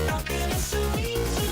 Not gonna swing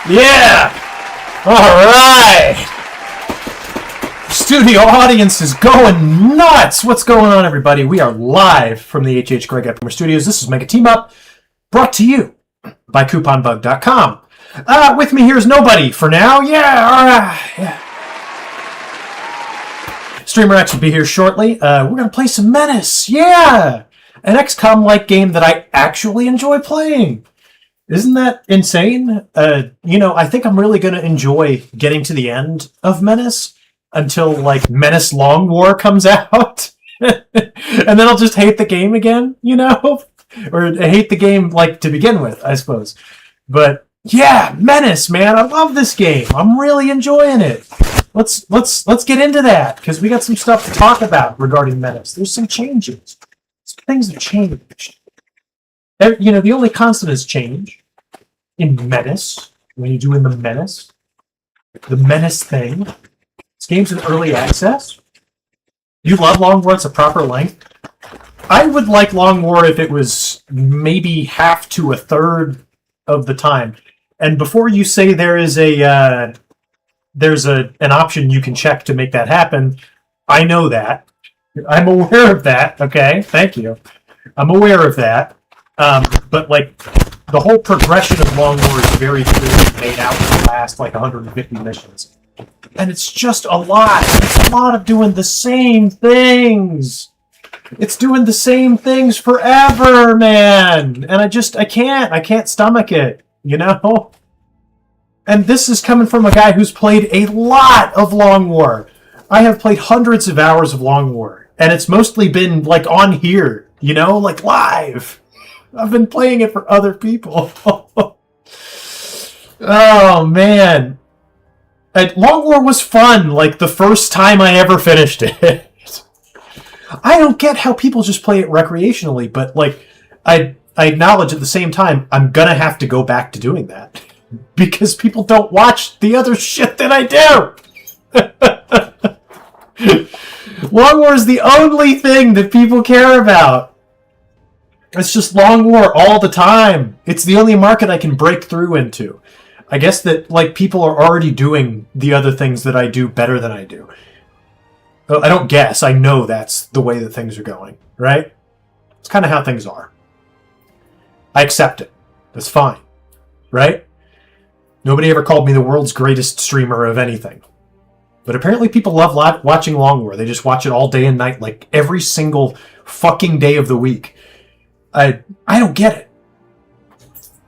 Yeah! Alright! Studio audience is going nuts! What's going on, everybody? We are live from the HH Greg Eppinger Studios. This is Mega Team Up, brought to you by CouponBug.com. With me here is nobody for now. Yeah, alright. Yeah. Streamer X will be here shortly. We're going to play some MENACE. Yeah! An XCOM-like game that I actually enjoy playing. Isn't that insane? I think I'm really going to enjoy getting to the end of MENACE until, like, MENACE Long War comes out. And then I'll just hate the game again, Or hate the game, like, to begin with, I suppose. But, yeah, MENACE, man. I love this game. I'm really enjoying it. Let's get into that, because we got some stuff to talk about regarding MENACE. There's some changes. Some things have changed. The only constant is change in MENACE. When you're doing the MENACE thing. This game's in early access. You love Long War? It's a proper length. I would like Long War if it was maybe half to a third of the time. And before you say there's an option you can check to make that happen, I know that. I'm aware of that. Okay, thank you. I'm aware of that. But like the whole progression of Long War is very clearly made out in the last 150 missions, and it's just a lot. It's a lot of doing the same things. It's doing the same things forever, man. And I can't stomach it, And this is coming from a guy who's played a lot of Long War. I have played hundreds of hours of Long War, and it's mostly been on here, live. I've been playing it for other people. Oh, man. Long War was fun, the first time I ever finished it. I don't get how people just play it recreationally, but, I acknowledge at the same time, I'm gonna have to go back to doing that. Because people don't watch the other shit that I do. Long War is the only thing that people care about. It's just Long War all the time. It's the only market I can break through into. I guess that, people are already doing the other things that I do better than I do. Well, I don't guess. I know that's the way that things are going, right? It's kind of how things are. I accept it. That's fine, right? Nobody ever called me the world's greatest streamer of anything. But apparently people love watching Long War. They just watch it all day and night, every single fucking day of the week. I don't get it.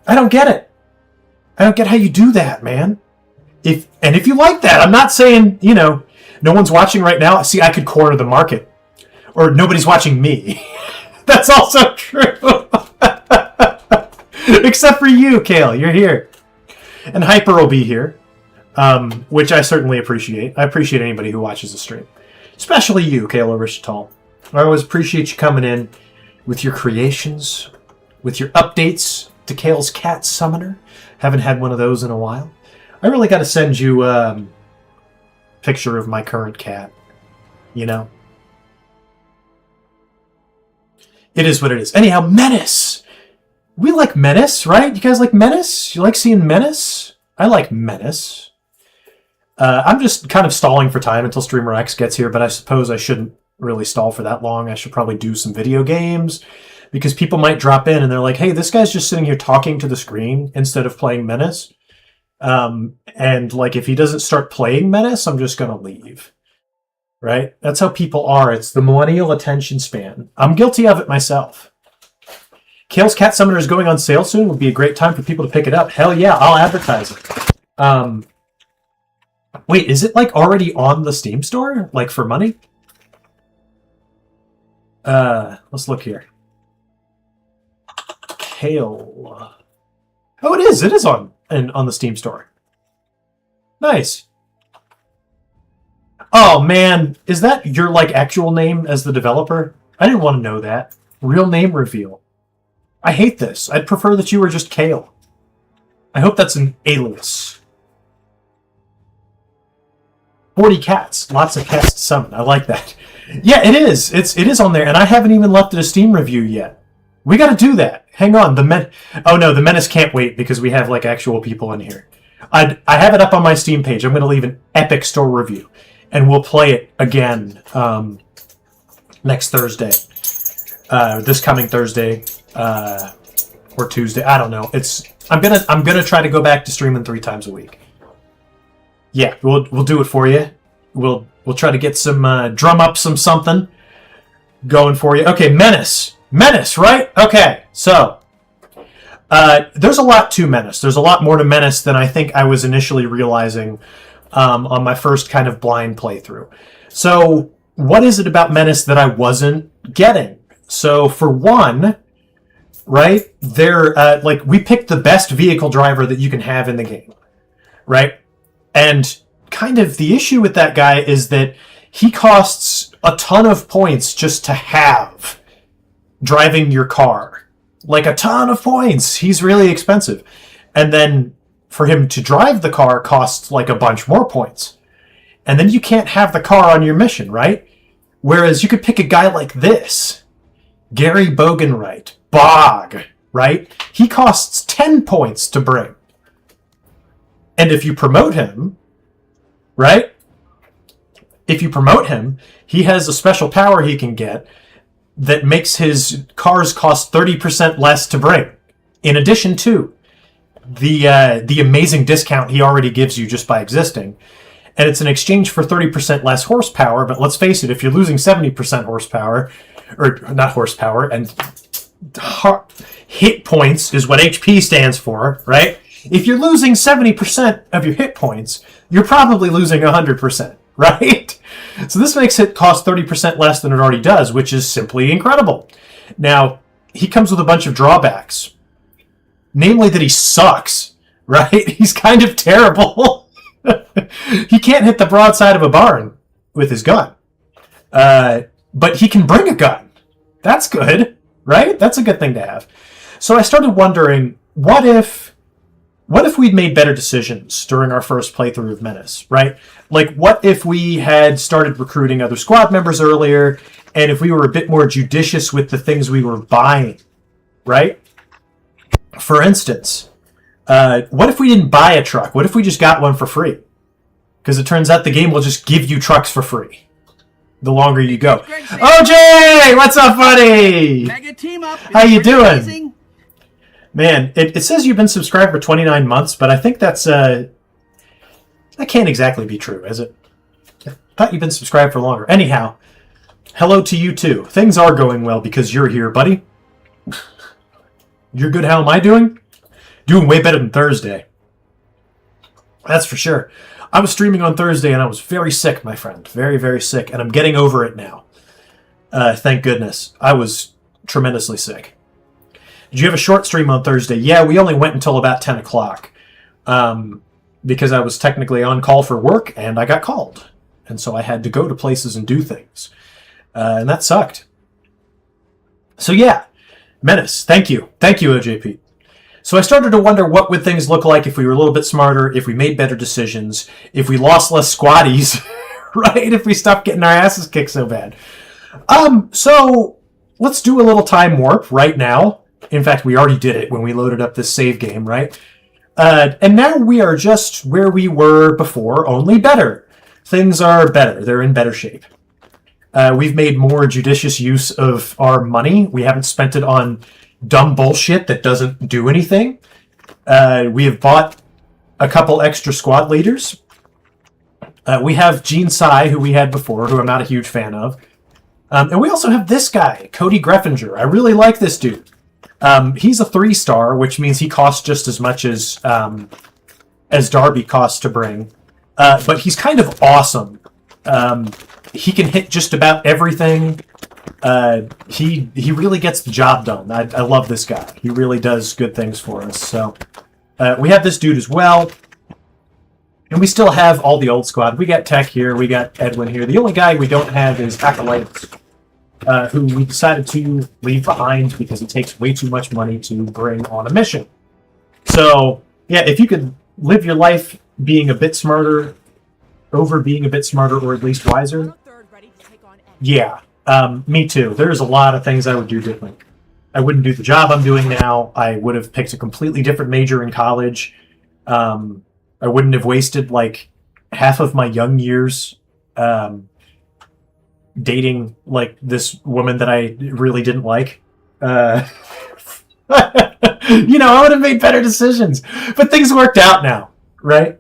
I don't get it. I don't get how you do that, man. If you like that, I'm not saying, no one's watching right now. See, I could corner the market. Or nobody's watching me. That's also true. Except for you, Kale. You're here. And Hyper will be here. Which I certainly appreciate. I appreciate anybody who watches the stream. Especially you, Kale Rishital. I always appreciate you coming in with your creations, with your updates to Kale's Cat Summoner. Haven't had one of those in a while. I really got to send you a picture of my current cat. It is what it is. Anyhow, MENACE. We like MENACE, right? You guys like MENACE? You like seeing MENACE? I like MENACE. I'm just kind of stalling for time until Streamer X gets here, but I suppose I shouldn't really stall for that long. I should probably do some video games, because people might drop in and they're like, hey, this guy's just sitting here talking to the screen instead of playing MENACE. And if he doesn't start playing MENACE, I'm just going to leave. Right? That's how people are. It's the millennial attention span. I'm guilty of it myself. Kale's Cat Summoner is going on sale soon. Would be a great time for people to pick it up. Hell yeah, I'll advertise it. Wait, is it already on the Steam store? For money? Let's look here. Kale. Oh, it is. It is on the Steam store. Nice. Oh, man. Is that your, actual name as the developer? I didn't want to know that. Real name reveal. I hate this. I'd prefer that you were just Kale. I hope that's an alias. 40 cats. Lots of cats to summon. I like that. Yeah, it is. It is on there, and I haven't even left it a Steam review yet. We got to do that. Hang on. Oh no, the MENACE can't wait because we have actual people in here. I have it up on my Steam page. I'm going to leave an epic store review, and we'll play it again next Thursday. This coming Thursday or Tuesday. I don't know. I'm gonna try to go back to streaming 3 times a week. Yeah, we'll do it for you. We'll try to get some drum up some something going for you. Okay, Menace, right? Okay, so there's a lot to Menace. There's a lot more to Menace than I think I was initially realizing on my first kind of blind playthrough. So, what is it about Menace that I wasn't getting? So, for one, right, we picked the best vehicle driver that you can have in the game, right? And kind of the issue with that guy is that he costs a ton of points just to have driving your car. Like a ton of points. He's really expensive. And then for him to drive the car costs like a bunch more points. And then you can't have the car on your mission, right? Whereas you could pick a guy like this, Gary Bogenwright, Bog, right? He costs 10 points to bring. And if you promote him, right? If you promote him, he has a special power he can get that makes his cars cost 30% less to bring. In addition to the amazing discount he already gives you just by existing. And it's in exchange for 30% less horsepower, but let's face it, if you're losing 70% horsepower, or not horsepower, and hit points is what HP stands for, right? If you're losing 70% of your hit points, you're probably losing 100%, right? So this makes it cost 30% less than it already does, which is simply incredible. Now, he comes with a bunch of drawbacks. Namely that he sucks, right? He's kind of terrible. He can't hit the broadside of a barn with his gun. But he can bring a gun. That's good, right? That's a good thing to have. So I started wondering, what if we'd made better decisions during our first playthrough of Menace, right? Like, what if we had started recruiting other squad members earlier, and if we were a bit more judicious with the things we were buying, right? For instance, what if we didn't buy a truck? What if we just got one for free? Because it turns out the game will just give you trucks for free the longer you go. OJ! What's up, buddy? Mega team up. How you doing? Amazing. Man, it says you've been subscribed for 29 months, but I think that can't exactly be true, is it? I thought you've been subscribed for longer. Anyhow, hello to you too. Things are going well because you're here, buddy. You're good. How am I doing? Doing way better than Thursday. That's for sure. I was streaming on Thursday and I was very sick, my friend. Very, very sick. And I'm getting over it now. Thank goodness. I was tremendously sick. Did you have a short stream on Thursday? Yeah, we only went until about 10 o'clock. Because I was technically on call for work and I got called. And so I had to go to places and do things. And that sucked. So yeah. Menace, thank you. Thank you, OJP. So I started to wonder what would things look like if we were a little bit smarter, if we made better decisions, if we lost less squaddies, right? If we stopped getting our asses kicked so bad. So let's do a little time warp right now. In fact, we already did it when we loaded up this save game, right? And now we are just where we were before, only better. Things are better. They're in better shape. We've made more judicious use of our money. We haven't spent it on dumb bullshit that doesn't do anything. We have bought a couple extra squad leaders. We have Gene Sai, who we had before, who I'm not a huge fan of. And we also have this guy, Cody Greffinger. I really like this dude. He's a 3-star, which means he costs just as much as Darby costs to bring. But he's kind of awesome. He can hit just about everything. He really gets the job done. I love this guy. He really does good things for us. So we have this dude as well. And we still have all the old squad. We got Tech here. We got Edwin here. The only guy we don't have is Acolytes, who we decided to leave behind because it takes way too much money to bring on a mission. So, yeah, if you could live your life being a bit smarter, or at least wiser. Yeah, me too. There's a lot of things I would do different. I wouldn't do the job I'm doing now. I would have picked a completely different major in college. I wouldn't have wasted like half of my young years dating like this woman that I really didn't like. I would have made better decisions. But things worked out now, right?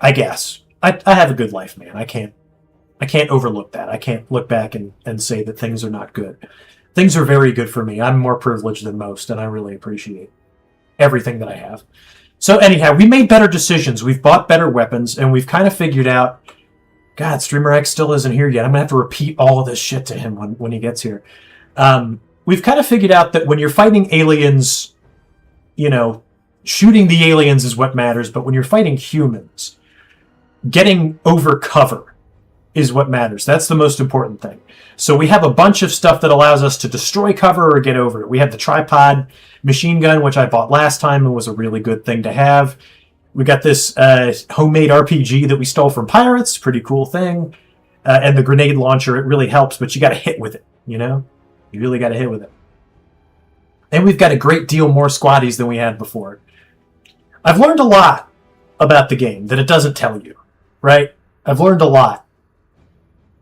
I guess. I have a good life, man. I can't overlook that. I can't look back and say that things are not good. Things are very good for me. I'm more privileged than most, and I really appreciate everything that I have. So anyhow, we made better decisions. We've bought better weapons, and we've kind of figured out, God, Streamer X still isn't here yet. I'm going to have to repeat all of this shit to him when he gets here. We've kind of figured out that when you're fighting aliens, shooting the aliens is what matters, but when you're fighting humans, getting over cover is what matters. That's the most important thing. So we have a bunch of stuff that allows us to destroy cover or get over it. We have the tripod machine gun, which I bought last time and was a really good thing to have. We got this homemade RPG that we stole from pirates. Pretty cool thing. And the grenade launcher, it really helps, but you got to hit with it, You really got to hit with it. And we've got a great deal more squaddies than we had before. I've learned a lot about the game that it doesn't tell you, right? I've learned a lot.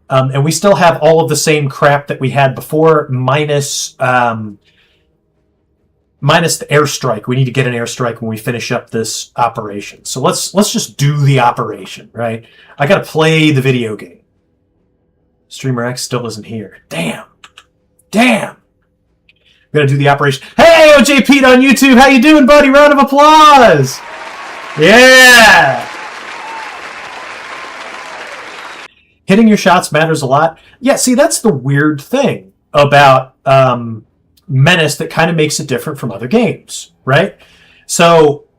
And we still have all of the same crap that we had before, minus the airstrike. We need to get an airstrike when we finish up this operation. So let's just do the operation, right? I got to play the video game. Streamer X still isn't here. Damn. I'm gonna do the operation. Hey, OJ Pete on YouTube, how you doing, buddy? Round of applause. Yeah. Hitting your shots matters a lot. Yeah, see, that's the weird thing about Menace that kind of makes it different from other games, right? So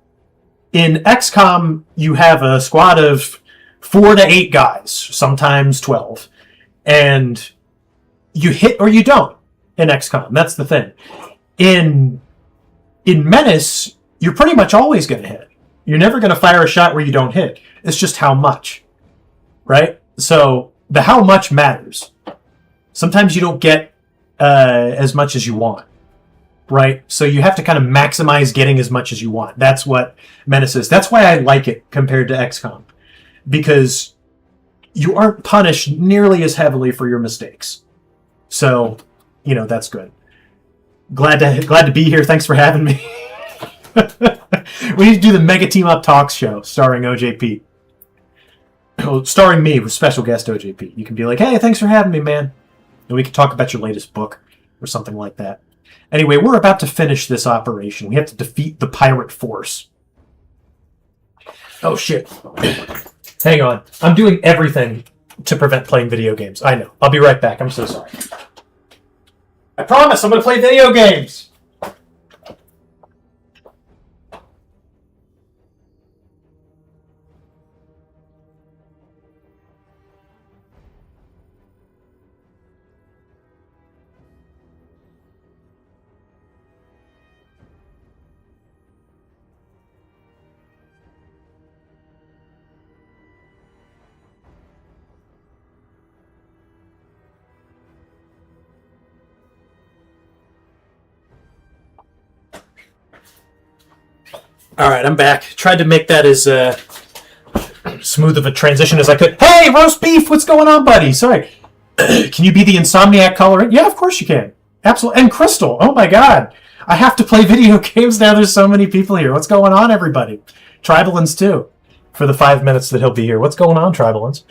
in XCOM, you have a squad of 4 to 8 guys, sometimes 12, and you hit or you don't in XCOM. That's the thing. In Menace, you're pretty much always going to hit. You're never going to fire a shot where you don't hit. It's just how much, right? So the how much matters. Sometimes you don't get as much as you want, right? So you have to kind of maximize getting as much as you want. That's what Menace is. That's why I like it compared to XCOM, because you aren't punished nearly as heavily for your mistakes. So, that's good. Glad to be here. Thanks for having me. We need to do the Mega Team Up Talks show starring OJP. Starring me with special guest OJP. You can be like, hey, thanks for having me, man. And we can talk about your latest book or something like that. Anyway, we're about to finish this operation. We have to defeat the pirate force. Oh, shit. Hang on. I'm doing everything to prevent playing video games. I know. I'll be right back. I'm so sorry. I promise I'm going to play video games. All right, I'm back. Tried to make that as smooth of a transition as I could. Hey, roast beef, what's going on, buddy? Sorry. Can you be the Insomniac color? Yeah, of course you can. Absolutely. And Crystal, oh my God. I have to play video games now. There's so many people here. What's going on, everybody? Tribalins, too, for the 5 minutes that he'll be here. What's going on, Tribalins?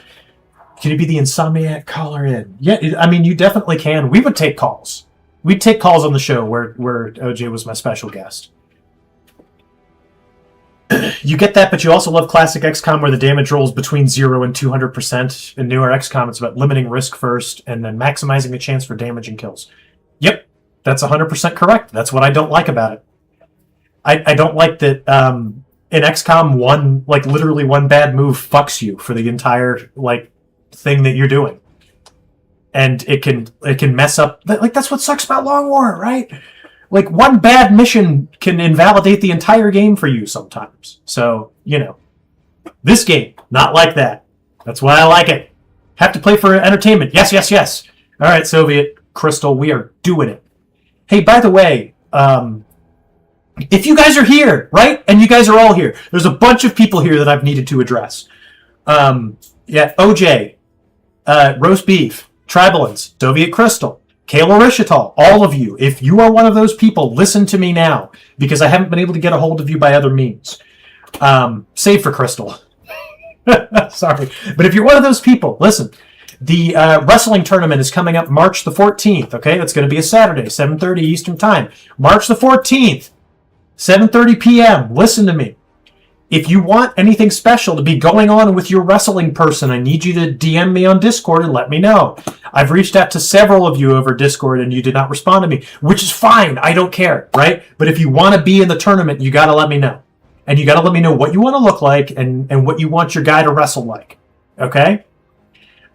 Can you be the Insomniac caller in? Yeah, I mean, you definitely can. We would take calls. We'd take calls on the show where OJ was my special guest. You get that, but you also love classic XCOM where the damage rolls between 0 and 200%. In newer XCOM, it's about limiting risk first and then maximizing the chance for damage and kills. Yep, that's 100% correct. That's what I don't like about it. I don't like that in XCOM, literally one bad move fucks you for the entire, thing that you're doing. And it can mess up... that's what sucks about Long War, right? One bad mission can invalidate the entire game for you sometimes. So, this game, not like that. That's why I like it. Have to play for entertainment. Yes, yes, yes. All right, Soviet Crystal, we are doing it. Hey, by the way, if you guys are here, right, and you guys are all here, there's a bunch of people here that I've needed to address. OJ, Roast Beef, Tribalins, Soviet Crystal, Kayla Rishital, all of you, if you are one of those people, listen to me now, because I haven't been able to get a hold of you by other means. Save for Crystal. Sorry. But if you're one of those people, listen. The wrestling tournament is coming up March the 14th, okay? That's going to be a Saturday, 7:30 Eastern Time. March the 14th, 7:30 p.m. Listen to me. If you want anything special to be going on with your wrestling person, I need you to DM me on Discord and let me know. I've reached out to several of you over Discord and you did not respond to me, which is fine. I don't care, right? But if you want to be in the tournament, you got to let me know. And you got to let me know what you want to look like and what you want your guy to wrestle like, okay?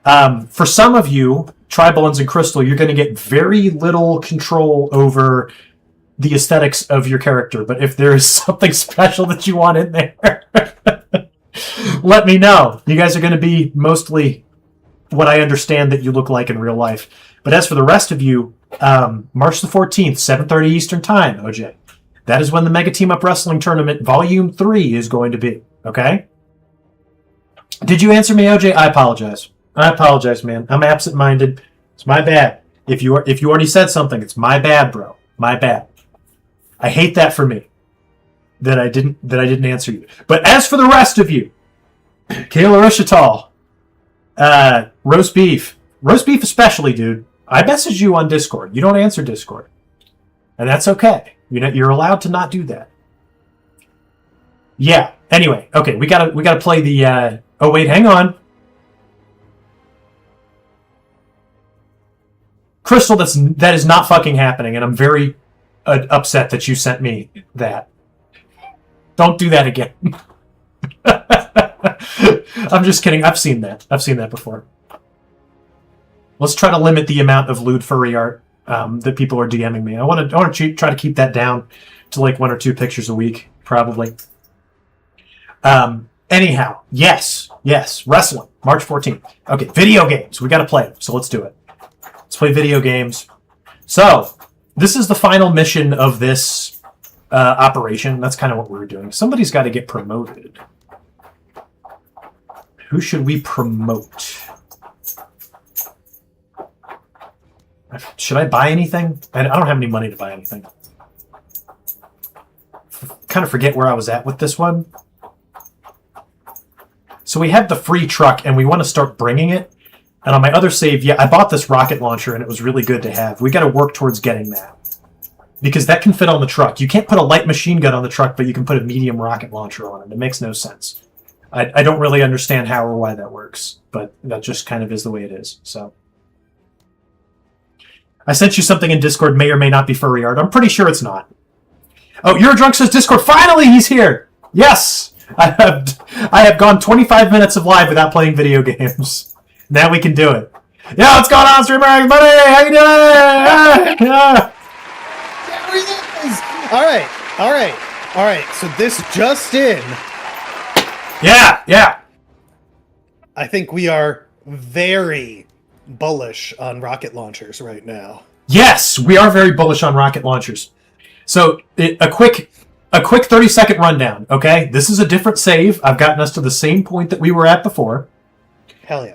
For some of you, Tribalins and Crystal, you're going to get very little control over the aesthetics of your character. But if there is something special that you want in there, let me know. You guys are going to be mostly what I understand that you look like in real life. But as for the rest of you, March the 14th, 7:30 Eastern Time, OJ. That is when the Mega Team Up Wrestling Tournament Volume 3 is going to be, okay? Did you answer me, OJ? I apologize. I apologize, man. I'm absent-minded. It's my bad. If you already said something, it's my bad, bro. My bad. I hate that for me. That I didn't answer you. But as for the rest of you, Kayla Rishital, Roast Beef especially, dude. I message you on Discord. You don't answer Discord, and that's okay. You're allowed to not do that. Yeah. Anyway, okay. We gotta play the. Oh wait, hang on. Crystal, that is not fucking happening, and I'm very upset that you sent me that. Don't do that again. I'm just kidding. I've seen that before. Let's try to limit the amount of lewd furry art that people are DMing me. I want to try to keep that down to like 1 or 2 pictures a week, probably. Anyhow, yes, wrestling, March 14th. Okay, video games. We got to play them, so let's do it. Let's play video games. So, this is the final mission of this operation. That's kind of what we were doing. Somebody's got to get promoted. Who should we promote? Should I buy anything? I don't have any money to buy anything. Kind of forget where I was at with this one. So we have the free truck, and we want to start bringing it. And on my other save, yeah, I bought this rocket launcher, and it was really good to have. We got to work towards getting that. Because that can fit on the truck. You can't put a light machine gun on the truck, but you can put a medium rocket launcher on it. It makes no sense. I don't really understand how or why that works, but that just kind of is the way it is. So I sent you something in Discord, may or may not be furry art. I'm pretty sure it's not. Oh, Eurodrunk says Discord. Finally, he's here. Yes, I have gone 25 minutes of live without playing video games. Now we can do it. Yeah, what's going on, streamer? Everybody, how you doing? Yeah. There he is. All right. So this just in. Yeah. I think we are very bullish on rocket launchers right now. Yes, we are very bullish on rocket launchers. So a quick 30-second rundown, okay? This is a different save. I've gotten us to the same point that we were at before. Hell yeah.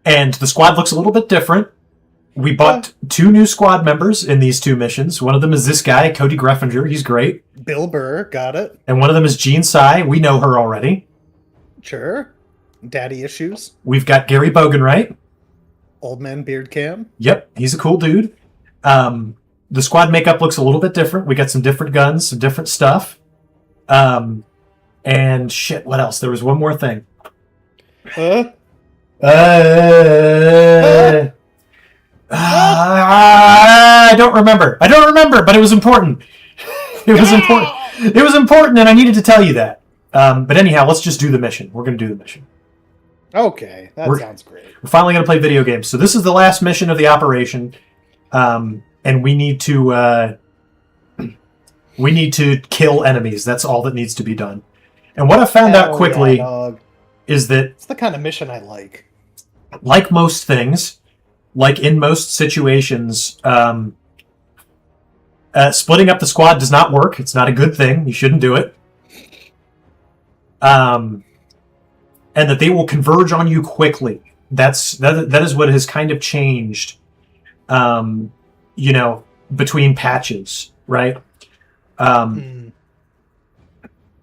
And the squad looks a little bit different. We bought 2 new squad members in these 2 missions. One of them is this guy, Cody Greffinger. He's great. Bill Burr, got it. And one of them is Jean Tsai. We know her already. Sure. Daddy issues. We've got Gary Bogenwright. Old man beard cam. Yep, he's a cool dude. The squad makeup looks a little bit different. We got some different guns, some different stuff. And shit, what else? There was one more thing. I don't remember, but it was important. It was important, and I needed to tell you that. But anyhow, let's just do the mission. We're going to do the mission. Okay, sounds great. We're finally going to play video games. So this is the last mission of the operation, and we need to kill enemies. That's all that needs to be done. And what I found out quickly is that it's the kind of mission I like. Like most things, like in most situations, Splitting up the squad does not work. It's not a good thing. You shouldn't do it. And that they will converge on you quickly. That is what has kind of changed, between patches, right?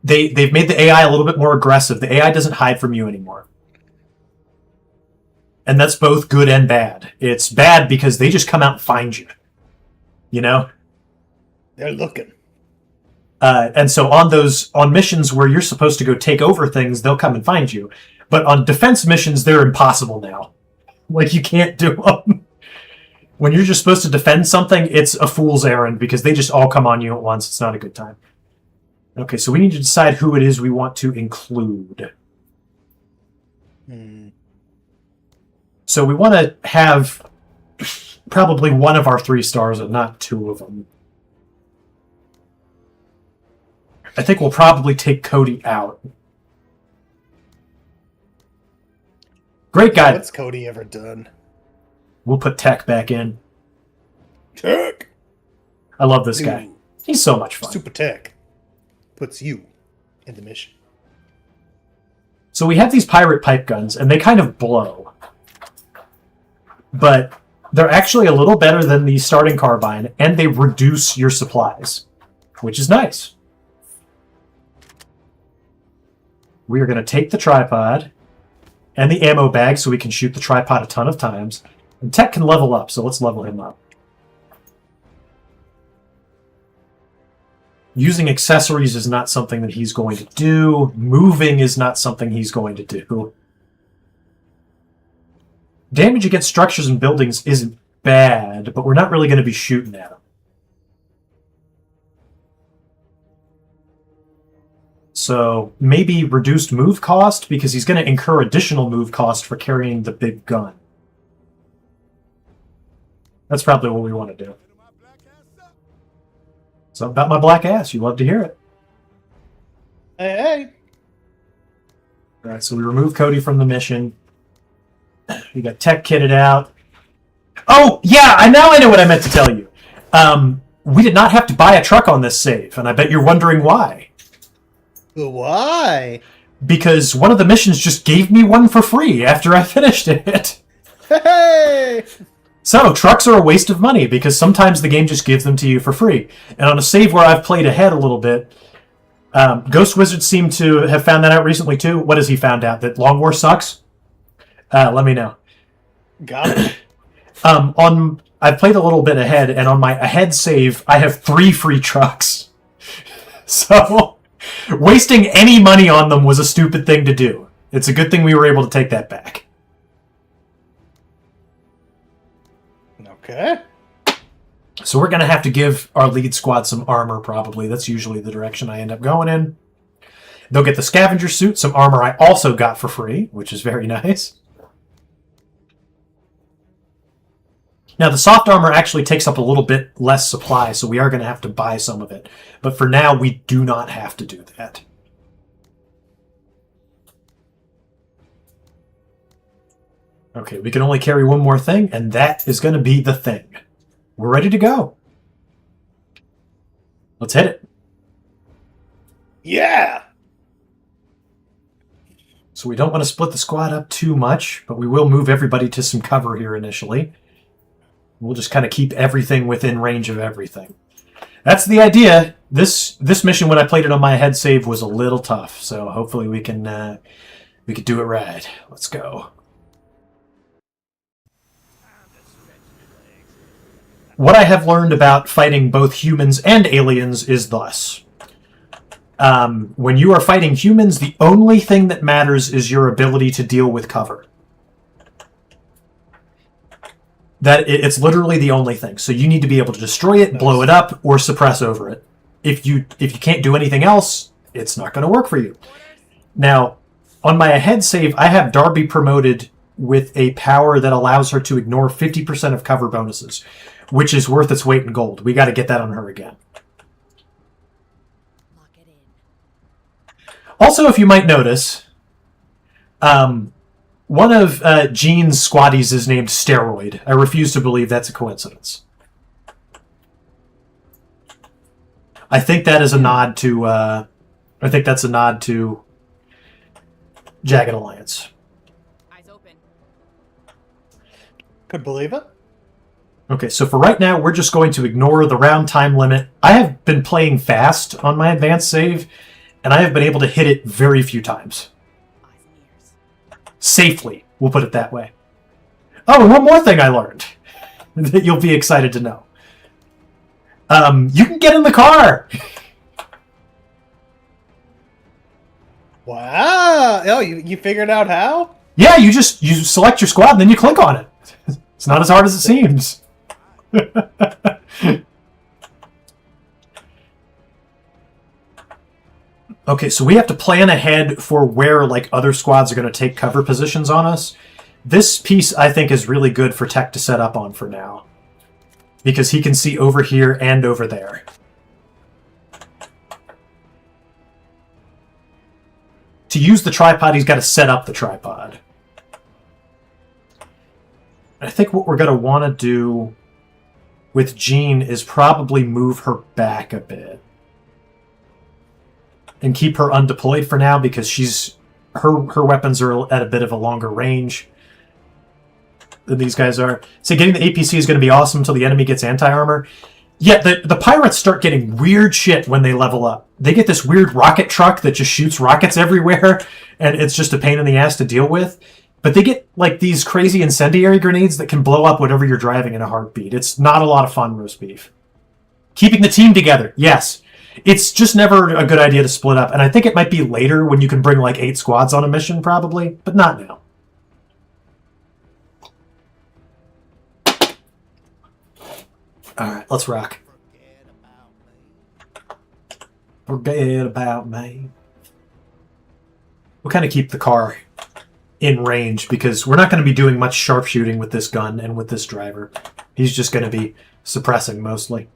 They've made the AI a little bit more aggressive. The AI doesn't hide from you anymore. And that's both good and bad. It's bad because they just come out and find you. They're looking. And so on missions where you're supposed to go take over things, they'll come and find you. But on defense missions, they're impossible now. Like, you can't do them. When you're just supposed to defend something, it's a fool's errand because they just all come on you at once. It's not a good time. Okay, so we need to decide who it is we want to include. So we want to have probably one of our 3 stars and not 2 of them. I think we'll probably take Cody out. Great guy. What's Cody ever done? We'll put Tech back in. Tech! I love this guy. He's so much fun. Super Tech puts you in the mission. So we have these pirate pipe guns, and they kind of blow. But they're actually a little better than the starting carbine, and they reduce your supplies, which is nice. We are going to take the tripod and the ammo bag so we can shoot the tripod a ton of times. And Tech can level up, so let's level him up. Using accessories is not something that he's going to do. Moving is not something he's going to do. Damage against structures and buildings isn't bad, but we're not really going to be shooting at them. So maybe reduced move cost, because he's going to incur additional move cost for carrying the big gun. That's probably what we want to do. Something about my black ass. You love to hear it. Hey. All right, so we remove Cody from the mission. We got Tech kitted out. Oh, yeah, I know what I meant to tell you. We did not have to buy a truck on this save, and I bet you're wondering why. Why? Because one of the missions just gave me one for free after I finished it. Hey! So, trucks are a waste of money, because sometimes the game just gives them to you for free. And on a save where I've played ahead a little bit, Ghost Wizard seemed to have found that out recently, too. What has he found out? That Long War sucks? Let me know. Got it. I've played a little bit ahead, and on my ahead save, I have 3 free trucks. So, wasting any money on them was a stupid thing to do. It's a good thing we were able to take that back. Okay. So we're going to have to give our lead squad some armor, probably. That's usually the direction I end up going in. They'll get the scavenger suit, some armor I also got for free, which is very nice. Now, the soft armor actually takes up a little bit less supply, so we are going to have to buy some of it. But for now, we do not have to do that. Okay, we can only carry one more thing, and that is going to be the thing. We're ready to go. Let's hit it. Yeah! So we don't want to split the squad up too much, but we will move everybody to some cover here initially. We'll just kind of keep everything within range of everything. That's the idea. This mission, when I played it on my head save, was a little tough. So hopefully we can do it right. Let's go. What I have learned about fighting both humans and aliens is thus. When you are fighting humans, the only thing that matters is your ability to deal with cover. It's literally the only thing. So you need to be able to destroy it, blow it up, or suppress over it. If you can't do anything else, it's not going to work for you. Now, on my ahead save, I have Darby promoted with a power that allows her to ignore 50% of cover bonuses, which is worth its weight in gold. We got to get that on her again. Also, if you might notice, one of Gene's squaddies is named Steroid. I refuse to believe that's a coincidence. I think that is a nod to. I think that's a nod to Jagged Alliance. Eyes open. Could believe it. Okay, so for right now, we're just going to ignore the round time limit. I have been playing fast on my advanced save, and I have been able to hit it very few times. Eyes and ears. Safely, we'll put it that way. Oh, and one more thing I learned that you'll be excited to know. You can get in the car. Wow. Oh, you figured out how? Yeah, you select your squad and then you click on it. It's not as hard as it seems. Okay, so we have to plan ahead for where like other squads are going to take cover positions on us. This piece, I think, is really good for Tech to set up on for now. Because he can see over here and over there. To use the tripod, he's got to set up the tripod. I think what we're going to want to do with Jean is probably move her back a bit. And keep her undeployed for now because her weapons are at a bit of a longer range than these guys are. So getting the APC is going to be awesome until the enemy gets anti-armor. Yeah, the pirates start getting weird shit when they level up. They get this weird rocket truck that just shoots rockets everywhere, and it's just a pain in the ass to deal with. But they get like these crazy incendiary grenades that can blow up whatever you're driving in a heartbeat. It's not a lot of fun, roast beef. Keeping the team together, yes. It's just never a good idea to split up, and I think it might be later when you can bring like 8 squads on a mission, probably, but not now. Alright, let's rock. Forget about me. We'll kind of keep the car in range because we're not going to be doing much sharpshooting with this gun and with this driver. He's just going to be suppressing mostly.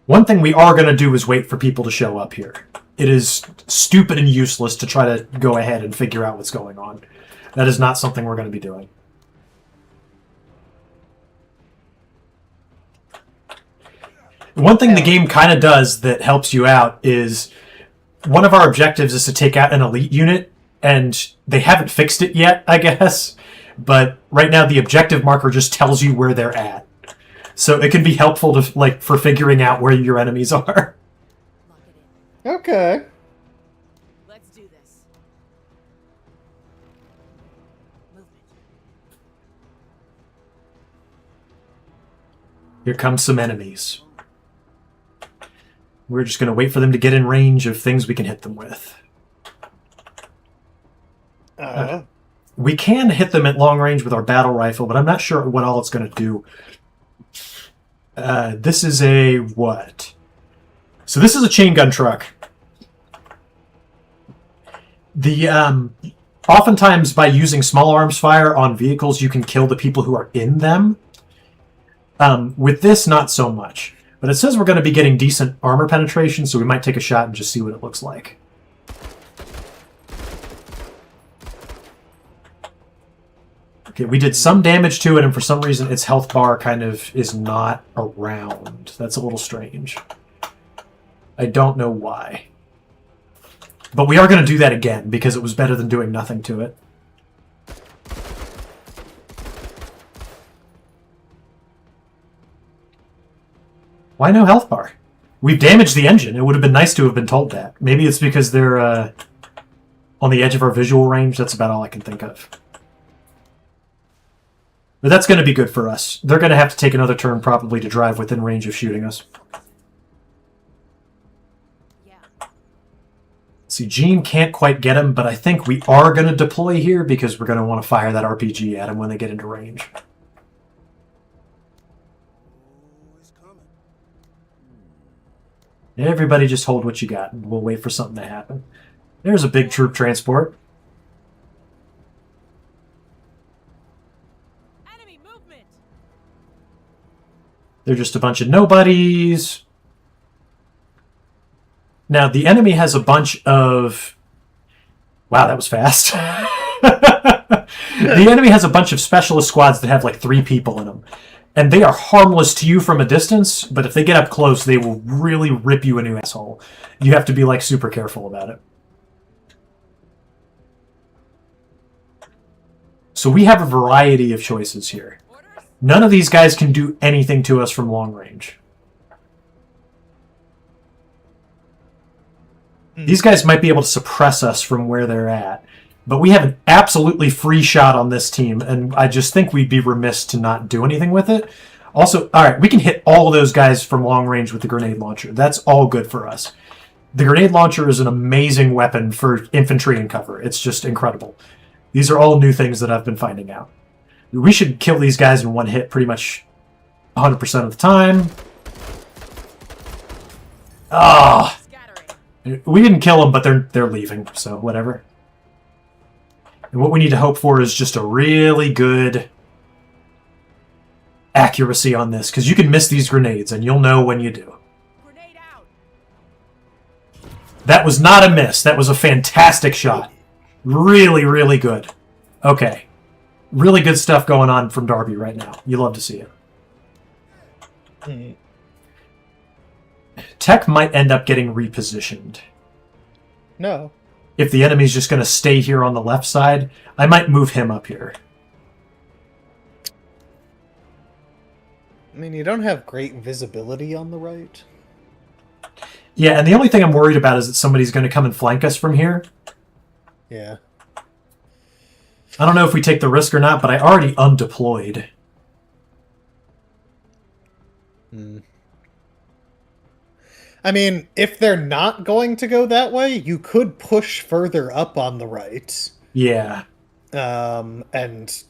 One thing we are going to do is wait for people to show up here. It is stupid and useless to try to go ahead and figure out what's going on. That is not something we're going to be doing. One thing the game kind of does that helps you out is one of our objectives is to take out an elite unit, and they haven't fixed it yet, I guess. But right now the objective marker just tells you where they're at. So it can be helpful to like for figuring out where your enemies are. Lock it in. Okay. Let's do this. Movement. Here come some enemies. We're just going to wait for them to get in range of things we can hit them with. We can hit them at long range with our battle rifle, but I'm not sure what all it's going to do. This is a what? So this is a chain gun truck. Oftentimes by using small arms fire on vehicles, you can kill the people who are in them. With this, not so much. But it says we're going to be getting decent armor penetration, so we might take a shot and just see what it looks like. Okay, we did some damage to it, and for some reason its health bar kind of is not around. That's a little strange. I don't know why. But we are going to do that again, because it was better than doing nothing to it. Why no health bar? We've damaged the engine. It would have been nice to have been told that. Maybe it's because they're on the edge of our visual range. That's about all I can think of. But that's going to be good for us. They're going to have to take another turn probably to drive within range of shooting us. Yeah. See, Jean can't quite get him, but I think we are going to deploy here because we're going to want to fire that RPG at him when they get into range. Everybody just hold what you got, and we'll wait for something to happen. There's a big troop transport. Enemy movement. They're just a bunch of nobodies. Now, the enemy has a bunch of... Wow, that was fast. The enemy has a bunch of specialist squads that have like 3 people in them. And they are harmless to you from a distance, but if they get up close, they will really rip you a new asshole. You have to be, like, super careful about it. So we have a variety of choices here. None of these guys can do anything to us from long range. These guys might be able to suppress us from where they're at. But we have an absolutely free shot on this team, and I just think we'd be remiss to not do anything with it. Also, all right, we can hit all of those guys from long range with the grenade launcher. That's all good for us. The grenade launcher is an amazing weapon for infantry and cover. It's just incredible. These are all new things that I've been finding out. We should kill these guys in one hit pretty much 100% of the time. Ah, we didn't kill them, but they're leaving, so whatever. And what we need to hope for is just a really good accuracy on this, because you can miss these grenades, and you'll know when you do. Grenade out. That was not a miss. That was a fantastic shot. Really, really good. Okay. Really good stuff going on from Darby right now. You love to see it. Tech might end up getting repositioned. No. If the enemy's just going to stay here on the left side, I might move him up here. I mean, you don't have great visibility on the right. Yeah, and the only thing I'm worried about is that somebody's going to come and flank us from here. Yeah. I don't know if we take the risk or not, but I already undeployed. I mean, if they're not going to go that way, you could push further up on the right. Yeah. And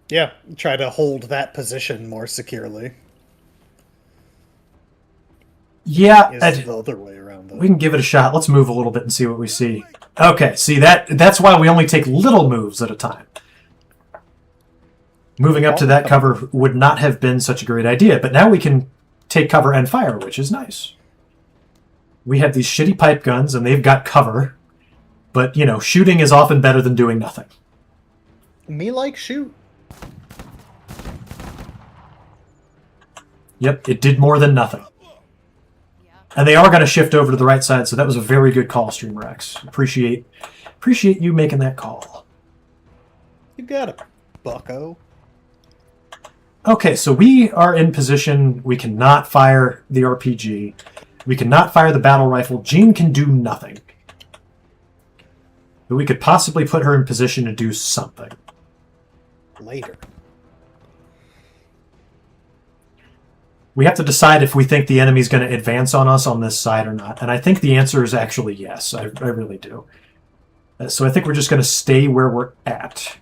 yeah, try to hold that position more securely. Yeah, Is the other way around, though. we can give it a shot. Let's move a little bit and see what we see. Okay, see, that's why we only take little moves at a time. Moving up to that cover would not have been such a great idea, but now we can take cover and fire, which is nice. We have these shitty pipe guns, and they've got cover. But, you know, shooting is often better than doing nothing. Me like shoot. Yep, it did more than nothing. And they are going to shift over to the right side, so that was a very good call, Stream Rex. Appreciate you making that call. You got it, bucko. Okay, so we are in position. We cannot fire the RPG. We cannot fire the battle rifle. Jean can do nothing. But we could possibly put her in position to do something. Later. We have to decide if we think the enemy's going to advance on us on this side or not. And I think the answer is actually yes. I really do. So I think we're just going to stay where we're at.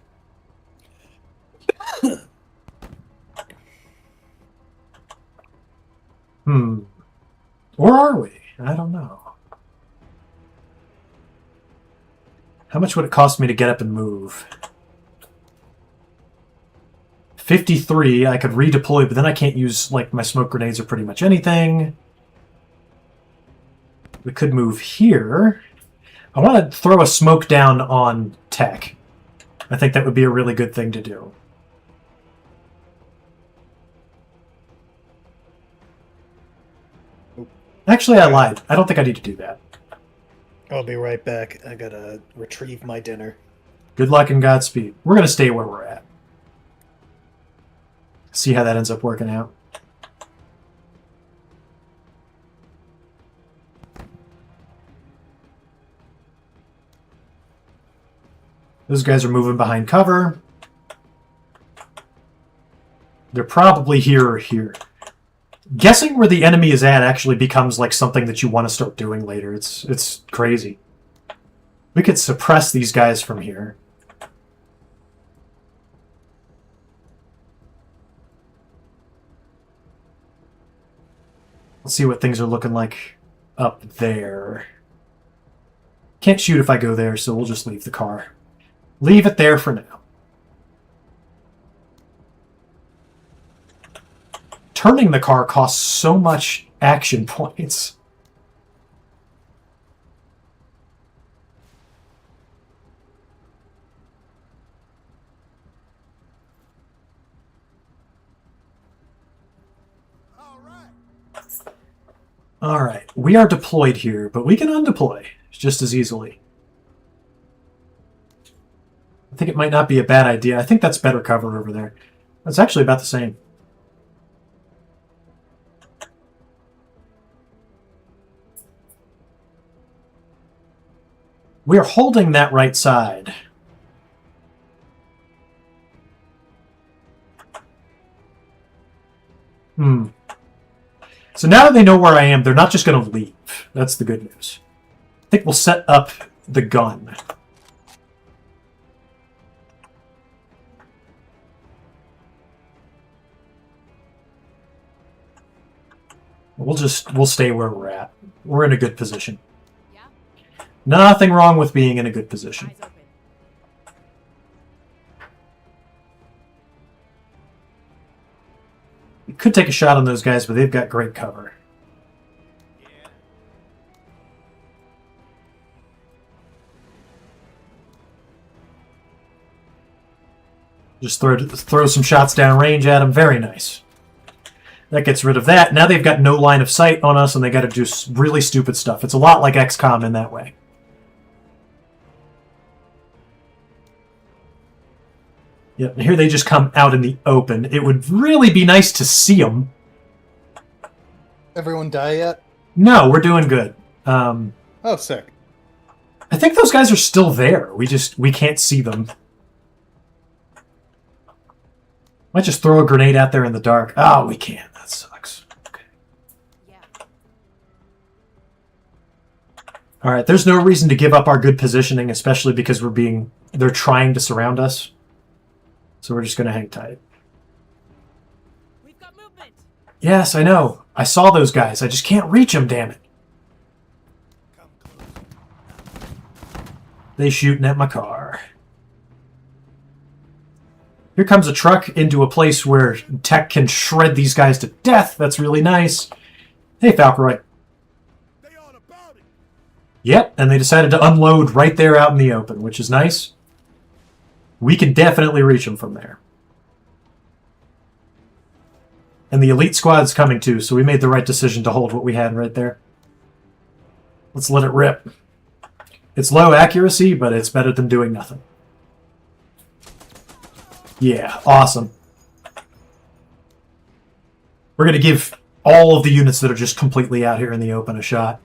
Or are we? I don't know. How much would it cost me to get up and move? 53, I could redeploy, but then I can't use, like, my smoke grenades or pretty much anything. We could move here. I want to throw a smoke down on Tech. I think that would be a really good thing to do. Actually, I lied. I don't think I need to do that. I'll be right back. I gotta retrieve my dinner. Good luck and Godspeed. We're going to stay where we're at. See how that ends up working out. Those guys are moving behind cover. They're probably here or here. Guessing where the enemy is at actually becomes like something that you want to start doing later. It's crazy. We could suppress these guys from here. Let's see what things are looking like up there. Can't shoot if I go there, so we'll just leave the car. Leave it there for now. Turning the car costs so much action points. Alright, we are deployed here, but we can undeploy just as easily. I think it might not be a bad idea. I think that's better cover over there. That's actually about the same. We're holding that right side. So now that they know where I am, they're not just going to leave. That's the good news. I think we'll set up the gun. We'll stay where we're at. We're in a good position. Yeah. Nothing wrong with being in a good position. Eyes open. We could take a shot on those guys, but they've got great cover. Just throw some shots downrange at them. Very nice. That gets rid of that. Now they've got no line of sight on us, and they got to do really stupid stuff. It's a lot like XCOM in that way. Yep, and here they just come out in the open. It would really be nice to see them. Everyone die yet? No, we're doing good. Oh, sick. I think those guys are still there. We can't see them. Might just throw a grenade out there in the dark. Oh, we can't. That sucks. Okay. Yeah. All right, there's no reason to give up our good positioning, especially because they're trying to surround us. So we're just going to hang tight. We've got movement. Yes, I know. I saw those guys. I just can't reach them, damn it. They shooting at my car. Here comes a truck into a place where tech can shred these guys to death. That's really nice. Hey, Falcaroy. Yep, and they decided to unload right there out in the open, which is nice. We can definitely reach them from there. And the elite squad's coming too, so we made the right decision to hold what we had right there. Let's let it rip. It's low accuracy, but it's better than doing nothing. Yeah, awesome. We're going to give all of the units that are just completely out here in the open a shot.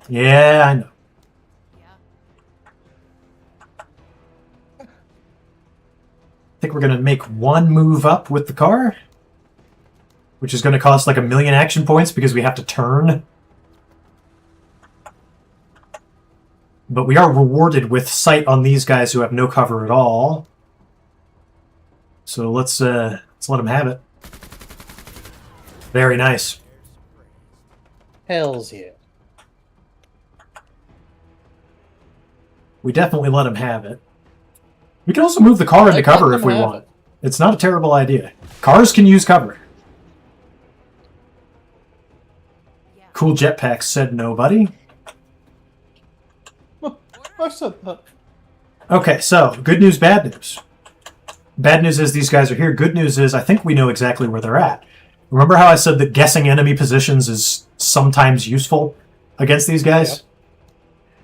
Yeah, I know. Yeah. I think we're going to make one move up with the car, which is going to cost like 1,000,000 action points because we have to turn. But we are rewarded with sight on these guys who have no cover at all. So let's let them have it. Very nice. Hells yeah. We definitely let them have it. We can also move the car into cover if we want. It's not a terrible idea. Cars can use cover. Yeah. Cool jetpacks, said nobody. I said that. Okay, so good news, bad news. Bad news is these guys are here. Good news is I think we know exactly where they're at. Remember how I said that guessing enemy positions is sometimes useful against these guys? Yep.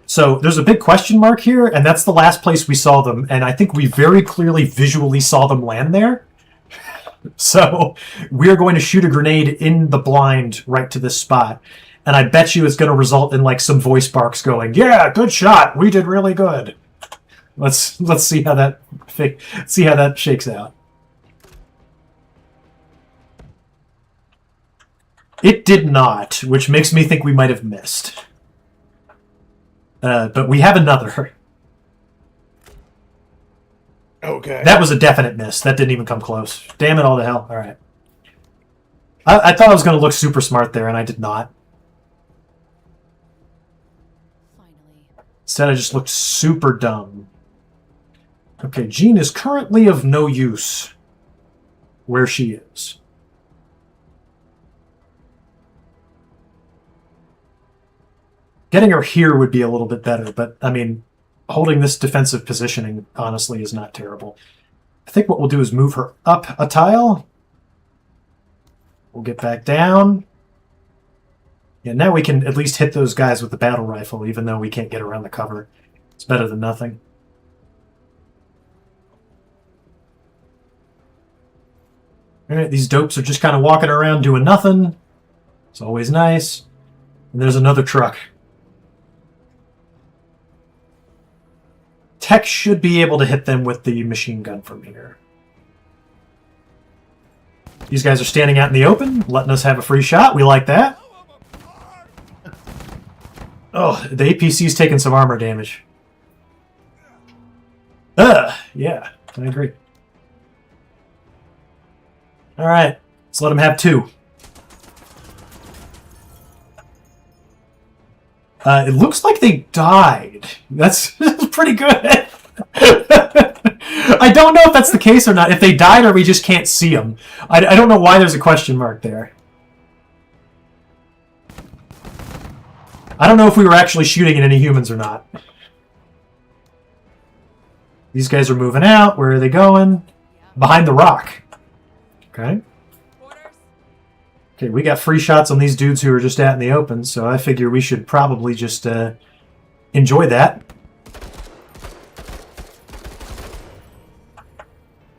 So there's a big question mark here, and that's the last place we saw them, and I think we very clearly visually saw them land there. So we're going to shoot a grenade in the blind right to this spot, and I bet you it's going to result in like some voice barks going, "Yeah, good shot. We did really good." Let's see how that shakes out. It did not, which makes me think we might have missed. But we have another. Okay. That was a definite miss. That didn't even come close. Damn it all to hell. All right. I thought I was going to look super smart there, and I did not. Finally. Instead, I just looked super dumb. Okay, Jean is currently of no use where she is. Getting her here would be a little bit better, but, I mean, holding this defensive positioning, honestly, is not terrible. I think what we'll do is move her up a tile. We'll get back down. Yeah, now we can at least hit those guys with the battle rifle, even though we can't get around the cover. It's better than nothing. Alright, these dopes are just kind of walking around doing nothing. It's always nice. And there's another truck. Tech should be able to hit them with the machine gun from here. These guys are standing out in the open, letting us have a free shot. We like that. Oh, the APC's taking some armor damage. Yeah, I agree. Alright, let's let them have 2. It looks like they died. That's pretty good. I don't know if that's the case or not. If they died or we just can't see them. I don't know why there's a question mark there. I don't know if we were actually shooting at any humans or not. These guys are moving out. Where are they going? Behind the rock. Okay. Okay, we got free shots on these dudes who are just out in the open, so I figure we should probably just enjoy that.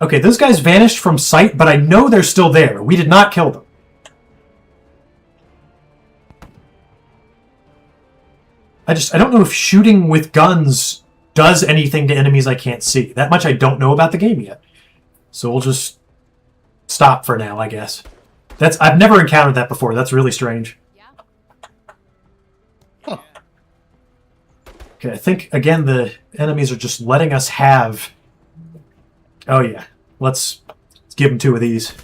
Okay, those guys vanished from sight, but I know they're still there. We did not kill them. I don't know if shooting with guns does anything to enemies I can't see. That much I don't know about the game yet. So we'll just stop for now, I guess. I've never encountered that before. That's really strange. Yeah. Huh. Okay, I think, again, the enemies are just letting us have... Oh, yeah. Let's give them 2 of these.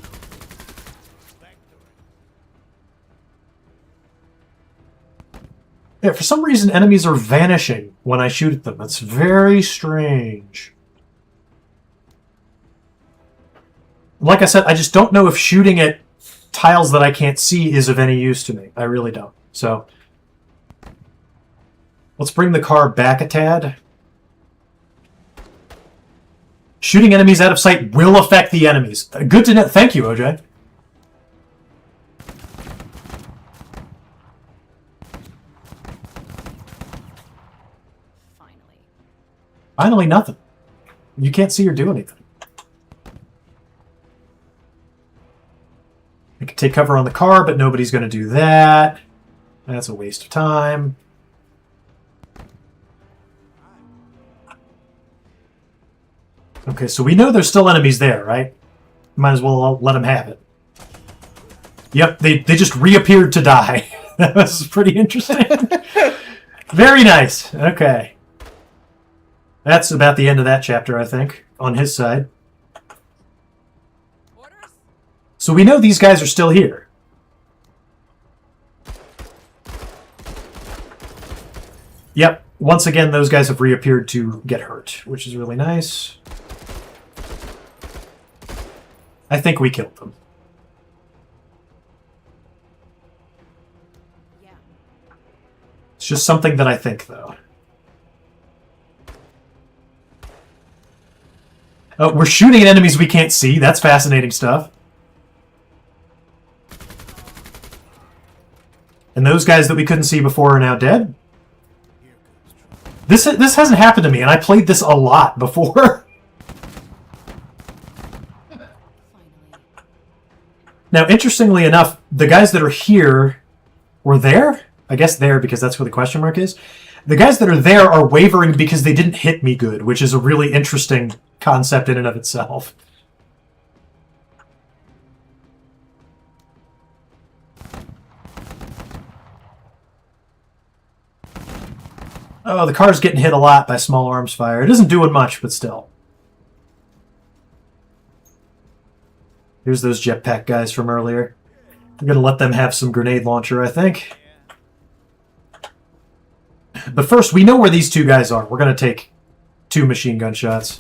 Yeah, for some reason, enemies are vanishing when I shoot at them. That's very strange. Like I said, I just don't know if shooting at tiles that I can't see is of any use to me. I really don't. So, let's bring the car back a tad. Shooting enemies out of sight will affect the enemies. Good to know. Thank you, OJ. Finally, nothing. You can't see or do anything. I can take cover on the car, but nobody's going to do that. That's a waste of time. Okay, so we know there's still enemies there, right? Might as well let them have it. Yep, they just reappeared to die. That was pretty interesting. Very nice. Okay. That's about the end of that chapter, I think, on his side. Orders? So we know these guys are still here. Yep. Once again, those guys have reappeared to get hurt, which is really nice. I think we killed them. Yeah. It's just something that I think, though. Oh, we're shooting at enemies we can't see. That's fascinating stuff. And those guys that we couldn't see before are now dead. This hasn't happened to me, and I played this a lot before. Now, interestingly enough, the guys that are here were there. I guess there, because that's where the question mark is. The guys that are there are wavering because they didn't hit me good, which is a really interesting concept in and of itself. Oh, the car's getting hit a lot by small arms fire. It isn't doing much, but still. Here's those jetpack guys from earlier. I'm going to let them have some grenade launcher, I think. But first, we know where these 2 guys are. We're going to take 2 machine gun shots.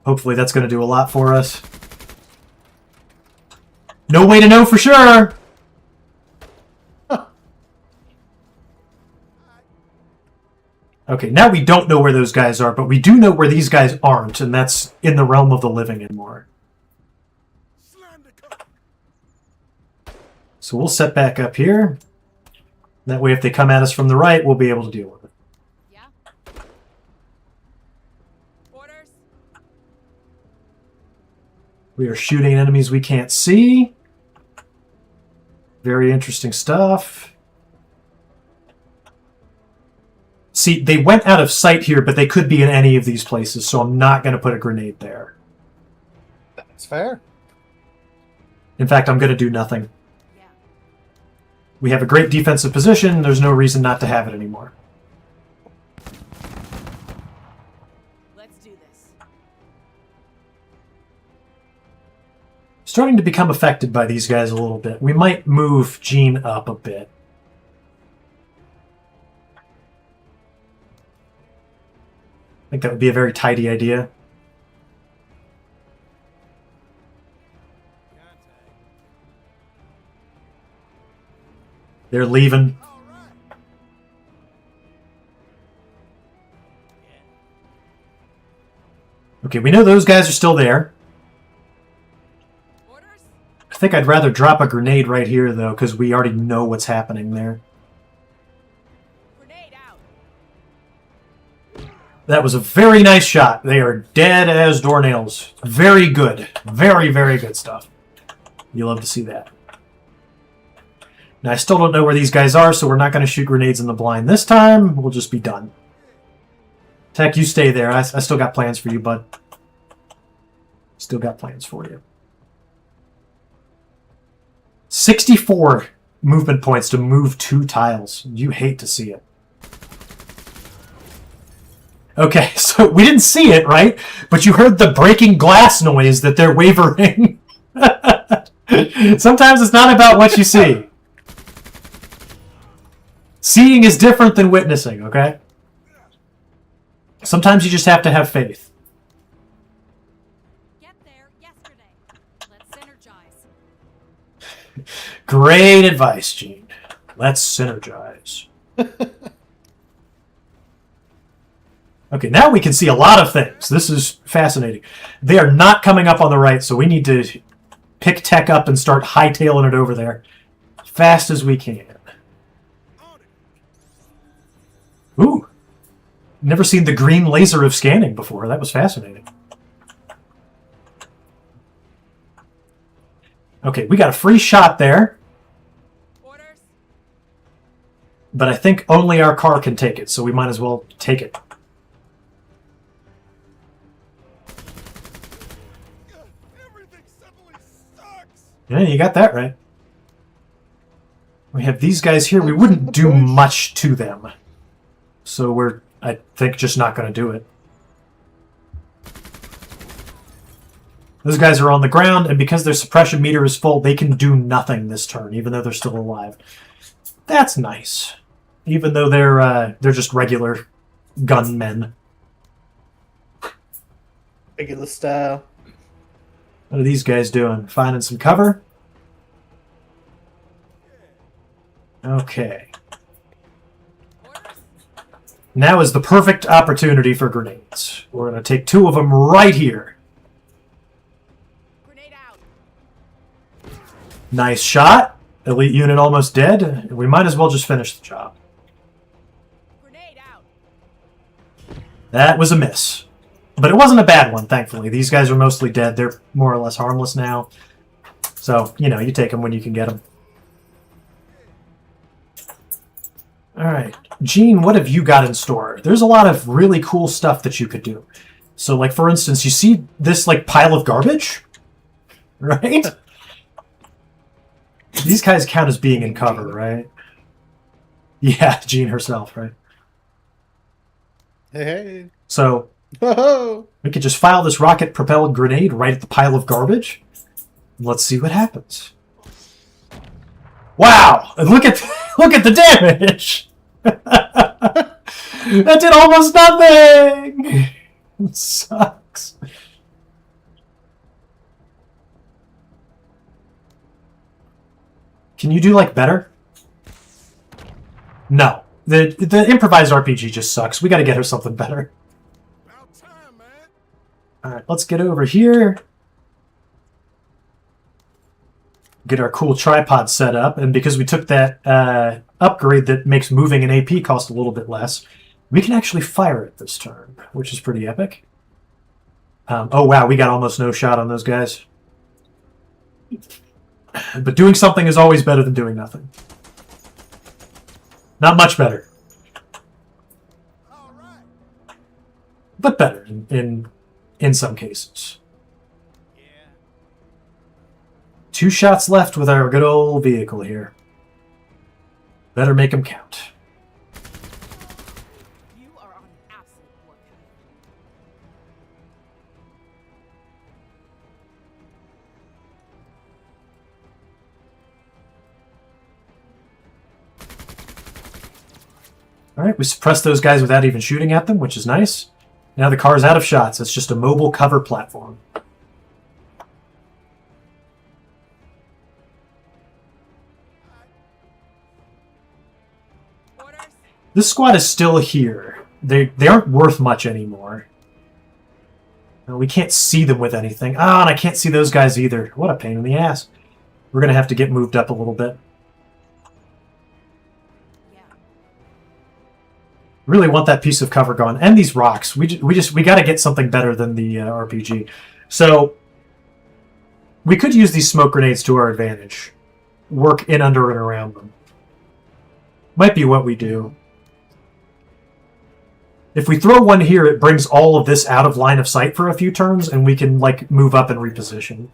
Hopefully that's going to do a lot for us. No way to know for sure! Okay, now we don't know where those guys are, but we do know where these guys aren't, and that's in the realm of the living anymore. So we'll set back up here. That way if they come at us from the right, we'll be able to deal with it. Yeah. Orders. We are shooting enemies we can't see. Very interesting stuff. See, they went out of sight here, but they could be in any of these places, so I'm not going to put a grenade there. That's fair. In fact, I'm going to do nothing. Yeah. We have a great defensive position. There's no reason not to have it anymore. Let's do this. Starting to become affected by these guys a little bit. We might move Jean up a bit. I think that would be a very tidy idea. They're leaving. Okay, we know those guys are still there. Orders. I think I'd rather drop a grenade right here, though, because we already know what's happening there. Grenade out. That was a very nice shot. They are dead as doornails. Very good. Very, very good stuff. You love to see that. Now, I still don't know where these guys are, so we're not going to shoot grenades in the blind this time. We'll just be done. Tech, you stay there. I still got plans for you, bud. Still got plans for you. 64 movement points to move 2 tiles. You hate to see it. Okay, so we didn't see it, right? But you heard the breaking glass noise that they're wavering. Sometimes it's not about what you see. Seeing is different than witnessing, okay? Sometimes you just have to have faith. Get there yesterday. Let's synergize. Great advice, Gene. Let's synergize. Okay, now we can see a lot of things. This is fascinating. They are not coming up on the right, so we need to pick Tech up and start hightailing it over there as fast as we can. Ooh. Never seen the green laser of scanning before. That was fascinating. Okay, we got a free shot there. Orders. But I think only our car can take it, so we might as well take it. Everything suddenly sucks. Yeah, you got that right. We have these guys here. We wouldn't do much to them. So we're, I think, just not going to do it. Those guys are on the ground, and because their suppression meter is full, they can do nothing this turn, even though they're still alive. That's nice. Even though they're just regular gunmen. Regular style. What are these guys doing? Finding some cover? Okay. Now is the perfect opportunity for grenades. We're going to take 2 of them right here. Grenade out. Nice shot. Elite unit almost dead. We might as well just finish the job. Grenade out. That was a miss. But it wasn't a bad one, thankfully. These guys are mostly dead. They're more or less harmless now. So, you know, you take them when you can get them. Alright. Gene, what have you got in store? There's a lot of really cool stuff that you could do. So, like, for instance, you see this, like, pile of garbage? Right? These guys count as being in cover, right? Yeah, Jean herself, right? Hey. So, Ho we could just file this rocket-propelled grenade right at the pile of garbage. Let's see what happens. Wow! Look at the damage! That did almost nothing! It sucks. Can you do, like, better? No. The improvised RPG just sucks. We gotta get her something better. About time, man. Alright, let's get over here. Get our cool tripod set up, and because we took that upgrade that makes moving an AP cost a little bit less, we can actually fire it this turn, which is pretty epic. Oh wow, we got almost no shot on those guys. But doing something is always better than doing nothing. Not much better, All right. but better in some cases. 2 shots left with our good old vehicle here. Better make them count. You are on an absolute warpath. All right, we suppressed those guys without even shooting at them, which is nice. Now the car's out of shots. It's just a mobile cover platform. Orders. This squad is still here. They aren't worth much anymore. We can't see them with anything. Ah, and I can't see those guys either. What a pain in the ass. We're going to have to get moved up a little bit. Yeah. Really want that piece of cover gone. And these rocks. We got to get something better than the RPG. So we could use these smoke grenades to our advantage. Work in, under, and around them. Might be what we do. If we throw one here, it brings all of this out of line of sight for a few turns, and we can, like, move up and reposition.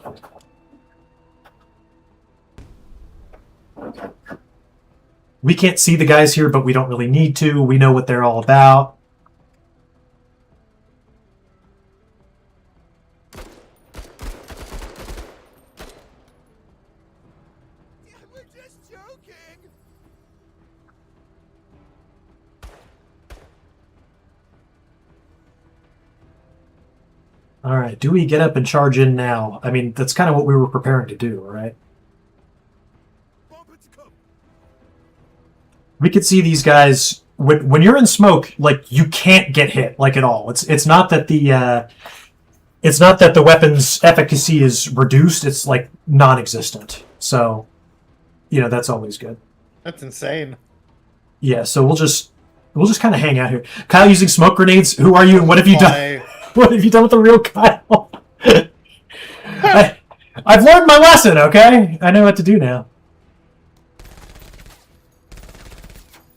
We can't see the guys here, but we don't really need to. We know what they're all about. We're just joking. All right, do we get up and charge in now? I mean, that's kind of what we were preparing to do, right? Bump it to cover. We could see these guys when you're in smoke, like you can't get hit like at all. It's not that the weapon's efficacy is reduced. It's like non-existent. So, you know, that's always good. That's insane. Yeah. So we'll just kind of hang out here. Kyle using smoke grenades. Who are you? And what have you done? What have you done with the real Kyle? I've learned my lesson. Okay, I know what to do now.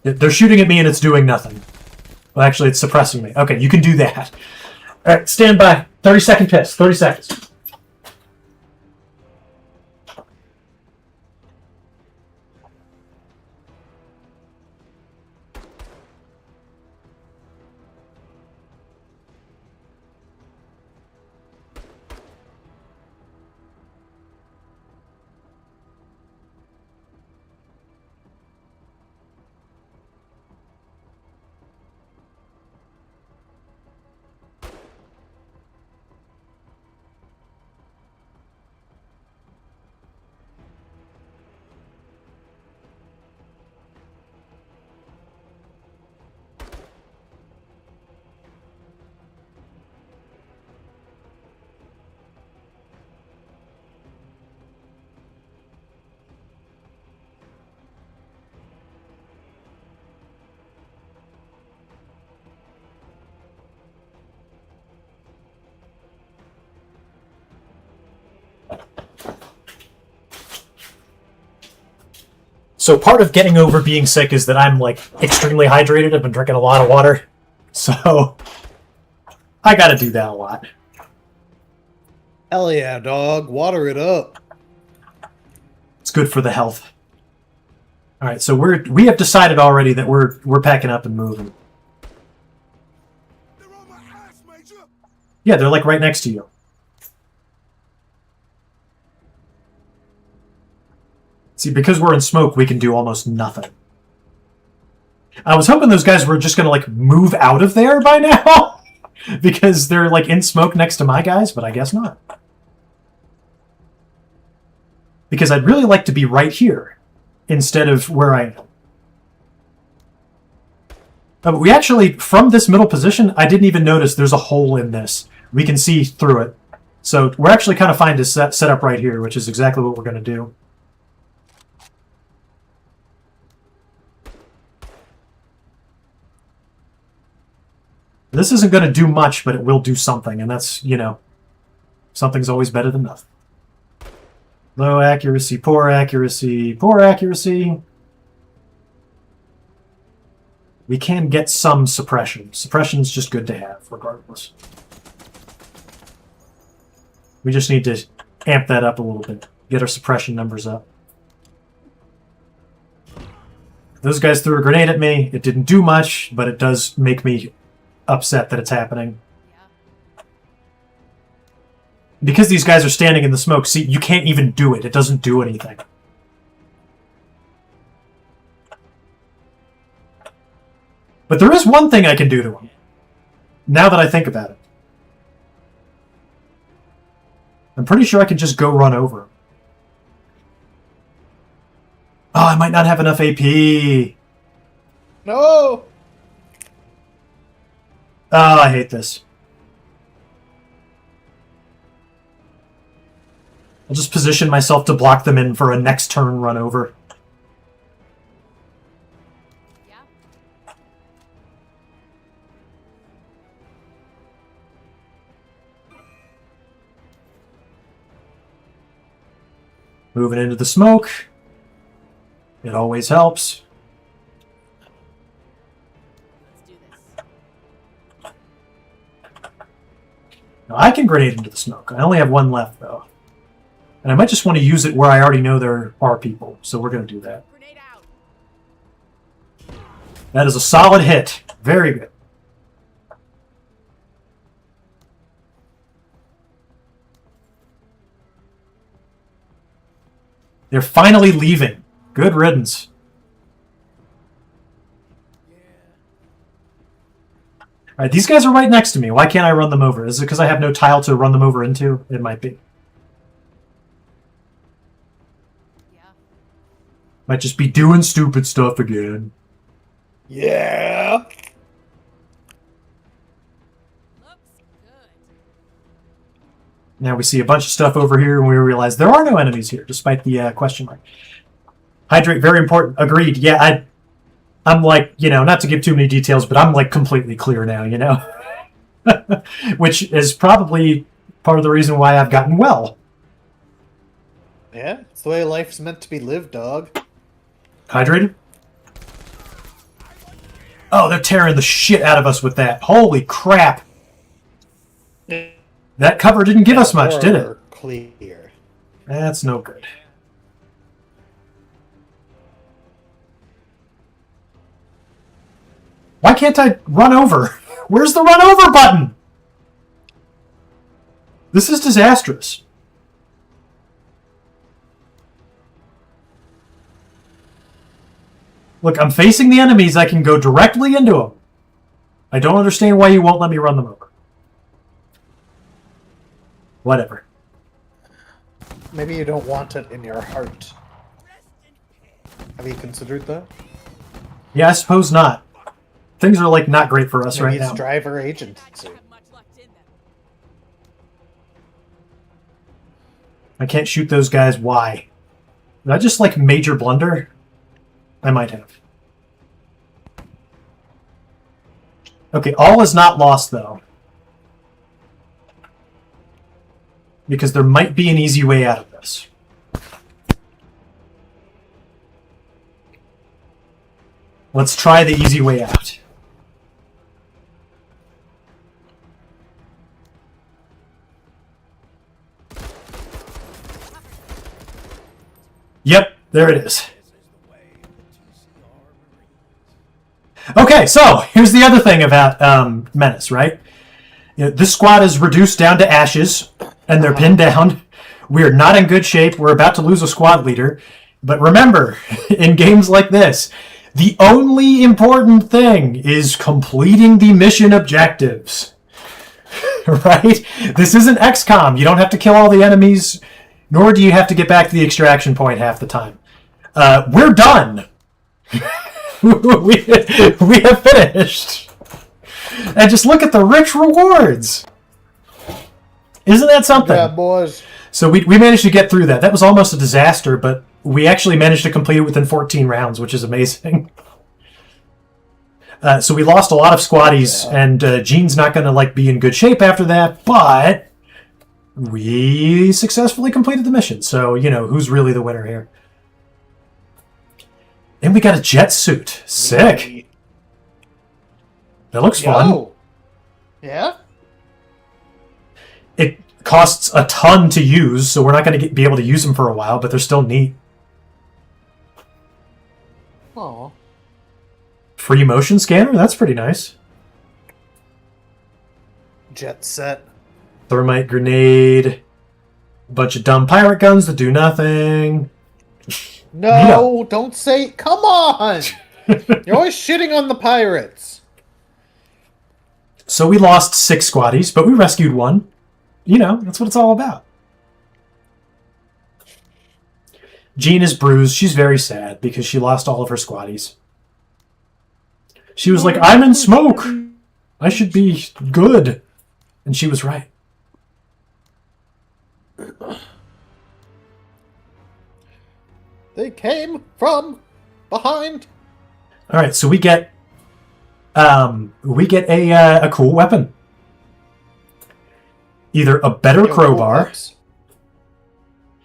They're shooting at me and it's doing nothing. Well, actually, it's suppressing me. Okay, you can do that. All right, stand by. 30-second piss. 30 seconds. So part of getting over being sick is that I'm like extremely hydrated. I've been drinking a lot of water. So I got to do that a lot. Hell yeah, dog. Water it up. It's good for the health. All right, so we have decided already that we're packing up and moving. They're on my ass, Major. Yeah, they're like right next to you. See, because we're in smoke, we can do almost nothing. I was hoping those guys were just going to, like, move out of there by now. Because they're, like, in smoke next to my guys, but I guess not. Because I'd really like to be right here instead of where I am. But we actually, from this middle position, I didn't even notice there's a hole in this. We can see through it. So we're actually kind of fine to set up right here, which is exactly what we're going to do. This isn't going to do much, but it will do something, and that's, you know, something's always better than nothing. Low accuracy, poor accuracy, poor accuracy. We can get some suppression. Suppression's just good to have, regardless. We just need to amp that up a little bit. Get our suppression numbers up. Those guys threw a grenade at me. It didn't do much, but it does make me upset that it's happening. Yeah. Because these guys are standing in the smoke, see, you can't even do it. It doesn't do anything. But there is one thing I can do to him. Now that I think about it. I'm pretty sure I can just go run over him. Oh, I might not have enough AP. No! Oh, I hate this. I'll just position myself to block them in for a next turn run over. Yeah. Moving into the smoke. It always helps. Let's do this. Now, I can grenade into the smoke. I only have one left, though. And I might just want to use it where I already know there are people. So we're going to do that. Grenade out. That is a solid hit. Very good. They're finally leaving. Good riddance. Alright, these guys are right next to me. Why can't I run them over? Is it because I have no tile to run them over into? It might be. Yeah. Might just be doing stupid stuff again. Yeah! Looks good. Now we see a bunch of stuff over here, and we realize there are no enemies here, despite the question mark. Hydrate, very important. Agreed. Yeah, I'm like, you know, not to give too many details, but I'm like completely clear now, you know? Which is probably part of the reason why I've gotten well. Yeah, it's the way life's meant to be lived, dog. Hydrated? Oh, they're tearing the shit out of us with that. Holy crap. That cover didn't give us much, did it? Clear. That's no good. Why can't I run over? Where's the run over button? This is disastrous. Look, I'm facing the enemies. I can go directly into them. I don't understand why you won't let me run them over. Whatever. Maybe you don't want it in your heart. Have you considered that? Yeah, I suppose not. Things are, like, not great for us Maybe right it's now. driver I agency. don't have much left in them. I can't shoot those guys. Why? Did I just, like, major blunder? I might have. Okay, all is not lost, though. Because there might be an easy way out of this. Let's try the easy way out. Yep, there it is. Okay, so here's the other thing about Menace, right? You know, this squad is reduced down to ashes, and they're pinned down. We're not in good shape. We're about to lose a squad leader. But remember, in games like this, the only important thing is completing the mission objectives. Right? This isn't XCOM. You don't have to kill all the enemies, nor do you have to get back to the extraction point half the time. We're done. we have finished. And just look at the rich rewards. Isn't that something? Yeah, boys. So we managed to get through that. That was almost a disaster, but we actually managed to complete it within 14 rounds, which is amazing. So we lost a lot of squaddies, and Gene's not going to like be in good shape after that, but we successfully completed the mission. So, who's really the winner here? And we got a jet suit. Sick. That looks fun. Yo. Yeah? It costs a ton to use, so we're not going to be able to use them for a while, but they're still neat. Aw. Free motion scanner? That's pretty nice. Jet set. Thermite grenade. Bunch of dumb pirate guns that do nothing. No, don't say... Come on! You're always shitting on the pirates. So we lost 6 squaddies, but we rescued one. That's what it's all about. Jean is bruised. She's very sad because she lost all of her squaddies. She was like, I'm in smoke. I should be good. And she was right. They came from behind. All right, so we get a cool weapon. Either a better crowbar,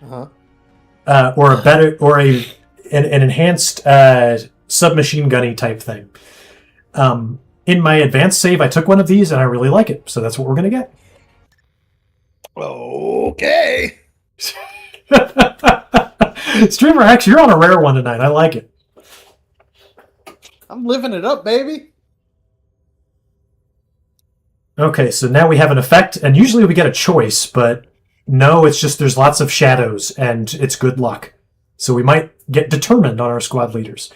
or an enhanced submachine gunny type thing. In my advanced save, I took one of these and I really like it, so that's what we're gonna get. Okay. Streamer X, you're on a rare one tonight. I like it. I'm living it up, baby. Okay, so now we have an effect, and usually we get a choice, but no, it's just there's lots of shadows, and it's good luck. So we might get determined on our squad leaders.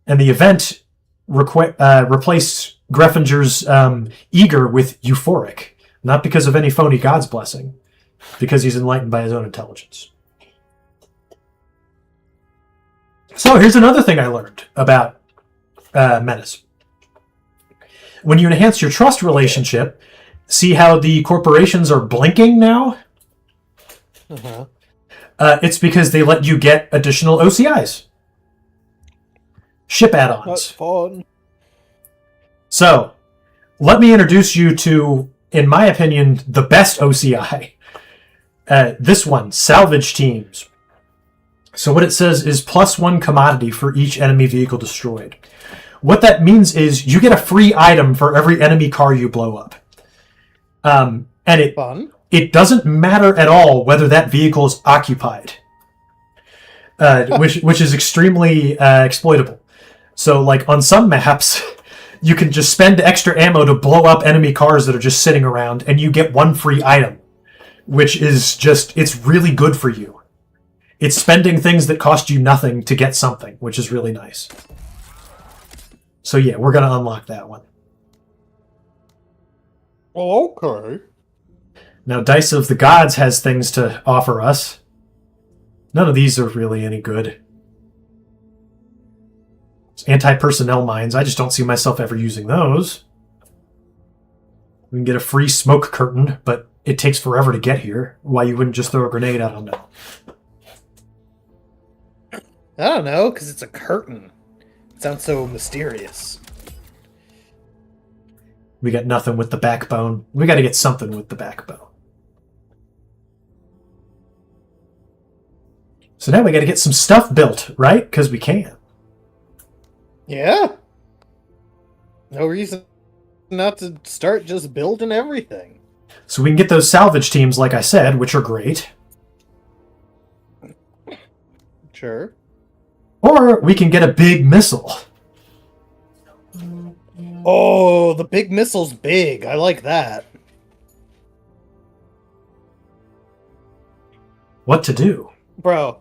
And the event replaced Greffinger's eager with euphoric, not because of any phony god's blessing, because he's enlightened by his own intelligence. So here's another thing I learned about Menace. When you enhance your trust relationship, see how the corporations are blinking now? Uh-huh. It's because they let you get additional OCIs. Ship add-ons. That's fun. So, let me introduce you to, in my opinion, the best OCI. This one, salvage teams. So what it says is +1 commodity for each enemy vehicle destroyed. What that means is you get a free item for every enemy car you blow up. And it doesn't matter at all whether that vehicle is occupied, which is extremely exploitable. So, like on some maps, you can just spend extra ammo to blow up enemy cars that are just sitting around, and you get one free item, which is just, it's really good for you. It's spending things that cost you nothing to get something, which is really nice. So yeah, we're going to unlock that one. Oh, okay. Now, Dice of the Gods has things to offer us. None of these are really any good. It's anti-personnel mines. I just don't see myself ever using those. We can get a free smoke curtain, but it takes forever to get here. Why you wouldn't just throw a grenade? I don't know. I don't know, because it's a curtain. It sounds so mysterious. We got nothing with the backbone. We got to get something with the backbone. So now we got to get some stuff built, right? Because we can. Yeah. No reason not to start just building everything. So we can get those salvage teams, like I said, which are great. Sure. Or we can get a big missile. Oh, the big missile's big. I like that. What to do? Bro.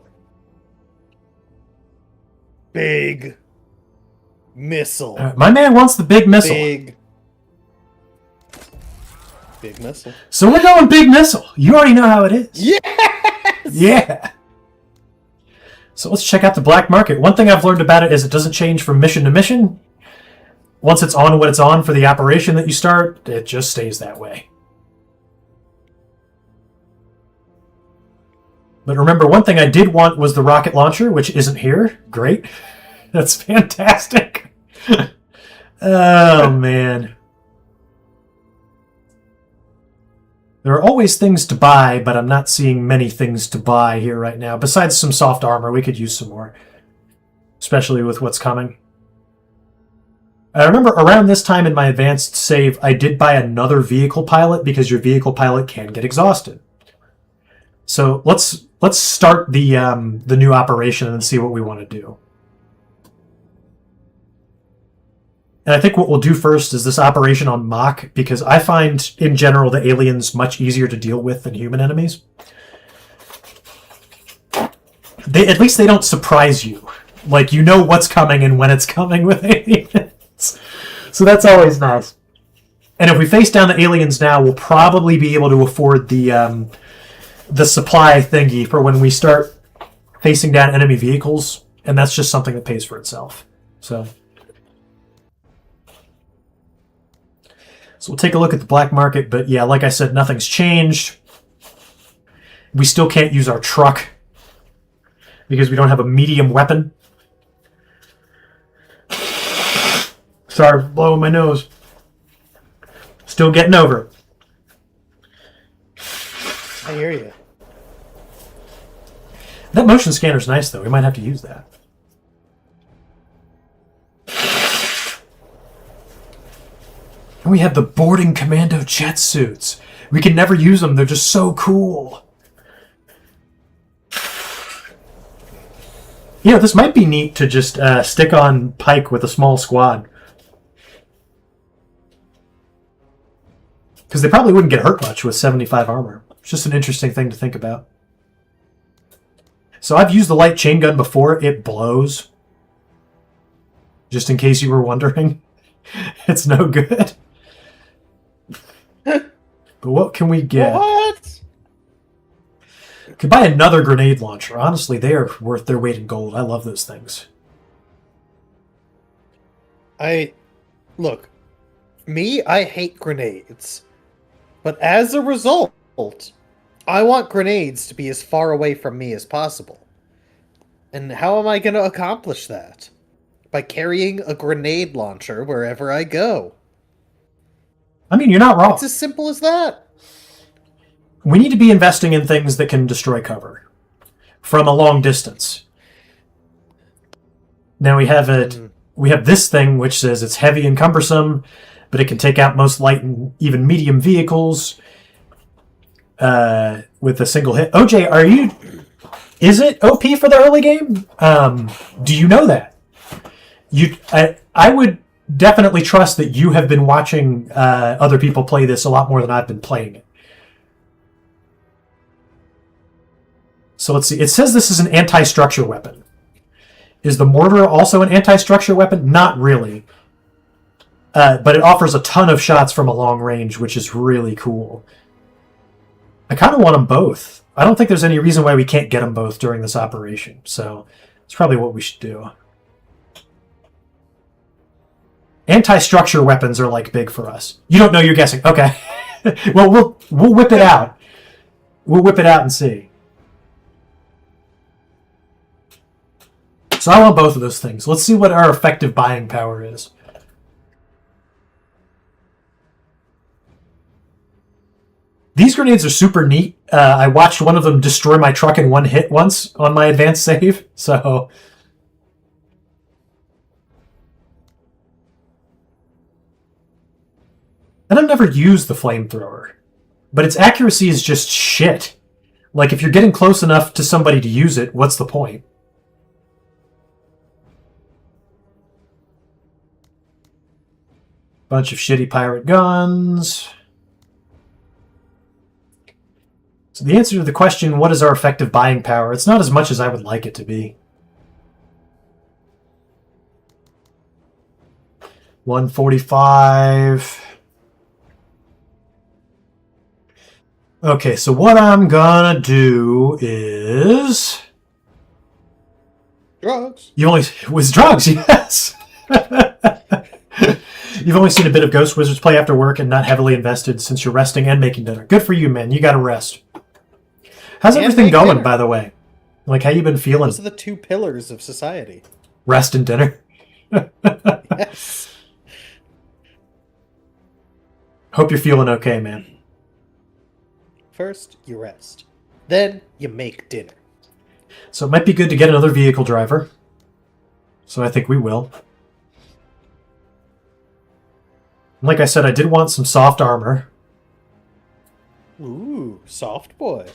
Big missile. My man wants the big missile. Big missile. So we're going big missile. You already know how it is. Yes! Yeah! So let's check out the black market. One thing I've learned about it is it doesn't change from mission to mission. Once it's on what it's on for the operation that you start, it just stays that way. But remember, one thing I did want was the rocket launcher, which isn't here. Great. That's fantastic. Oh, man. There are always things to buy, but I'm not seeing many things to buy here right now. Besides some soft armor, we could use some more. Especially with what's coming. I remember around this time in my advanced save, I did buy another vehicle pilot because your vehicle pilot can get exhausted. So let's start the new operation and see what we want to do. And I think what we'll do first is this operation on Mach, because I find, in general, the aliens much easier to deal with than human enemies. At least they don't surprise you. Like, you know what's coming and when it's coming with aliens. So that's always nice. And if we face down the aliens now, we'll probably be able to afford the supply thingy for when we start facing down enemy vehicles. And that's just something that pays for itself. So we'll take a look at the black market, but yeah, like I said, nothing's changed. We still can't use our truck because we don't have a medium weapon. Sorry for blowing my nose. Still getting over it. I hear you. That motion scanner's nice, though. We might have to use that. And we have the boarding commando jet suits. We can never use them. They're just so cool. You know, this might be neat to just stick on Pike with a small squad. Because they probably wouldn't get hurt much with 75 armor. It's just an interesting thing to think about. So I've used the light chain gun before. It blows. Just in case you were wondering. It's no good. But what can we get? What? Could buy another grenade launcher. Honestly, they are worth their weight in gold. I love those things. Look, I hate grenades. But as a result, I want grenades to be as far away from me as possible. And how am I going to accomplish that? By carrying a grenade launcher wherever I go. I mean, you're not wrong. It's as simple as that. We need to be investing in things that can destroy cover from a long distance. Now we have it. We have this thing which says it's heavy and cumbersome, but it can take out most light and even medium vehicles with a single hit. OJ, is it OP for the early game? Do you know that? I would definitely trust that you have been watching other people play this a lot more than I've been playing it. So let's see. It says this is an anti-structure weapon. Is the mortar also an anti-structure weapon? Not really. But it offers a ton of shots from a long range, which is really cool. I kind of want them both. I don't think there's any reason why we can't get them both during this operation. So it's probably what we should do. Anti-structure weapons are like big for us. You don't know, you're guessing. Okay. Well, we'll whip it out. We'll whip it out and see. So I want both of those things. Let's see what our effective buying power is. These grenades are super neat. I watched one of them destroy my truck in one hit once on my advanced save. So and I've never used the flamethrower, but its accuracy is just shit. Like, if you're getting close enough to somebody to use it, what's the point? Bunch of shitty pirate guns. So the answer to the question, what is our effective buying power? It's not as much as I would like it to be. 145. Okay, so what I'm gonna do is... Drugs. You only... Was drugs, yes! You've only seen a bit of Ghost Wizards play after work and not heavily invested since you're resting and making dinner. Good for you, man. You gotta rest. How's And everything make going, dinner. by the way? Like, how you been feeling? Those are the two pillars of society. Rest and dinner? Yes. Hope you're feeling okay, man. First, you rest. Then, you make dinner. So it might be good to get another vehicle driver. So I think we will. Like I said, I did want some soft armor. Ooh, soft boy.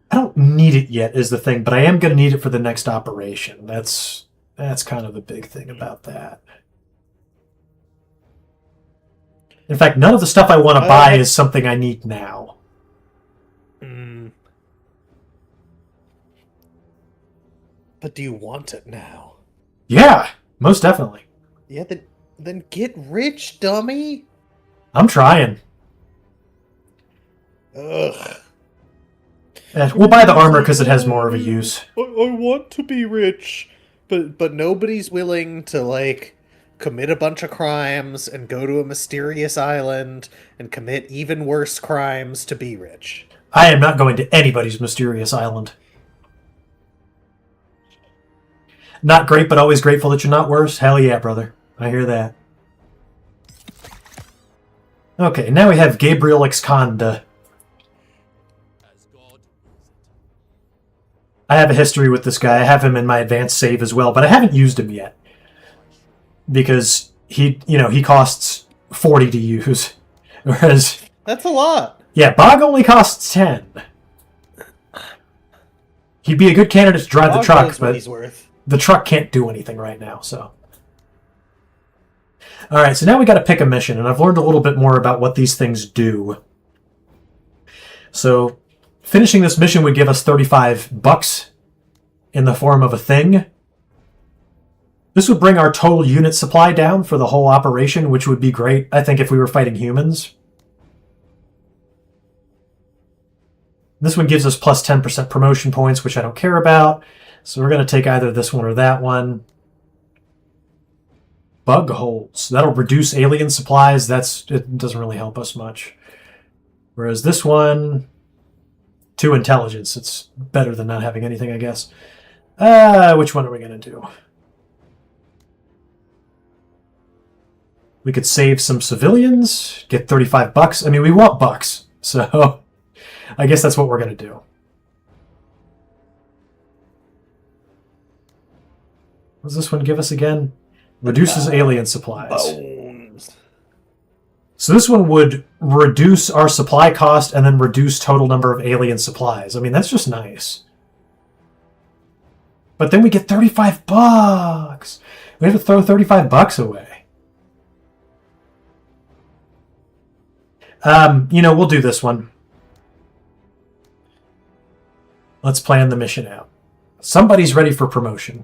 I don't need it yet is the thing, but I am going to need it for the next operation. That's kind of the big thing about that. In fact, none of the stuff I want to buy is something I need now. But do you want it now? Yeah, most definitely. Yeah, then get rich, dummy. I'm trying. Ugh. We'll buy the armor because it has more of a use. I want to be rich, but nobody's willing to like commit a bunch of crimes and go to a mysterious island and commit even worse crimes to be rich. I am not going to anybody's mysterious island. Not great, but always grateful that you're not worse. Hell yeah, brother. I hear that. Okay, now we have Gabriel Exconda. As God wills it. I have a history with this guy. I have him in my advanced save as well, but I haven't used him yet. Because he costs 40 to use. Whereas... That's a lot. Yeah, Bog only costs 10. He'd be a good candidate to drive the Bog truck, knows what but he's worth. the truck can't do anything right now, so... Alright, so now we gotta pick a mission, and I've learned a little bit more about what these things do. So, finishing this mission would give us 35 bucks in the form of a thing. This would bring our total unit supply down for the whole operation, which would be great, I think, if we were fighting humans. This one gives us plus 10% promotion points, which I don't care about. So we're going to take either this one or that one. Bug holes. That'll reduce alien supplies. It doesn't really help us much. Whereas this one, 2 intelligence. It's better than not having anything, I guess. Which one are we going to do? We could save some civilians, get 35 bucks. I mean, we want bucks, so I guess that's what we're going to do. What does this one give us again? Reduces alien supplies. Bones. So this one would reduce our supply cost and then reduce total number of alien supplies. I mean, that's just nice. But then we get 35 bucks. We have to throw 35 bucks away. We'll do this one. Let's plan the mission out. Somebody's ready for promotion.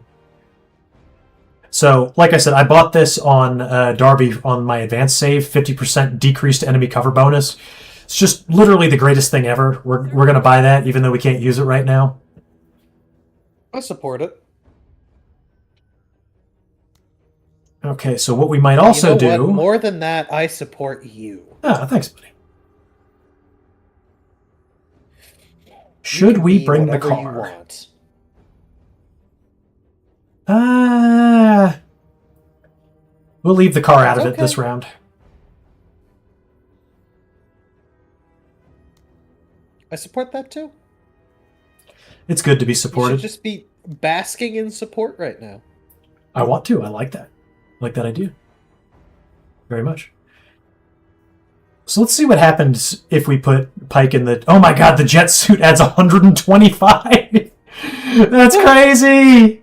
So, like I said, I bought this on Darby on my advanced save, 50% decreased enemy cover bonus. It's just literally the greatest thing ever. We're going to buy that, even though we can't use it right now. I support it. Okay, so what we might also You know what? do... More than that, I support you. Ah, thanks, buddy. Should we bring the Whatever you car? want. We'll leave the car out of it Okay. this round. I support that too. It's good to be You should supported. just be basking in support right now. I want to. I like that. I like that idea. Very much. So let's see what happens if we put Pike in the... Oh my god, the jet suit adds 125! That's crazy!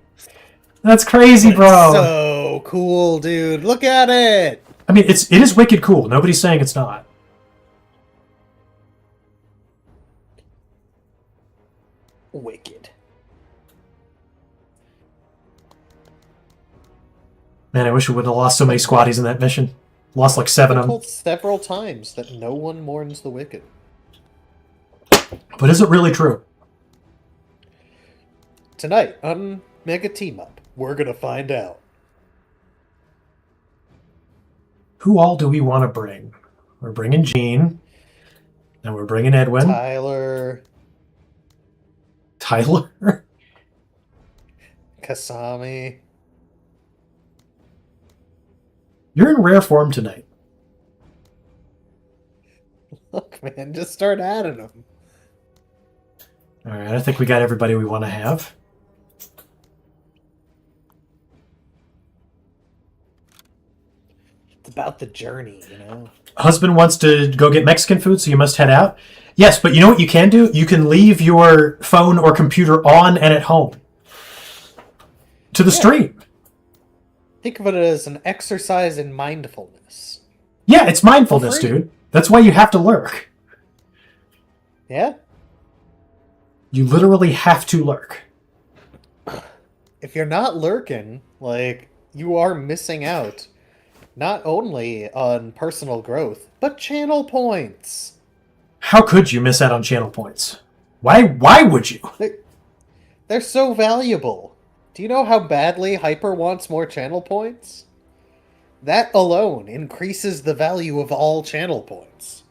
That's crazy, bro! So cool, dude. Look at it. I mean, it is wicked cool. Nobody's saying it's not. Wicked. Man, I wish we would have lost so many squaddies in that mission. Lost like 7 I've of them. told several times that no one mourns the wicked. But is it really true? Tonight on Mega Team Up, we're gonna find out. Who all do we want to bring? We're bringing Gene. And we're bringing Edwin. Tyler, Tyler. Kasami. You're in rare form tonight. Look, man, just start adding them. All right, I think we got everybody we want to have. It's about the journey, you know? Husband wants to go get Mexican food, so you must head out. Yes, but you know what you can do? You can leave your phone or computer on and at home. To the stream. Think of it as an exercise in mindfulness. Yeah, it's mindfulness, For free. dude. That's why you have to lurk. Yeah? You literally have to lurk. If you're not lurking, like, you are missing out. Not only on personal growth, but channel points. How could you miss out on channel points? Why would you? They're so valuable. Do you know how badly Hyper wants more channel points? That alone increases the value of all channel points.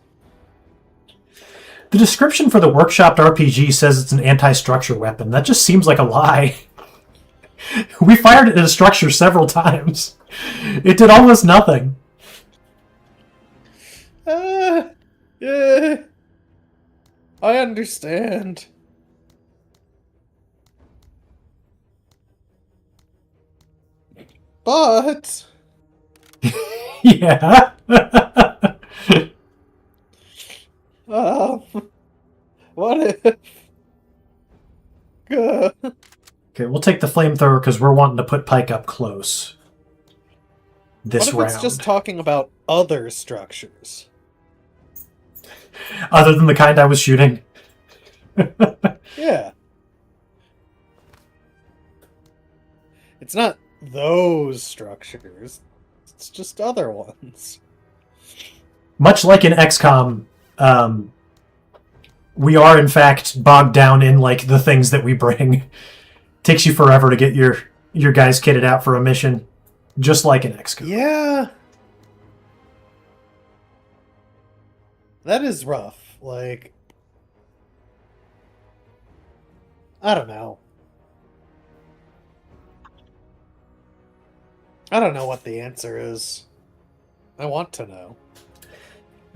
The description for the workshopped RPG says it's an anti-structure weapon. That just seems like a lie. We fired it at a structure several times. It did almost nothing. Yeah. I understand. But Yeah. what if? Okay, we'll take the flamethrower because we're wanting to put Pike up close. This What if round. it's just talking about other structures? Other than the kind I was shooting. Yeah. It's not those structures. It's just other ones. Much like in XCOM, we are in fact bogged down in like the things that we bring. Takes you forever to get your guys kitted out for a mission, just like in XCOM. Yeah. That is rough. Like, I don't know. I don't know what the answer is. I want to know.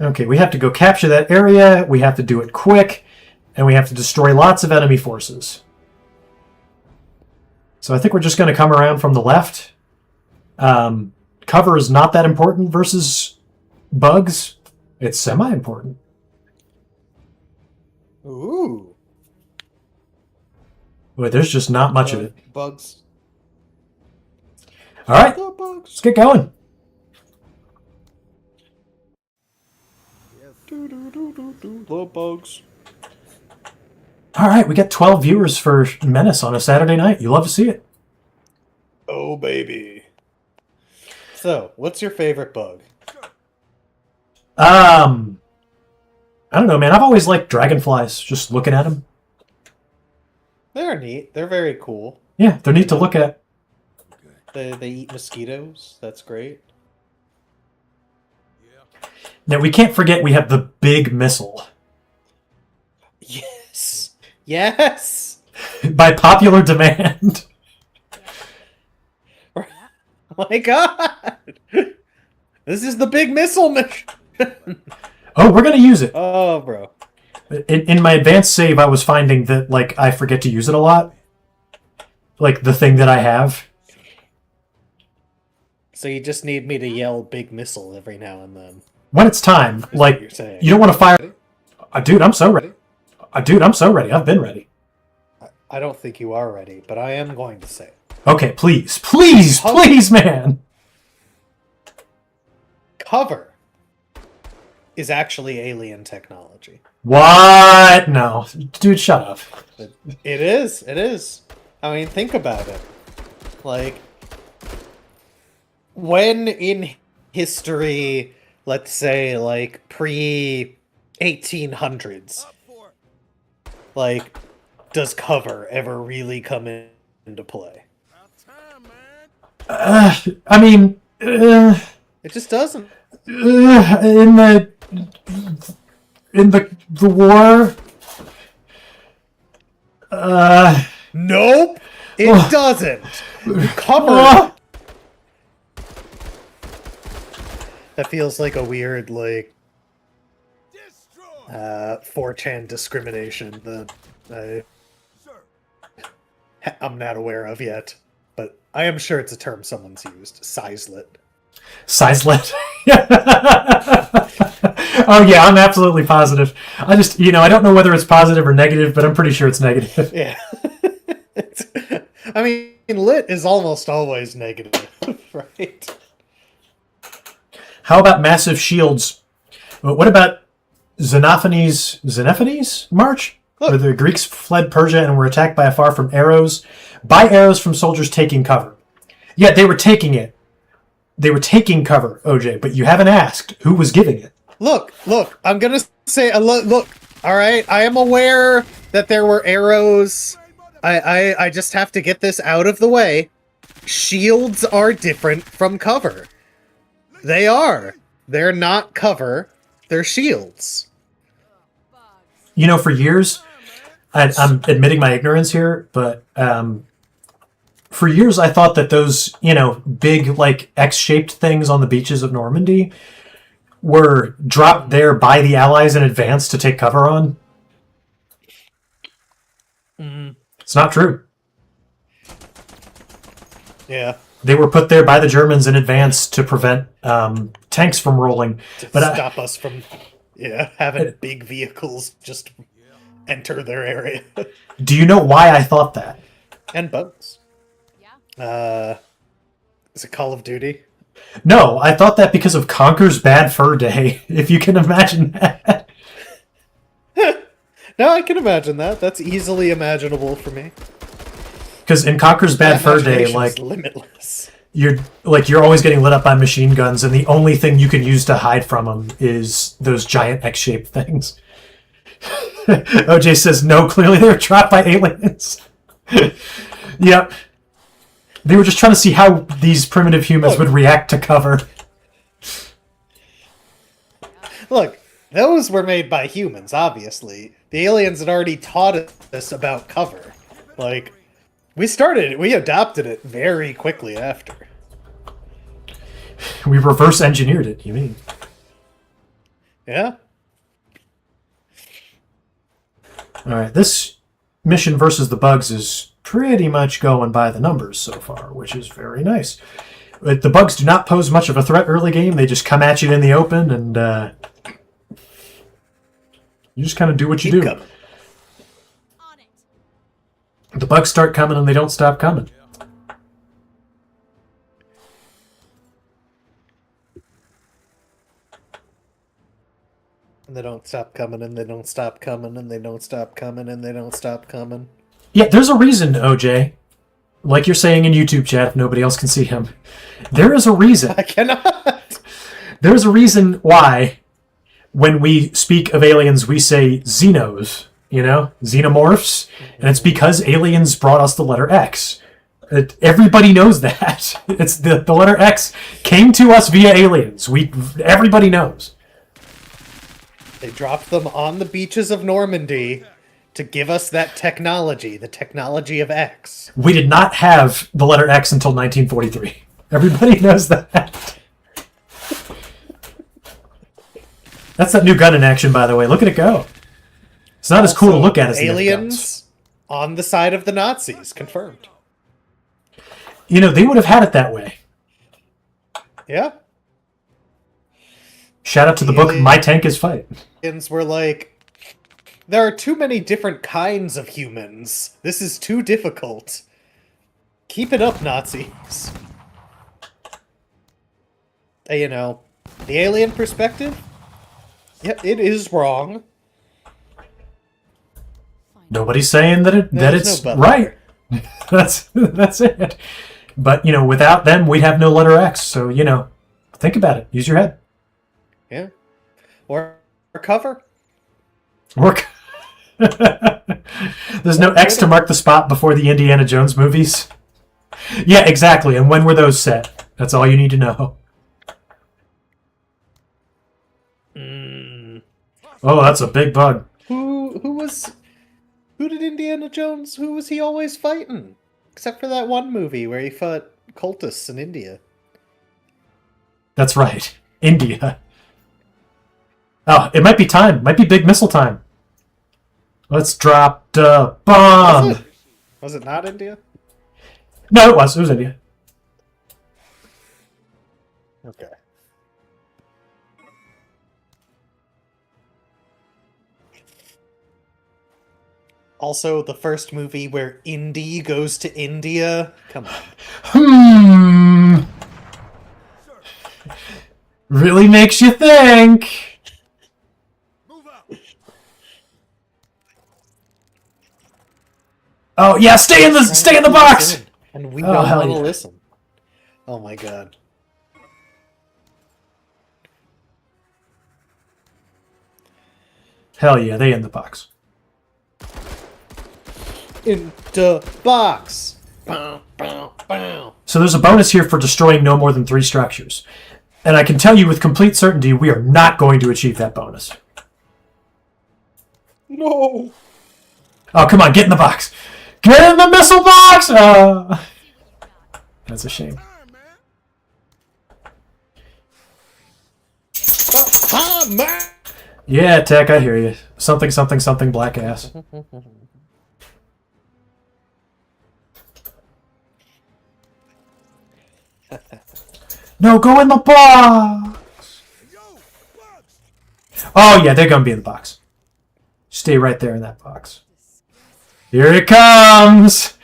Okay, we have to go capture that area, we have to do it quick, and we have to destroy lots of enemy forces. So I think we're just going to come around from the left. Cover is not that important versus bugs. It's semi-important. Ooh. But there's just not much of it. Bugs. All right, The bugs. let's get going. The bugs. All right, we got 12 viewers for Menace on a Saturday night. You love to see it. Oh, baby. So, what's your favorite bug? I don't know, man. I've always liked dragonflies, just looking at them. They're neat. They're very cool. Yeah, they're neat to look at. They eat mosquitoes. That's great. Now, we can't forget we have the big missile. Yes. Yes. By popular demand. Oh my god. This is the big missile mission. Oh, we're going to use it. Oh, bro. In my advanced save, I was finding that, like, I forget to use it a lot. Like, the thing that I have. So you just need me to yell big missile every now and then. When it's time, Is what like, you're saying. you don't want to fire... dude, I'm so ready. Dude, I'm so ready. I've been ready. I don't think you are ready, but I am going to say it. Okay, please. Please, please, man. Cover is actually alien technology. What? No. Dude, shut up. It is. It is. I mean, think about it. Like, when in history, let's say, like, pre-1800s, like, does cover ever really come into play? I mean... It just doesn't. in the war... Nope! It doesn't! Cover That feels like a weird, like, Destroy! 4chan discrimination that Sir! I'm not aware of yet. But I am sure it's a term someone's used. Sizelet. Sizelet. Oh yeah, I'm absolutely positive. I just, I don't know whether it's positive or negative, but I'm pretty sure it's negative. Yeah. I mean, lit is almost always negative, right? How about massive shields? What about Xenophanes March? Look. Where the Greeks fled Persia and were attacked by by arrows from soldiers taking cover. Yeah, they were taking it. They were taking cover, OJ, but you haven't asked who was giving it. Look, I'm gonna say, look, alright, I am aware that there were arrows. I just have to get this out of the way. Shields are different from cover. They are. They're not cover, they're shields. For years, I'm admitting my ignorance here, but for years I thought that those, big, like, X-shaped things on the beaches of Normandy were dropped there by the Allies in advance to take cover on. It's not true. Yeah. They were put there by the Germans in advance to prevent tanks from rolling. To But stop us from having big vehicles just enter their area. do you know why I thought that? And boats. Yeah. Is it Call of Duty? No, I thought that because of Conker's Bad Fur Day, if you can imagine that. No, I can imagine that. That's easily imaginable for me. Because in Conker's Bad Fur Day, Imagination's like, limitless. you're always getting lit up by machine guns, and the only thing you can use to hide from them is those giant X-shaped things. OJ says, no, clearly they were trapped by aliens. Yep. They were just trying to see how these primitive humans would react to cover. Look, those were made by humans, obviously. The aliens had already taught us about cover. Like, we adopted it very quickly after. We reverse engineered it, you mean? Yeah? Alright, this mission versus the bugs is pretty much going by the numbers so far, which is very nice. But the bugs do not pose much of a threat early game. They just come at you in the open, and you just kind of do what you do. Coming. On it. The bugs start coming, and they don't stop coming. And they don't stop coming, and they don't stop coming, and they don't stop coming, and they don't stop coming. Yeah, there's a reason, OJ. Like you're saying in YouTube chat, if nobody else can see him. There is a reason. I cannot! There's a reason why, when we speak of aliens, we say xenos, xenomorphs, and it's because aliens brought us the letter X. Everybody knows that. It's the letter X came to us via aliens. Everybody knows. They dropped them on the beaches of Normandy to give us that technology, the technology of X. We did not have the letter X until 1943. Everybody knows that. That's that new gun in action, by the way. Look at it go. It's not as cool to look at as the other guns. aliens on the side of the Nazis, confirmed. They would have had it that way. Yeah. Shout out to the book My Tank is Fight. Aliens were like, there are too many different kinds of humans. This is too difficult. Keep it up, Nazis. The alien perspective? Yeah, it is wrong. Nobody's saying that There's it's no but right. That's it. But without them, we'd have no letter X. So think about it. Use your head. Yeah. Or cover. Work. There's no X to mark the spot before the Indiana Jones movies. Yeah, exactly. And when were those set? That's all you need to know. Oh, that's a big bug. Who did Indiana Jones, who was he always fighting? Except for that one movie where he fought cultists in India. That's right. India. Oh, it might be time. Might be big missile time. Let's drop the bomb. Was it not India? No, it was. It was India. Okay. Also, the first movie where Indy goes to India. Come on. Really makes you think. Move out. Oh yeah, stay in the box. And we Oh, don't hell want to yeah. listen. Oh my god. Hell yeah, they in the box. In the box. Bow, bow, bow. So there's a bonus here for destroying no more than 3 structures. And I can tell you with complete certainty we are not going to achieve that bonus. No. Oh, come on, get in the box. Get in the missile box! That's a shame. Time, man. Ah, man. Yeah, Tech, I hear you. Something, something, something, black ass. No, go in the box! Yo, Bugs. Oh, yeah, they're gonna be in the box. Stay right there in that box. Here it comes!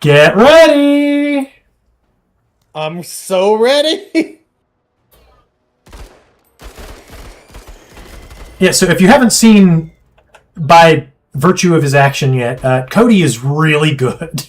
Get ready! I'm so ready. Yeah, so if you haven't seen by virtue of his action yet, Cody is really good.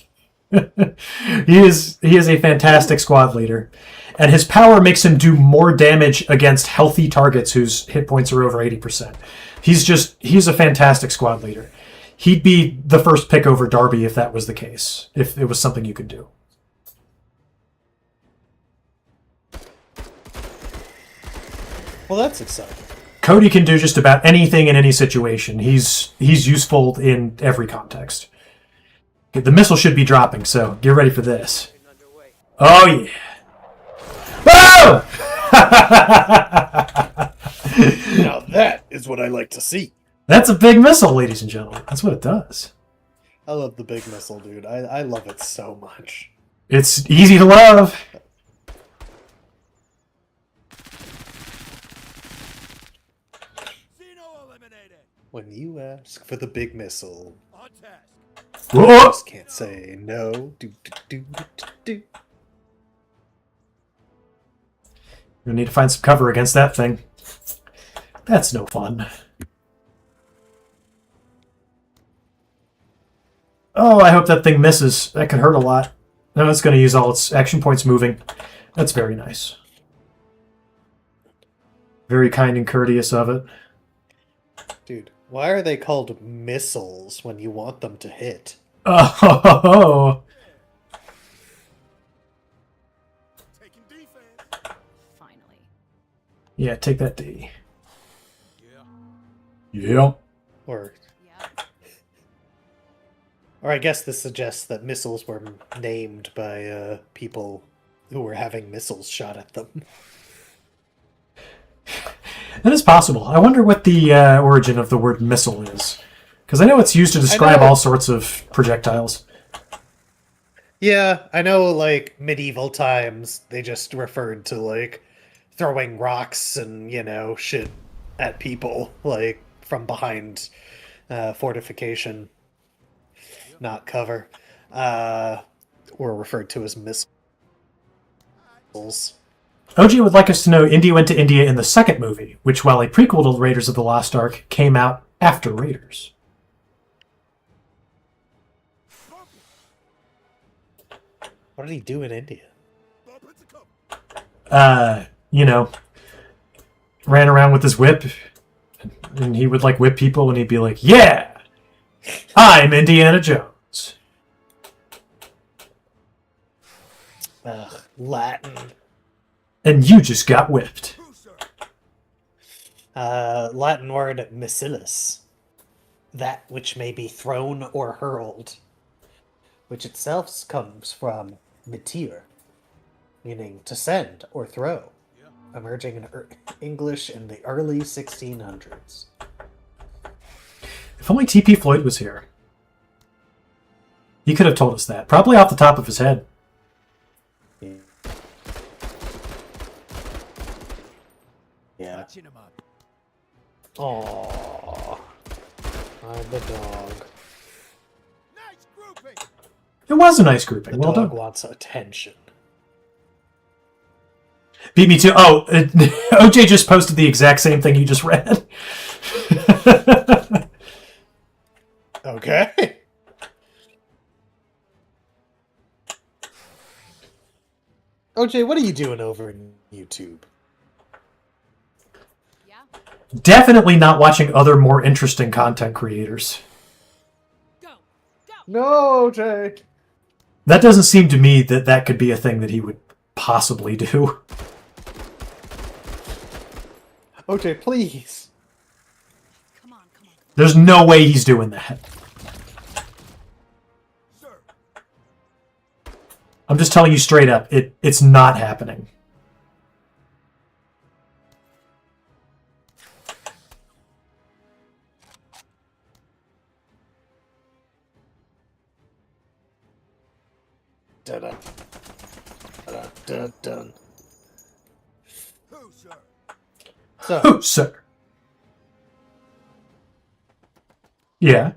he is a fantastic squad leader. And his power makes him do more damage against healthy targets whose hit points are over 80%. He's a fantastic squad leader. He'd be the first pick over Darby if that was the case, if it was something you could do. Well, that's exciting. Cody can do just about anything in any situation. He's useful in every context. Okay, the missile should be dropping, so get ready for this. Oh yeah. Whoa! Now that is what I like to see. That's a big missile, ladies and gentlemen. That's what it does. I love the big missile, dude. I love it so much. It's easy to love. Xeno eliminated. When you ask for the big missile, On task. I Whoa! just can't say no. Do, do, do, do, do. You'll need to find some cover against that thing. That's no fun. Oh, I hope that thing misses. That could hurt a lot. No, it's going to use all its action points moving. That's very nice. Very kind and courteous of it. Dude, why are they called missiles when you want them to hit? Oh, Taking defense. Finally. yeah, take that D. Yeah. Yeah. Or Yeah. I guess this suggests that missiles were named by people who were having missiles shot at them. That is possible. I wonder what the origin of the word missile is. Because I know it's used to describe know. all sorts of projectiles. Yeah, I know, like, medieval times, they just referred to, like, throwing rocks and, you know, shit at people, like, from behind fortification, not cover, were referred to as missiles. OG would like us to know Indy went to India in the second movie, which, while a prequel to Raiders of the Lost Ark, came out after Raiders. What did he do in India? Bump into cover. You know, ran around with his whip, and he would, like, whip people, and he'd be like, yeah, I'm Indiana Jones. Ugh, Latin. And you just got whipped. True, sir. Latin word missilus. That which may be thrown or hurled. Which itself comes from meteor, meaning to send or throw. emerging in English in the early 1600s. If only T.P. Floyd was here. He could have told us that. Probably off the top of his head. Yeah. Touching him up. Aww. I'm the dog. Nice grouping. It was a nice grouping. The Well dog done. wants attention. Beat me too. Oh, OJ just posted the exact same thing you just read. Okay. OJ, what are you doing over in YouTube? Yeah. Definitely not watching other more interesting content creators. Go. Go. No, OJ. That doesn't seem to me that that could be a thing that he would possibly do. OJ, please. Come on. Come on. There's no way he's doing that. Sir. I'm just telling you straight up, it's not happening. Dun dun dun dun. Who, sir? So, Oh, sir. Yeah.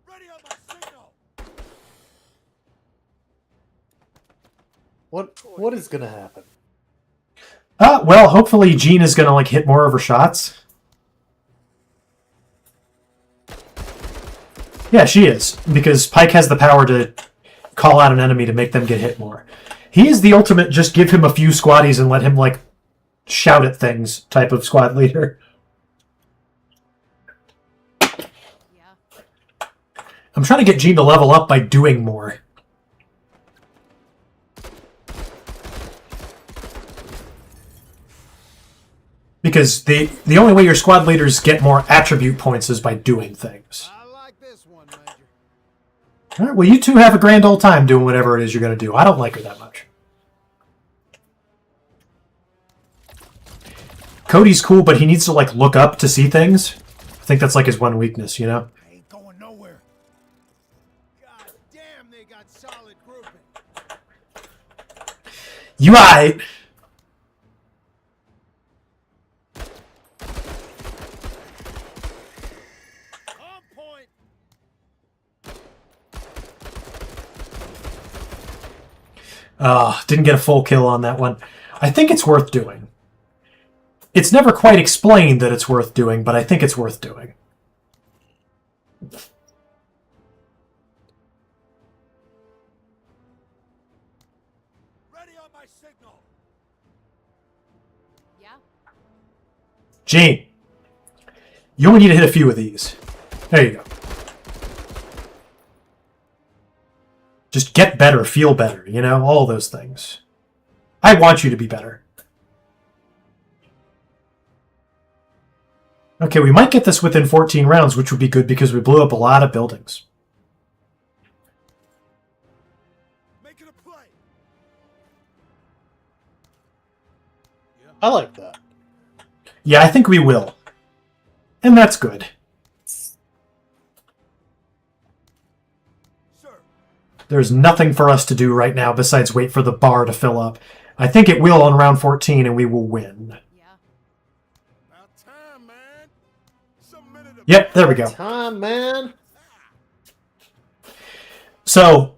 Ready on my signal. what is gonna happen? Well, hopefully Jean is gonna hit more of her shots. Yeah, she is, because Pike has the power to call out an enemy to make them get hit more. He is the ultimate just give him a few squaddies and let him shout at things type of squad leader. Yeah. I'm trying to get Jean to level up by doing more. Because the only way your squad leaders get more attribute points is by doing things. I like this one, Major. All right, well, you two have a grand old time doing whatever it is you're going to do. I don't like her that much. Cody's cool, but he needs to look up to see things. I think that's his one weakness, you know? I ain't going nowhere. God damn, they got solid grouping. You aight. On point. Didn't get a full kill on that one. I think it's worth doing. It's never quite explained that it's worth doing, but I think it's worth doing. Ready on my signal. Yeah. Gene, you only need to hit a few of these. There you go. Just get better, feel better, all those things. I want you to be better. Okay, we might get this within 14 rounds, which would be good because we blew up a lot of buildings. Making a play. I like that. Yeah, I think we will. And that's good. Sir. There's nothing for us to do right now besides wait for the bar to fill up. I think it will on round 14, and we will win. Yeah. About time, man. Some minute of Yep, there we go. Time, man. So,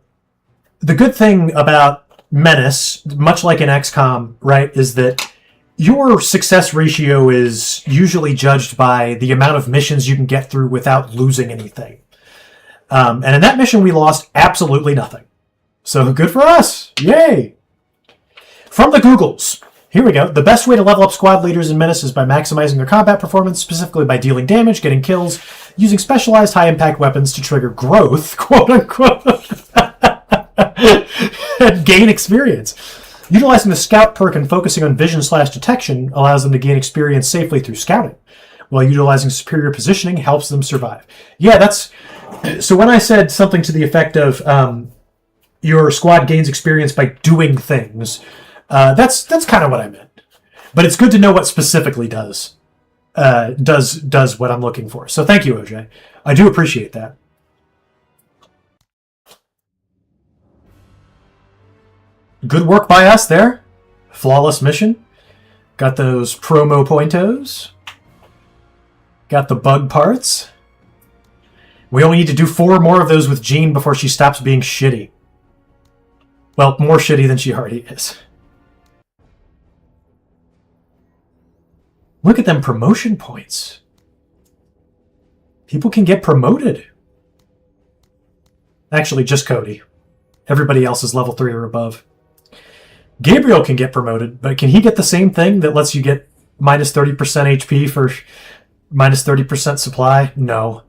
the good thing about Menace, much like in XCOM, right, is that your success ratio is usually judged by the amount of missions you can get through without losing anything. And in that mission, we lost absolutely nothing. So, good for us. Yay! From the Googles. Here we go. The best way to level up squad leaders in Menace is by maximizing their combat performance, specifically by dealing damage, getting kills, using specialized high-impact weapons to trigger growth, quote-unquote, and gain experience. Utilizing the scout perk and focusing on vision/detection allows them to gain experience safely through scouting, while utilizing superior positioning helps them survive. Yeah, that's... So when I said something to the effect of your squad gains experience by doing things, That's kind of what I meant. But it's good to know what specifically does what I'm looking for. So thank you, OJ. I do appreciate that. Good work by us there. Flawless mission. Got those promo pointos. Got the bug parts. We only need to do 4 more of those with Jean before she stops being shitty. Well, more shitty than she already is. Look at them promotion points. People can get promoted. Actually, just Cody. Everybody else is level 3 or above. Gabriel can get promoted, but can he get the same thing that lets you get minus 30% HP for minus 30% supply? No.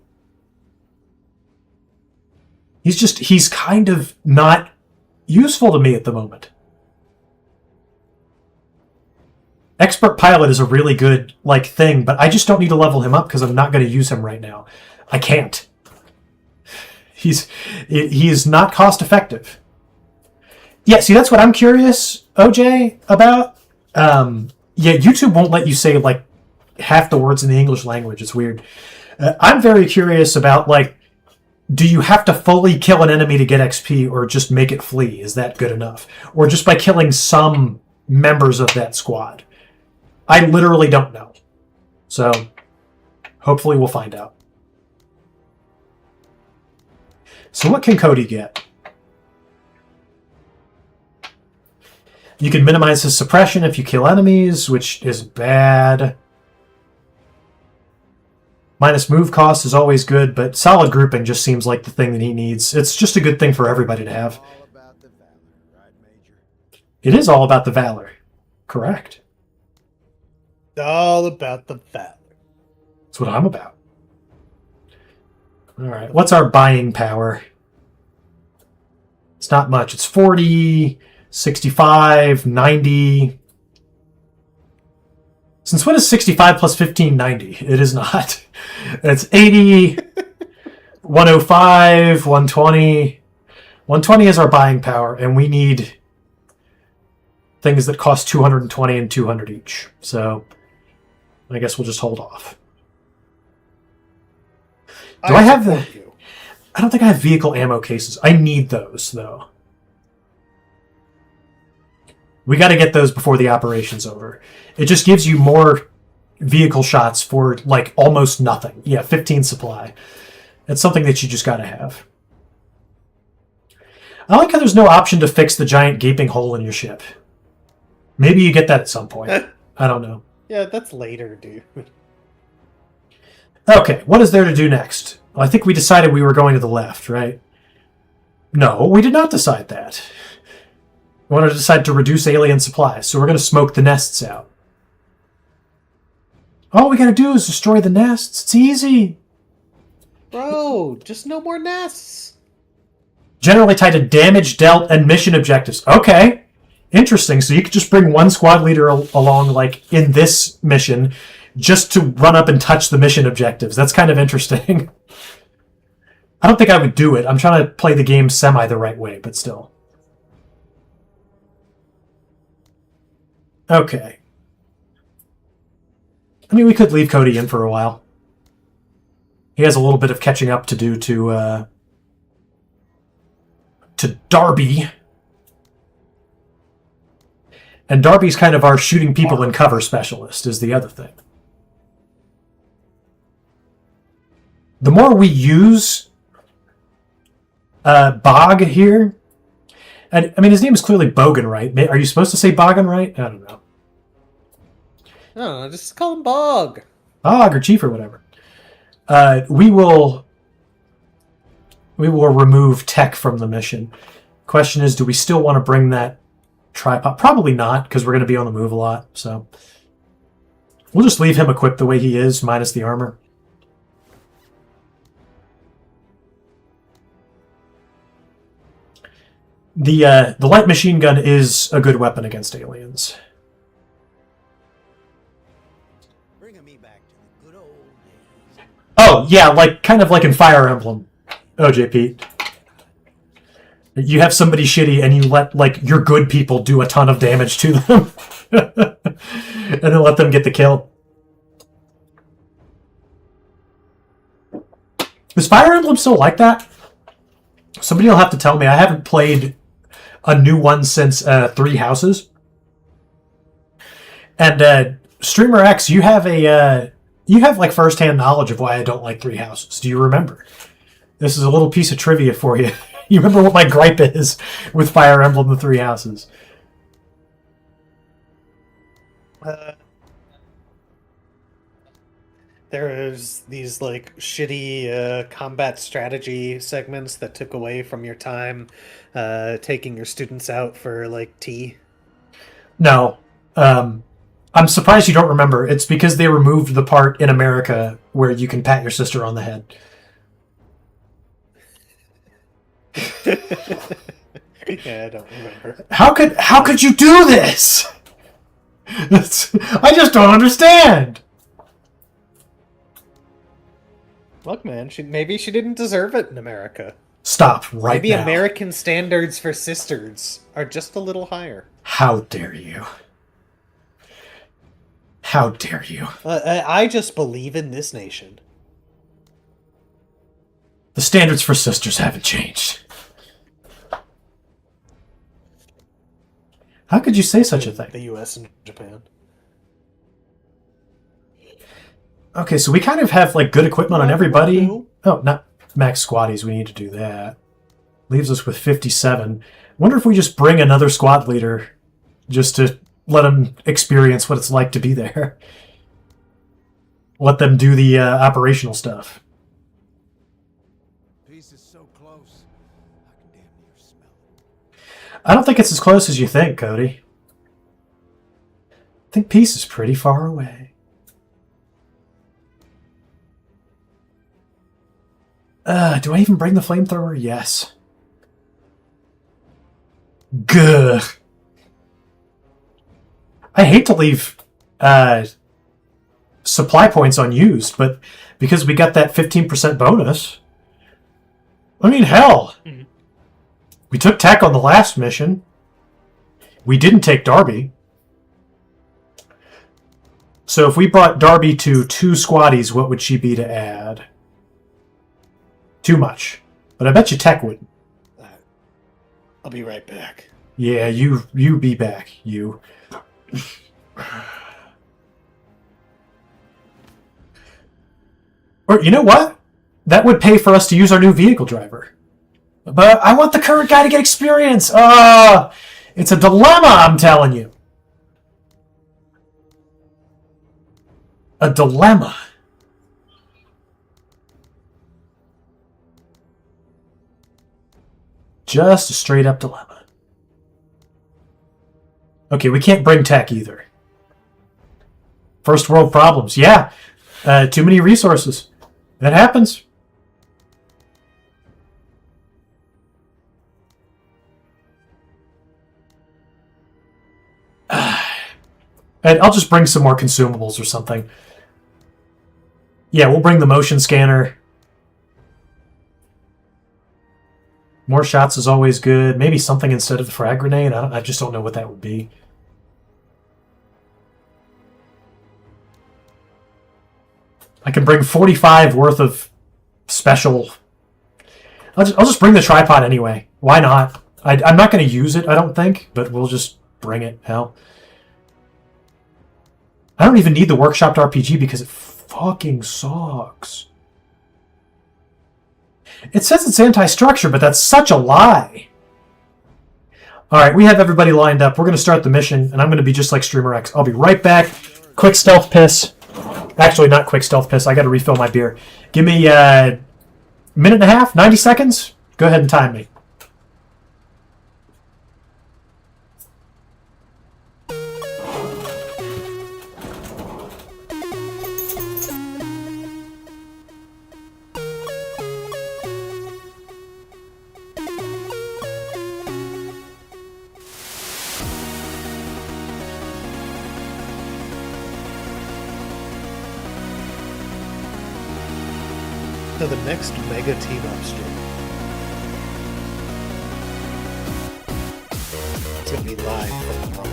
He's kind of not useful to me at the moment. Expert Pilot is a really good thing, but I just don't need to level him up because I'm not going to use him right now. I can't. He is not cost effective. Yeah, see, that's what I'm curious, OJ, about. YouTube won't let you say half the words in the English language. It's weird. I'm very curious about do you have to fully kill an enemy to get XP or just make it flee? Is that good enough? Or just by killing some members of that squad? I literally don't know. So, hopefully we'll find out. So what can Cody get? You can minimize his suppression if you kill enemies, which is bad. Minus move cost is always good, but solid grouping just seems like the thing that he needs. It's just a good thing for everybody to have. All about the valor, right, Major? It is all about the valor. Correct. All about the valor. That's what I'm about. All right, what's our buying power? It's not much. It's 40, 65, 90. Since when is 65 plus 15 90? It is not. It's 80, 105, 120. 120 is our buying power, and we need things that cost 220 and 200 each. So I guess we'll just hold off. Do I have the... you. I don't think I have vehicle ammo cases. I need those, though. We got to get those before the operation's over. It just gives you more vehicle shots for, almost nothing. Yeah, 15 supply. It's something that you just got to have. I like how there's no option to fix the giant gaping hole in your ship. Maybe you get that at some point. I don't know. Yeah, that's later, dude. Okay, what is there to do next? Well, I think we decided we were going to the left, right? No, we did not decide that. We wanted to decide to reduce alien supplies, so we're going to smoke the nests out. All we got to do is destroy the nests. It's easy. Bro, just no more nests. Generally tied to damage dealt and mission objectives. Okay, interesting. So you could just bring one squad leader along, in this mission, just to run up and touch the mission objectives. That's kind of interesting. I don't think I would do it. I'm trying to play the game semi the right way, but still. Okay. I mean, we could leave Cody in for a while. He has a little bit of catching up to do to Darby. And Darby's kind of our shooting people in cover specialist, is the other thing. The more we use Bog here, and I mean, his name is clearly Bogan, right? Are you supposed to say Bogan, right? I don't know. I don't know, just call him Bog. Bog or Chief or whatever. We will remove tech from the mission. Question is, do we still want to bring that tripod? Probably not, because we're going to be on the move a lot. So we'll just leave him equipped the way he is, minus the armor. The light machine gun is a good weapon against aliens. Bringing me back to the good old days. Oh, yeah, kind of like in Fire Emblem, OJ Pete. You have somebody shitty and you let, like, your good people do a ton of damage to them. And then let them get the kill. Is Fire Emblem still like that? Somebody will have to tell me. I haven't played a new one since Three Houses. And Streamer X, you have like firsthand knowledge of why I don't like Three Houses. Do you remember? This is a little piece of trivia for you. You remember what my gripe is with Fire Emblem: The Three Houses? There's these like shitty combat strategy segments that took away from your time taking your students out for like tea. No. I'm surprised you don't remember. It's because they removed the part in America where you can pat your sister on the head. Yeah, I don't remember. How could you do this? I just don't understand. Look, man, maybe she didn't deserve it in America. Stop right Maybe now. American standards for sisters are just a little higher. How dare you? How dare you? I just believe in this nation. The standards for sisters haven't changed. How could you say such a thing? The U.S. and Japan. Okay, so we kind of have like good equipment on everybody. Oh, not max squatties. We need to do that. Leaves us with 57. Wonder if we just bring another squad leader just to let them experience what it's like to be there. Let them do the operational stuff. Peace is so close. I can damn near smell it. I don't think it's as close as you think, Cody. I think peace is pretty far away. Do I even bring the flamethrower? Yes. Gah. I hate to leave supply points unused, but because we got that 15% bonus, I mean, hell. We took tech on the last mission. We didn't take Darby. So if we brought Darby to 2 squaddies, what would she be to add? Too much. But I bet you tech wouldn't. I'll be right back. Yeah, you be back, you. Or, you know what? That would pay for us to use our new vehicle driver. But I want the current guy to get experience. It's a dilemma, I'm telling you. A dilemma. Just a straight up dilemma. Okay, we can't bring tech either. First world problems. Yeah. Too many resources. That happens. And I'll just bring some more consumables or something. Yeah, we'll bring the motion scanner. More shots is always good. Maybe something instead of the frag grenade. I just don't know what that would be. I can bring 45 worth of special. I'll just bring the tripod anyway. Why not? I'm not going to use it, I don't think, but we'll just bring it. Hell. I don't even need the workshopped RPG because it fucking sucks. It says it's anti-structure, but that's such a lie. Alright, we have everybody lined up. We're going to start the mission, and I'm going to be just like Streamer X. I'll be right back. Quick stealth piss. Actually, not quick stealth piss. I got to refill my beer. Give me a minute and a half, 90 seconds. Go ahead and time me. To the next mega team up stream. gonna be live from the Rumble.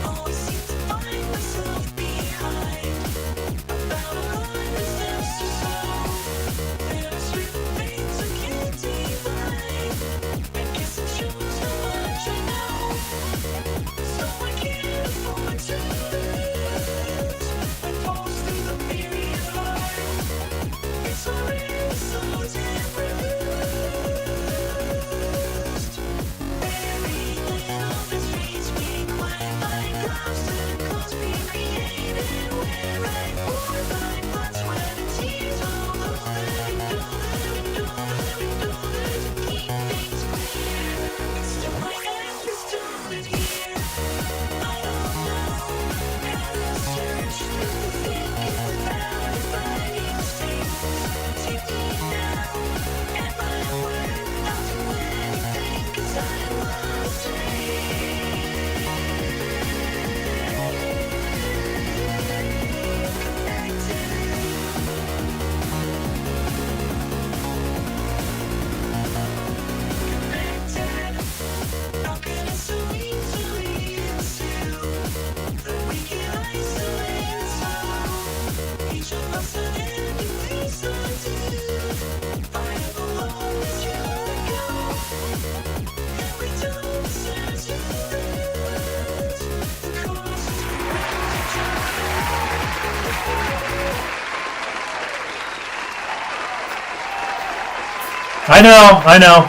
Always seem to find myself behind about 100 steps or so. There are certain things I can't define. I guess it shows how much I know. So I can't afford to lose. I pulse through the myriad heart. It's already so damn bruised. Everything of its reach me quite like obstacles being created where I pour my blood, sweat, and tears. Although let it go, let it go, let it go, let it keep things clear. It's still my end, it's doing it here. I don't know how to search through the thick and without if I need to stay. Take me now, at my word, I'll do anything 'cause I wanna stay. How can it so easily ensue that we can isolate so each of us an empty piece undo? I am alone as you let go, and we don't deserve to lose. The course is I know.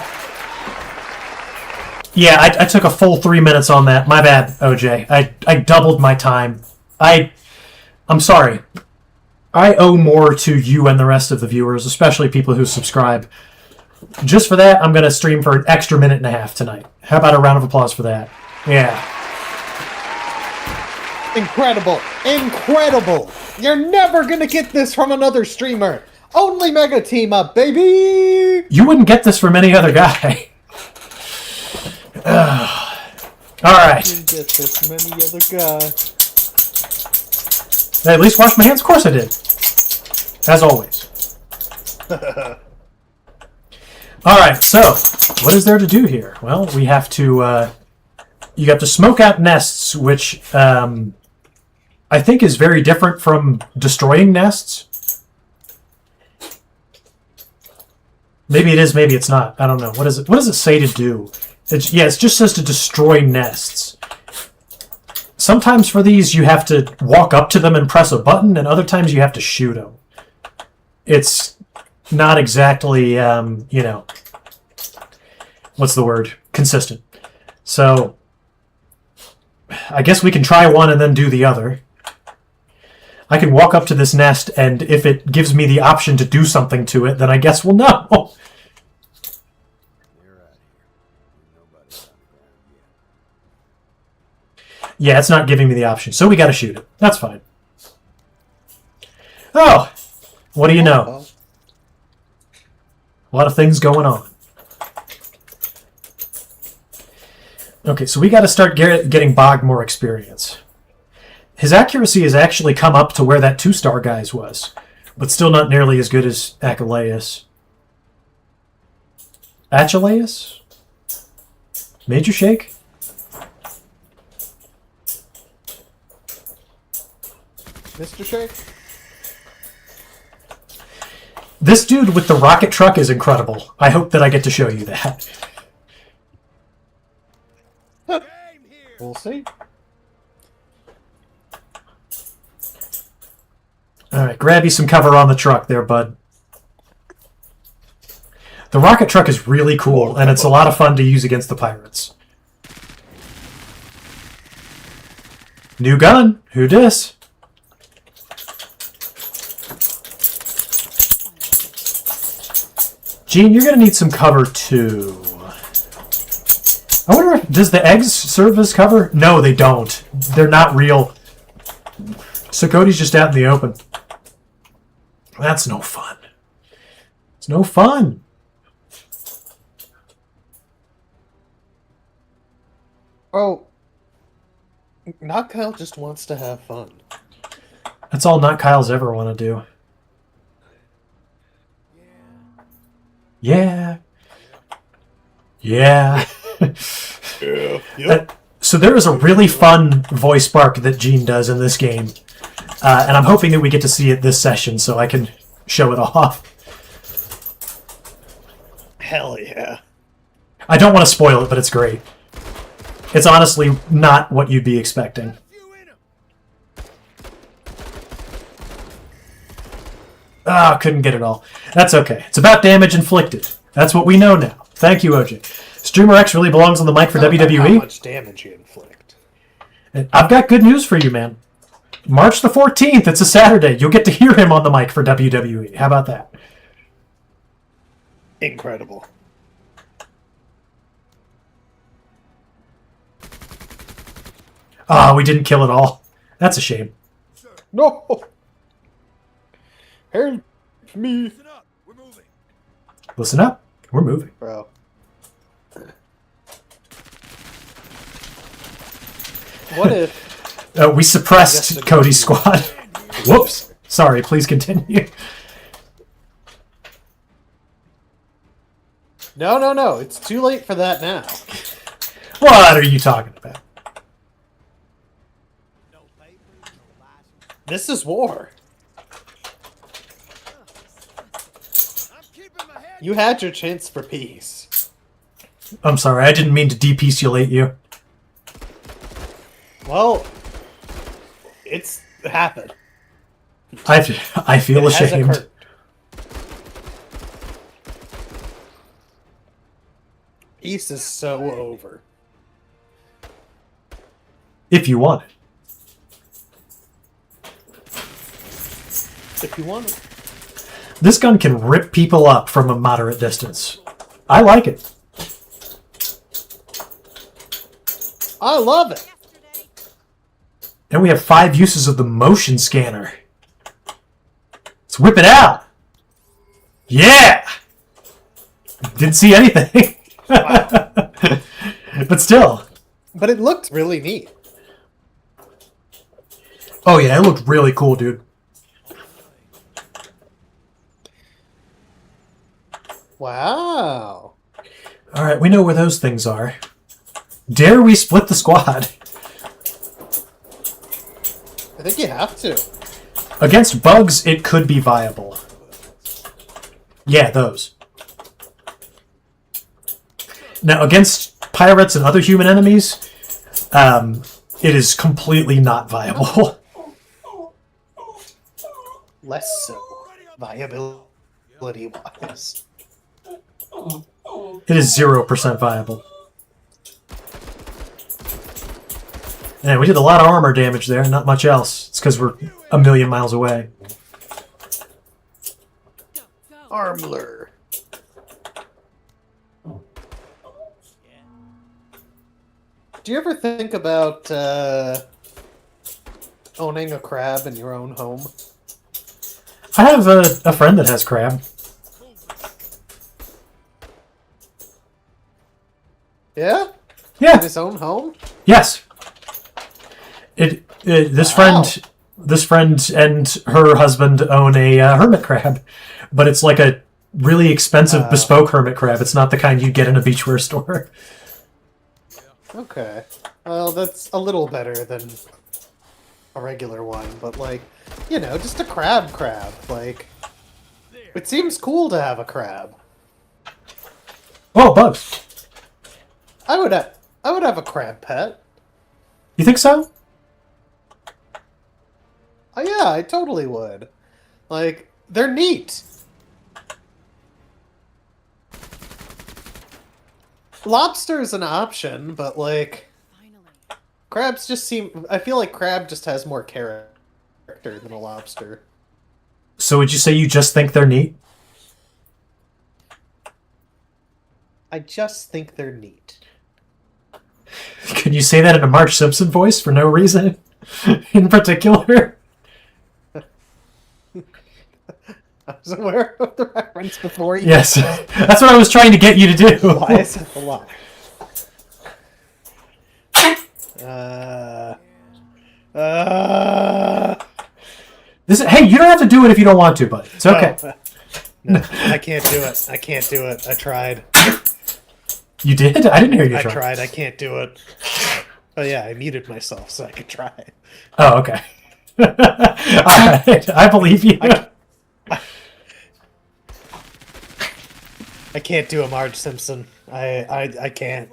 Yeah, I took a full 3 minutes on that. My bad, OJ. I doubled my time. I'm sorry. I owe more to you and the rest of the viewers, especially people who subscribe. Just for that, I'm going to stream for an extra minute and a half tonight. How about a round of applause for that? Yeah. Incredible! Incredible! You're never gonna get this from another streamer! Only Mega Team Up, baby! You wouldn't get this from any other guy. Alright. You get this from any other guy. I at least washed my hands? Of course I did. As always. Alright, so, what is there to do here? Well, we have to, you have to smoke out nests, which, I think is very different from destroying nests. Maybe it is, maybe it's not. I don't know. What does it say to do? It just says to destroy nests. Sometimes for these you have to walk up to them and press a button, and other times you have to shoot them. It's not exactly, you know, what's the word? Consistent. So, I guess we can try one and then do the other. I can walk up to this nest, and if it gives me the option to do something to it, then I guess we'll know. They're out here. Nobody's on the ground yet. Yeah, it's not giving me the option, so we gotta shoot it. That's fine. Oh! What do you know? A lot of things going on. Okay, so we gotta start getting Bog more experience. His accuracy has actually come up to where that 2-star guy's was, but still not nearly as good as Achilles. Achilles? Major Shake? Mr. Shake? This dude with the rocket truck is incredible. I hope that I get to show you that. Game here. We'll see. Alright, grab you some cover on the truck there, bud. The rocket truck is really cool, and it's a lot of fun to use against the pirates. New gun. Who dis? Gene, you're going to need some cover, too. I wonder if... Does the eggs serve as cover? No, they don't. They're not real. So Cody's just out in the open. That's no fun. It's no fun. Oh. Not Kyle just wants to have fun. That's all not Kyle's ever want to do. Yeah. Yeah. So there is a really fun voice bark that Gene does in this game. And I'm hoping that we get to see it this session so I can show it off. Hell yeah. I don't want to spoil it, but it's great. It's honestly not what you'd be expecting. Ah, couldn't get it all. That's okay. It's about damage inflicted. That's what we know now. Thank you, OJ. Streamer X really belongs on the mic for How WWE. much damage you inflict. And I've got good news for you, man. March the 14th, it's a Saturday. You'll get to hear him on the mic for WWE. How about that? Incredible. Ah, we didn't kill it all. That's a shame. No! Help me! Listen up. We're moving. Listen up. We're moving. Bro. What if... We suppressed Yes, Cody's squad. Whoops. Sorry, please continue. No. It's too late for that now. What are you talking about? No papers, no license. This is war. I'm keeping my head. You had your chance for peace. I'm sorry, I didn't mean to depeaceulate you. Well, it's happened. I feel It has ashamed. occurred. Peace is so over. If you want it. If you want it. This gun can rip people up from a moderate distance. I like it. I love it. Yesterday. And we have 5 uses of the motion scanner. Let's whip it out. Yeah! Didn't see anything. But still. But it looked really neat. Oh yeah, it looked really cool, dude. Wow. Alright, we know where those things are. Dare we split the squad? I think you have to. Against bugs, it could be viable. Yeah, those. Now, against pirates and other human enemies, it is completely not viable. Less so. Viability-wise. It is 0% viable. Yeah, we did a lot of armor damage there, not much else. It's because we're a million miles away. Go, go. Armler. Do you ever think about owning a crab in your own home? I have a friend that has crab. Yeah? In Yeah, his own home? yes. This Wow. friend and her husband own a hermit crab, but it's like a really expensive bespoke hermit crab. It's not the kind you'd get in a beachwear store. Okay. Well, that's a little better than a regular one, but like, you know, just a crab. Like, it seems cool to have a crab. Oh, bugs. I would have a crab pet. You think so? Oh yeah, I totally would. Like, they're neat. Lobster's an option, but like, Finally. crabs just seem... I feel like crab just has more character than a lobster. So would you say you just think they're neat? I just think they're neat. Can you say that in a Marge Simpson voice for no reason in particular? I was aware of the reference before you. Yes, that's what I was trying to get you to do. Why is it a lie? Hey, you don't have to do it if you don't want to, buddy. It's okay. No, I can't do it. I can't do it. I tried. You did? I didn't hear you I try. tried. I can't do it. Oh yeah, I muted myself so I could try. Oh, okay. All right, I believe you. I can't do a Marge Simpson. I can't.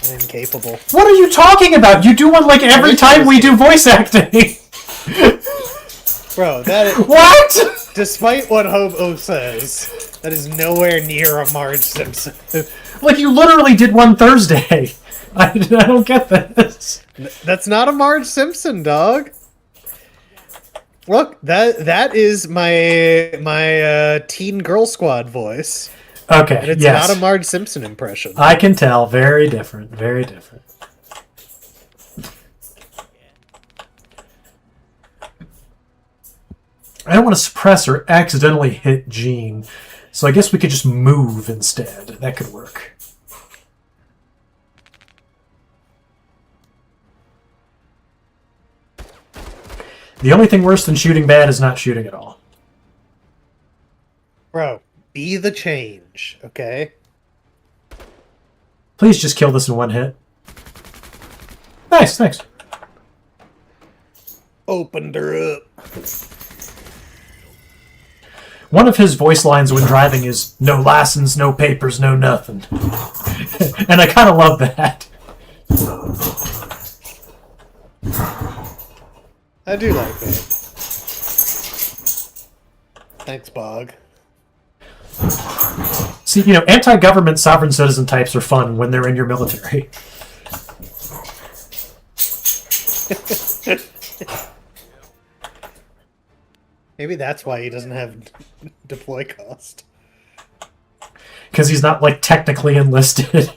I'm incapable. What are you talking about? You do one like every time we do voice acting. Bro, that is, What? despite what Hobo says, that is nowhere near a Marge Simpson. Like you literally did one Thursday. I don't get this. That's not a Marge Simpson, dog. Look, that is my Teen Girl Squad voice. Okay, And it's yes. not a Marge Simpson impression. I can tell. Very different. Very different. I don't want to suppress or accidentally hit Gene, so I guess we could just move instead. That could work. The only thing worse than shooting bad is not shooting at all. Bro, be the change, okay? Please just kill this in one hit. Nice, thanks. Opened her up. One of his voice lines when driving is, "No license, no papers, no nothing." And I kind of love that. I do like that. Thanks, Bog. See, you know, anti-government sovereign citizen types are fun when they're in your military. Maybe that's why he doesn't have deploy cost. Because he's not, like, technically enlisted.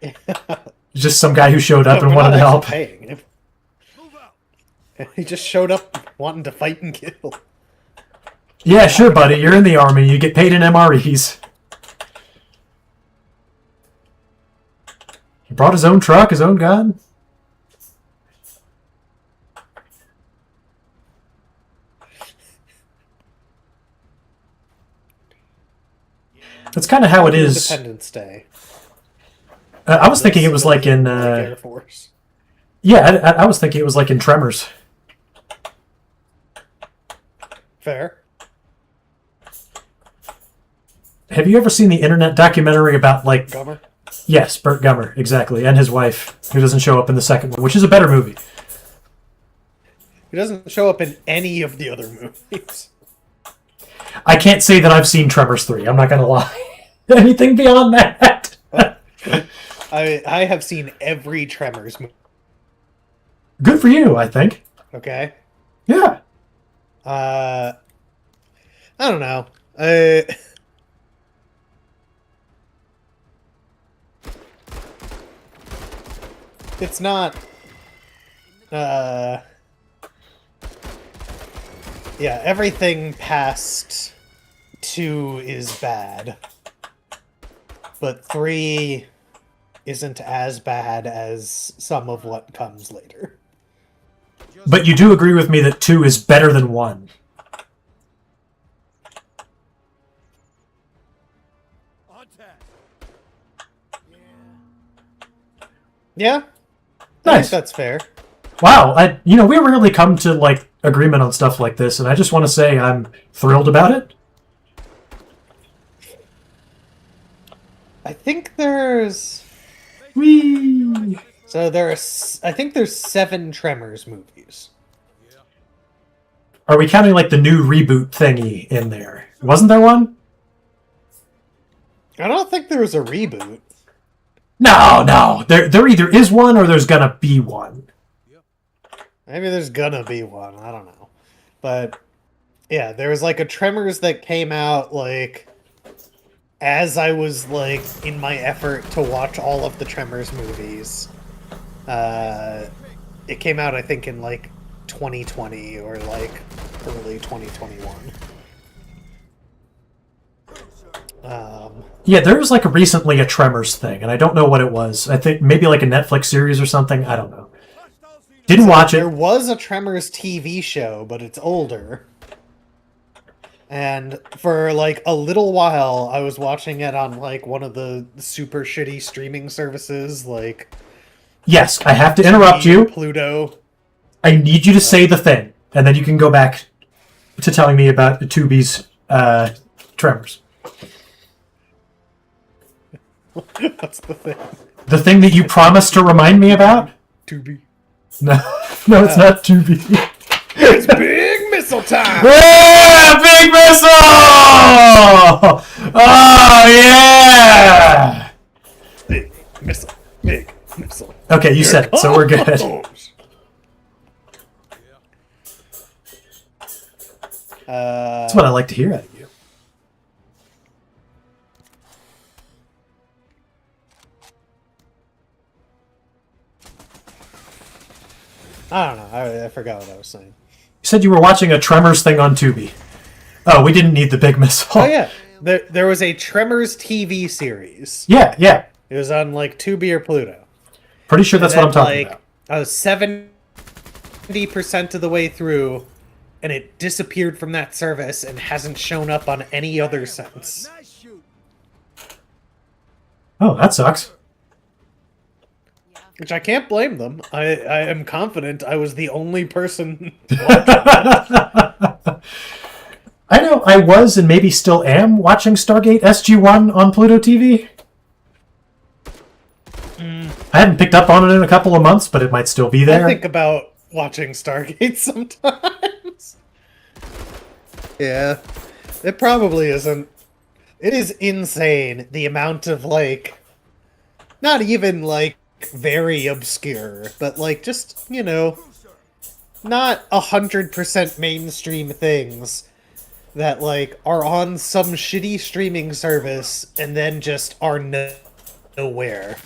He's just some guy who showed up and We're wanted not to actually help. paying him. Move out. He just showed up wanting to fight and kill. Yeah, sure, buddy. You're in the army. You get paid in MREs. He brought his own truck, his own gun. That's kind of how it is. Independence Day. I was thinking it was like in... Air Force. Yeah, I was thinking it was like in Tremors. Fair. Have you ever seen the internet documentary about, like... Gummer. Yes, Burt Gummer, exactly. And his wife, who doesn't show up in the second one, which is a better movie. He doesn't show up in any of the other movies. I can't say that I've seen Tremors 3. I'm not going to lie. Anything beyond that? I have seen every Tremors movie. Good for you, I think. Okay? Yeah. I don't know. It's not... Yeah, everything past 2 is bad. But 3 isn't as bad as some of what comes later. But you do agree with me that 2 is better than 1. On task. Yeah? I Nice. think that's fair. Wow, we rarely come to, like, agreement on stuff like this, and I just want to say I'm thrilled about it. I think there's... Whee! So I think there's 7 Tremors movies. Are we counting, like, the new reboot thingy in there? Wasn't there one? I don't think there was a reboot. No. There either is one or there's gonna be one. Maybe there's gonna be one. I don't know. But, yeah, there was, like, a Tremors that came out, like, as I was, like, in my effort to watch all of the Tremors movies. It came out, I think, in, like, 2020 or, like, early 2021. Yeah, there was like recently a Tremors thing, and I don't know what it was. I think maybe like a Netflix series or something. I don't know. Didn't watch There it. was a Tremors TV show, but it's older. And for like a little while, I was watching it on like one of the super shitty streaming services, like Yes, I have to interrupt you. Pluto. I need you to say the thing, and then you can go back to telling me about Tubi's Tremors. What's the thing? The thing that you promised to remind me about? Tubi. No, no, it's not Tubi. It's big missile time. Yeah, big missile! Oh yeah! Big missile. Big missile. Okay, you said it, so we're good. That's what I like to hear out of you. I don't know. I forgot what I was saying. You said you were watching a Tremors thing on Tubi. Oh, we didn't need the big missile. Oh yeah, there was a Tremors TV series. Yeah, yeah. It was on like Tubi or Pluto. Pretty sure that's what I'm talking about. I was 70% of the way through, and it disappeared from that service and hasn't shown up on any other since. Nice shoot. Oh, that sucks. Yeah. Which I can't blame them. I am confident I was the only person. I know I was and maybe still am watching Stargate SG-1 on Pluto TV. I haven't picked up on it in a couple of months, but it might still be there. I think about watching Stargate sometimes. Yeah, it probably isn't. It is insane the amount of like, not even like very obscure, but like just, you know, not 100% mainstream things that like are on some shitty streaming service and then just are nowhere.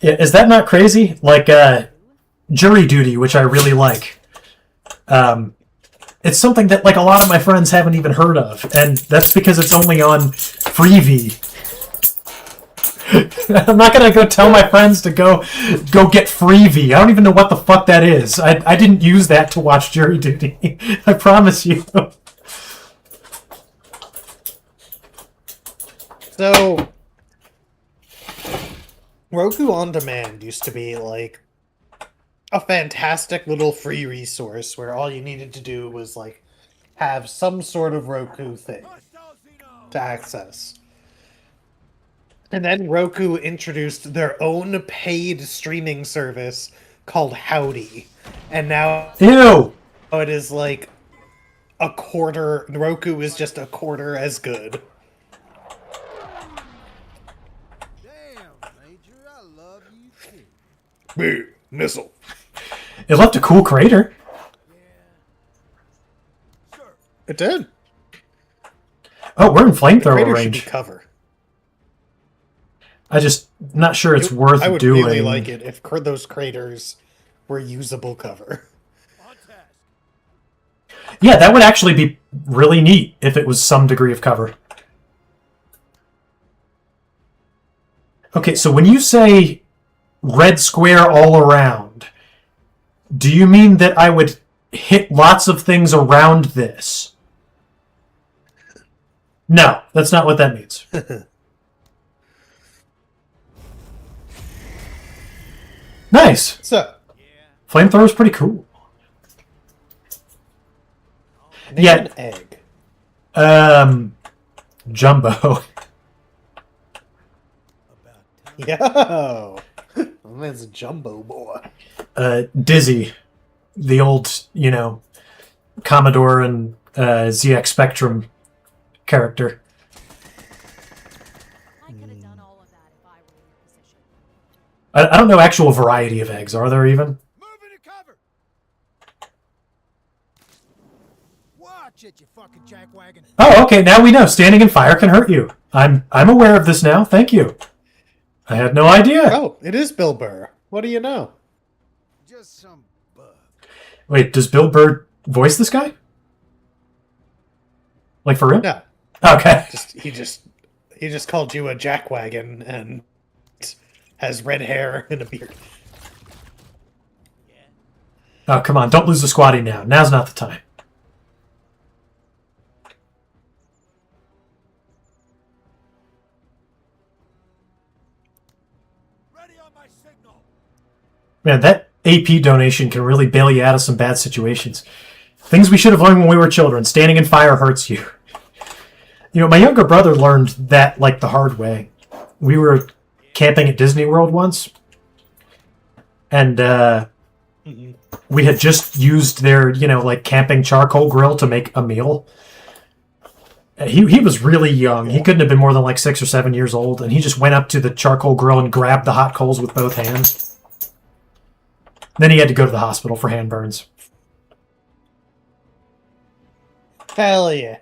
Yeah, is that not crazy? Like Jury Duty, which I really like. It's something that like a lot of my friends haven't even heard of, and that's because it's only on Freevee. I'm not gonna go tell my friends to go get Freevee. I don't even know what the fuck that is. I didn't use that to watch Jury Duty. I promise you. So, Roku On Demand used to be like a fantastic little free resource where all you needed to do was like have some sort of Roku thing to access. And then Roku introduced their own paid streaming service called Howdy. And now Ew. it is like a quarter. Roku is just a quarter as good. Damn, Major, I love you too. Big missile. It left a cool crater. Sir, It did. Oh, we're in flamethrower Crater should be range. cover. I just not sure it's worth I would doing. really like it if those craters were usable cover. on task. Yeah, that would actually be really neat if it was some degree of cover. Okay, so when you say red square all around, do you mean that I would hit lots of things around this? No, that's not what that means. Nice. So, Flamethrower's pretty cool. name Yeah. an egg. Jumbo. Yo! That man's a jumbo boy. Dizzy. The old, Commodore and ZX Spectrum character. I could have done all of that if I were in your position. I don't know actual variety of eggs. Are there even? Move into cover. Watch it, you fucking jackwagon. Oh, okay. Now we know standing in fire can hurt you. I'm aware of this now. Thank you. I had no idea. Oh, it is Bill Burr. What do you know? Just some bug. Wait, does Bill Burr voice this guy? Like for real? No. Okay. He just called you a jackwagon and has red hair and a beard. Oh, come on. Don't lose the squatty now. Now's not the time. Ready on my signal. Man, that AP donation can really bail you out of some bad situations. Things we should have learned when we were children. Standing in fire hurts you. You know, my younger brother learned that, like, the hard way. We were camping at Disney World once, and we had just used their, you know, like, camping charcoal grill to make a meal. He was really young. He couldn't have been more than, like, 6 or 7 years old, and he just went up to the charcoal grill and grabbed the hot coals with both hands. Then he had to go to the hospital for hand burns. Hell yeah.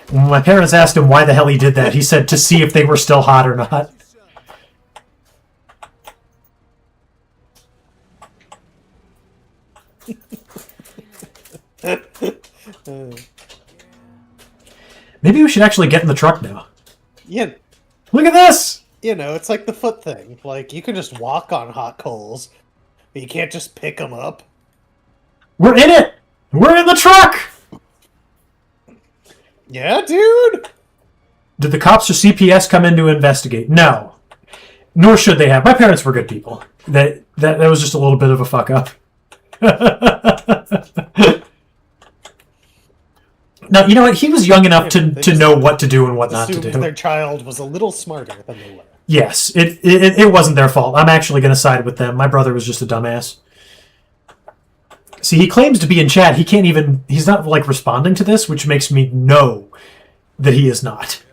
When my parents asked him why the hell he did that, he said to see if they were still hot or not. Maybe we should actually get in the truck now. Yeah, Look at this! you know, it's like the foot thing. Like, you can just walk on hot coals, but you can't just pick them up. We're in it! We're in the truck! Yeah, dude! Did the cops or CPS come in to investigate? No. Nor should they have. My parents were good people. That was just a little bit of a fuck up. Now, you know what? He was young enough to know what to do and what not to Assumed do. their child was a little smarter than they were. Yes, it wasn't their fault. I'm actually going to side with them. My brother was just a dumbass. See, he claims to be in chat. He's not, like, responding to this, which makes me know that he is not.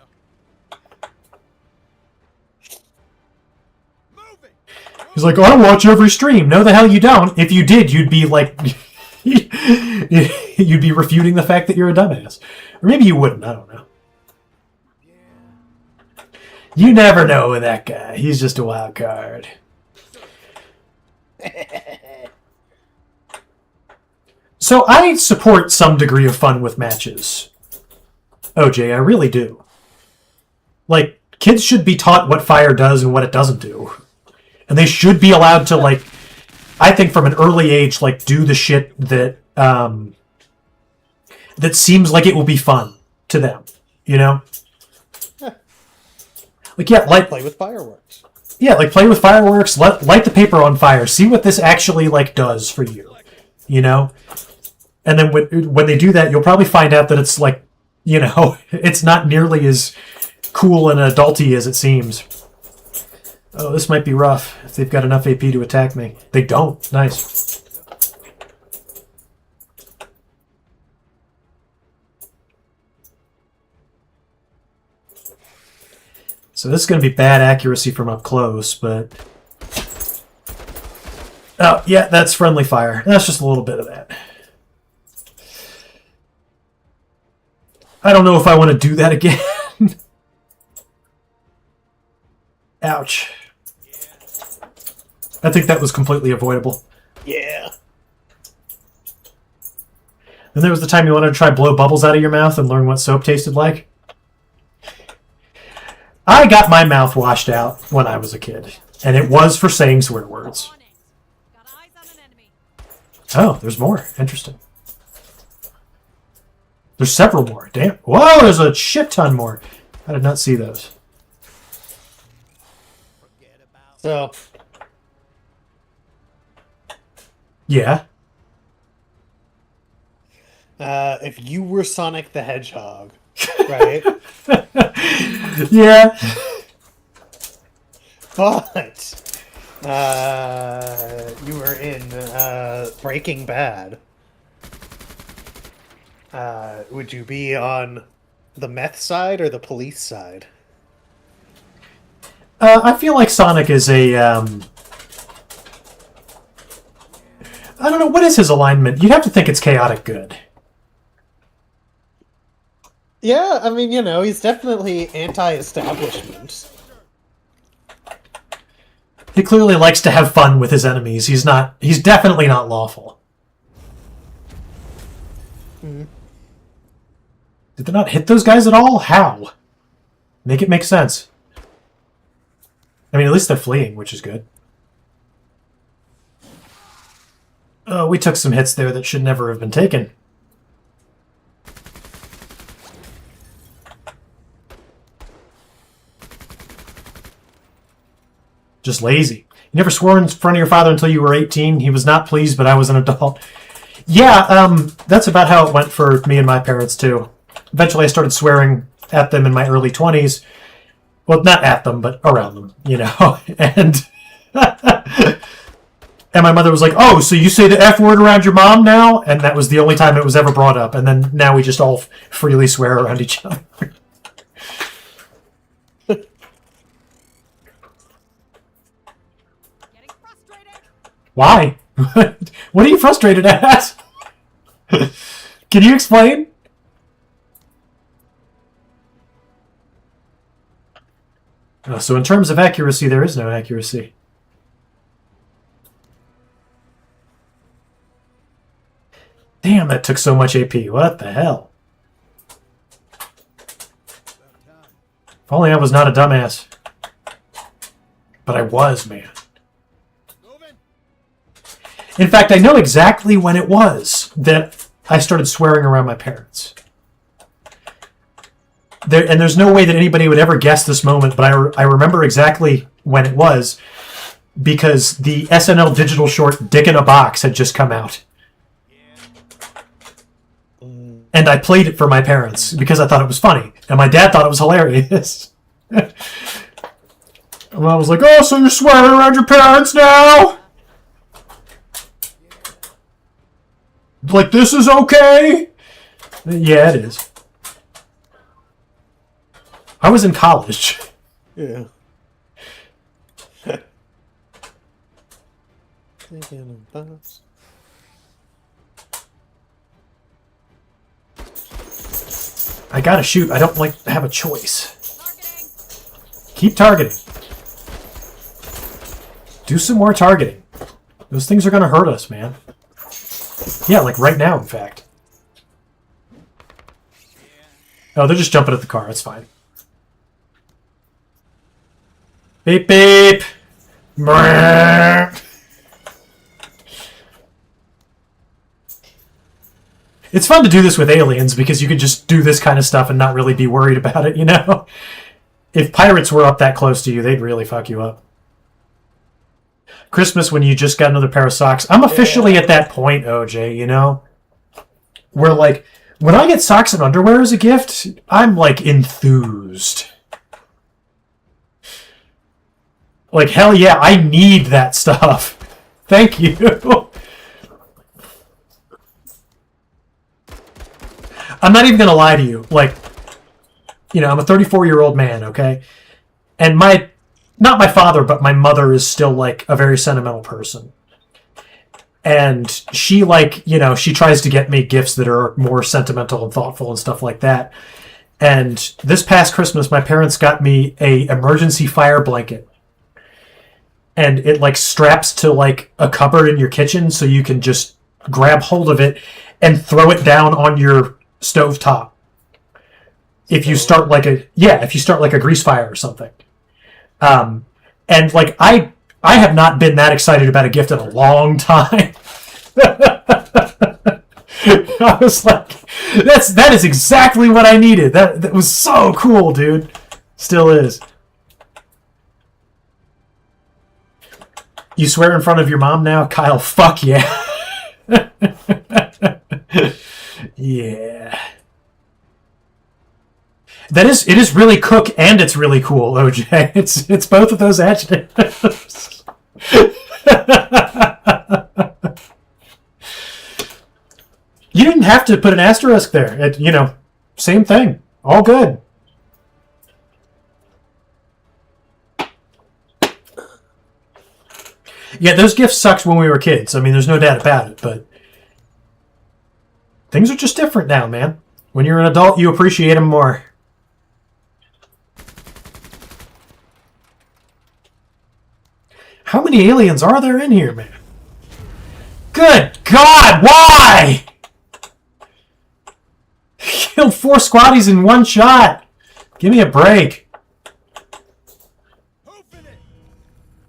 Moving. He's like, oh, I watch every stream. No, the hell you don't. If you did, you'd be like... you'd be refuting the fact that you're a dumbass. Or maybe you wouldn't. I don't know. You never know with that guy. He's just a wild card. So I support some degree of fun with matches. OJ, I really do. Like, kids should be taught what fire does and what it doesn't do. And they should be allowed to, like, I think from an early age, like, do the shit that that seems like it will be fun to them. You know? Like, yeah, like, Play with fireworks. yeah, like, play with fireworks, light the paper on fire, see what this actually, like, does for you. You know? And then when they do that, you'll probably find out that it's, like, you know, it's not nearly as cool and adulty as it seems. Oh, this might be rough if they've got enough AP to attack me. They don't. Nice. So this is going to be bad accuracy from up close, but... Oh, yeah, that's friendly fire. That's just a little bit of that. I don't know if I want to do that again. Ouch. I think that was completely avoidable. Yeah. And there was the time you wanted to try blow bubbles out of your mouth and learn what soap tasted like. I got my mouth washed out when I was a kid, and it was for saying swear words. On it. Got eyes on an enemy. Oh, there's more. Interesting. There's several more. Damn. Whoa, there's a shit ton more. I did not see those. Forget about So, Yeah. if you were Sonic the Hedgehog, right? Yeah. But you were in Breaking Bad. Would you be on the meth side or the police side? I feel like Sonic is a... I don't know, what is his alignment? You'd have to think it's chaotic good. Yeah, I mean, you know, he's definitely anti-establishment. He clearly likes to have fun with his enemies. He's definitely not lawful. Did they not hit those guys at all? How? Make it make sense. I mean, at least they're fleeing, which is good. Oh, we took some hits there that should never have been taken. Just lazy. You never swore in front of your father until you were 18. He was not pleased, but I was an adult. Yeah, that's about how it went for me and my parents, too. Eventually, I started swearing at them in my early 20s. Well, not at them, but around them, you know. And and my mother was like, "Oh, so you say the F word around your mom now?" And that was the only time it was ever brought up. And then now we just all freely swear around each other. Getting frustrated. Why? What are you frustrated at? Can you explain? So in terms of accuracy, there is no accuracy. Damn, that took so much AP. What the hell? If only I was not a dumbass. But I was, man. In fact, I know exactly when it was that I started swearing around my parents. And there's no way that anybody would ever guess this moment, but I remember exactly when it was because the SNL digital short Dick in a Box had just come out. And I played it for my parents because I thought it was funny. And my dad thought it was hilarious. And I was like, "Oh, so you're swearing around your parents now? Like, this is okay?" Yeah, it is. I was in college. Yeah. I gotta shoot. I don't like to have a choice. Targeting. Keep targeting. Do some more targeting. Those things are gonna hurt us, man. Yeah, like right now, in fact. Oh, they're just jumping at the car. It's fine. Beep, beep. Brrr. It's fun to do this with aliens because you could just do this kind of stuff and not really be worried about it, you know? If pirates were up that close to you, they'd really fuck you up. Christmas when you just got another pair of socks. I'm officially at that point, OJ, you know? Where, like, when I get socks and underwear as a gift, I'm, like, enthused. Like, hell yeah, I need that stuff. Thank you. I'm not even going to lie to you. Like, you know, I'm a 34-year-old man, okay? And not my father, but my mother is still, like, a very sentimental person. And she, like, you know, she tries to get me gifts that are more sentimental and thoughtful and stuff like that. And this past Christmas, my parents got me a emergency fire blanket. And it, like, straps to, like, a cupboard in your kitchen so you can just grab hold of it and throw it down on your stovetop. If you start like a grease fire or something. And, like, I have not been that excited about a gift in a long time. I was like, that is exactly what I needed. That was so cool, dude. Still is. You swear in front of your mom now? Kyle, fuck yeah. Yeah. It is really cook and it's really cool, OJ. It's both of those adjectives. You didn't have to put an asterisk there. You know, same thing. All good. Yeah, those gifts sucked when we were kids. I mean, there's no doubt about it, but things are just different now, man. When you're an adult, you appreciate them more. How many aliens are there in here, man? Good God, why? killed 4 squatties in one shot. Give me a break. Hoofing it!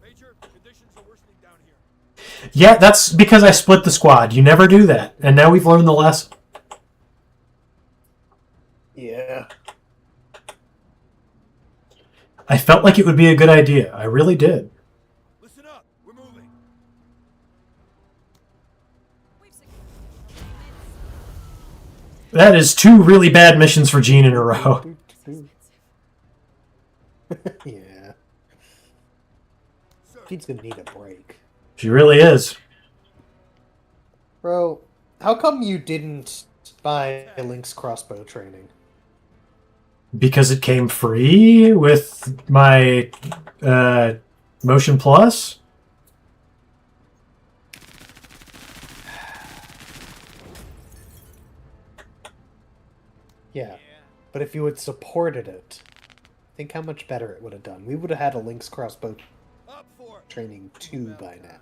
Major, conditions are worsening down here. Yeah, that's because I split the squad. You never do that. And now we've learned the lesson. Yeah. I felt like it would be a good idea. I really did. Listen up, we're moving. We've secured. That is 2 really bad missions for Jean in a row. Yeah. He's gonna need a break. She really is. Bro, how come you didn't buy Link's crossbow training? Because it came free with my Motion Plus. Yeah. But if you had supported it, think how much better it would have done. We would have had a Link's crossbow Up for it. training 2 by now.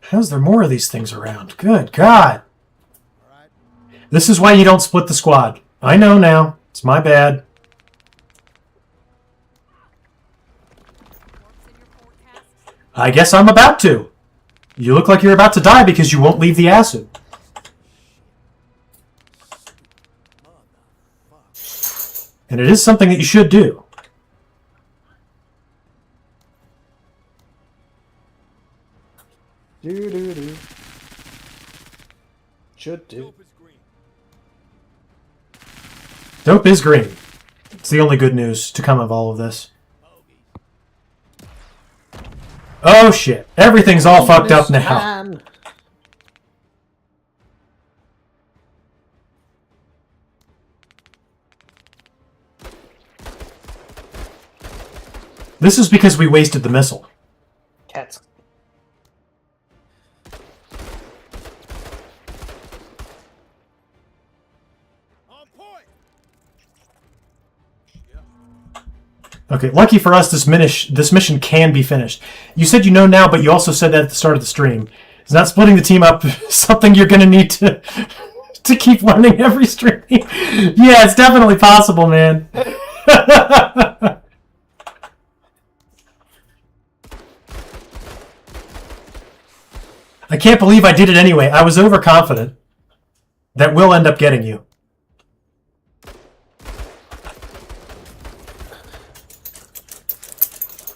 How's there more of these things around? Good God. Alright. This is why you don't split the squad. I know now. It's my bad. Warps in your forecasts. I guess I'm about to. You look like you're about to die because you won't leave the acid. And it is something that you should do. Do. Should do. Dope is green. Dope is green. It's the only good news to come of all of this. Oh shit. Everything's all fucked up now. Man. This is because we wasted the missile. Cats. On point! Okay, lucky for us, this mission can be finished. You said you know now, but you also said that at the start of the stream. Is not splitting the team up something you're going to need to keep learning every stream? Yeah, it's definitely possible, man. I can't believe I did it anyway. I was overconfident. That will end up getting you.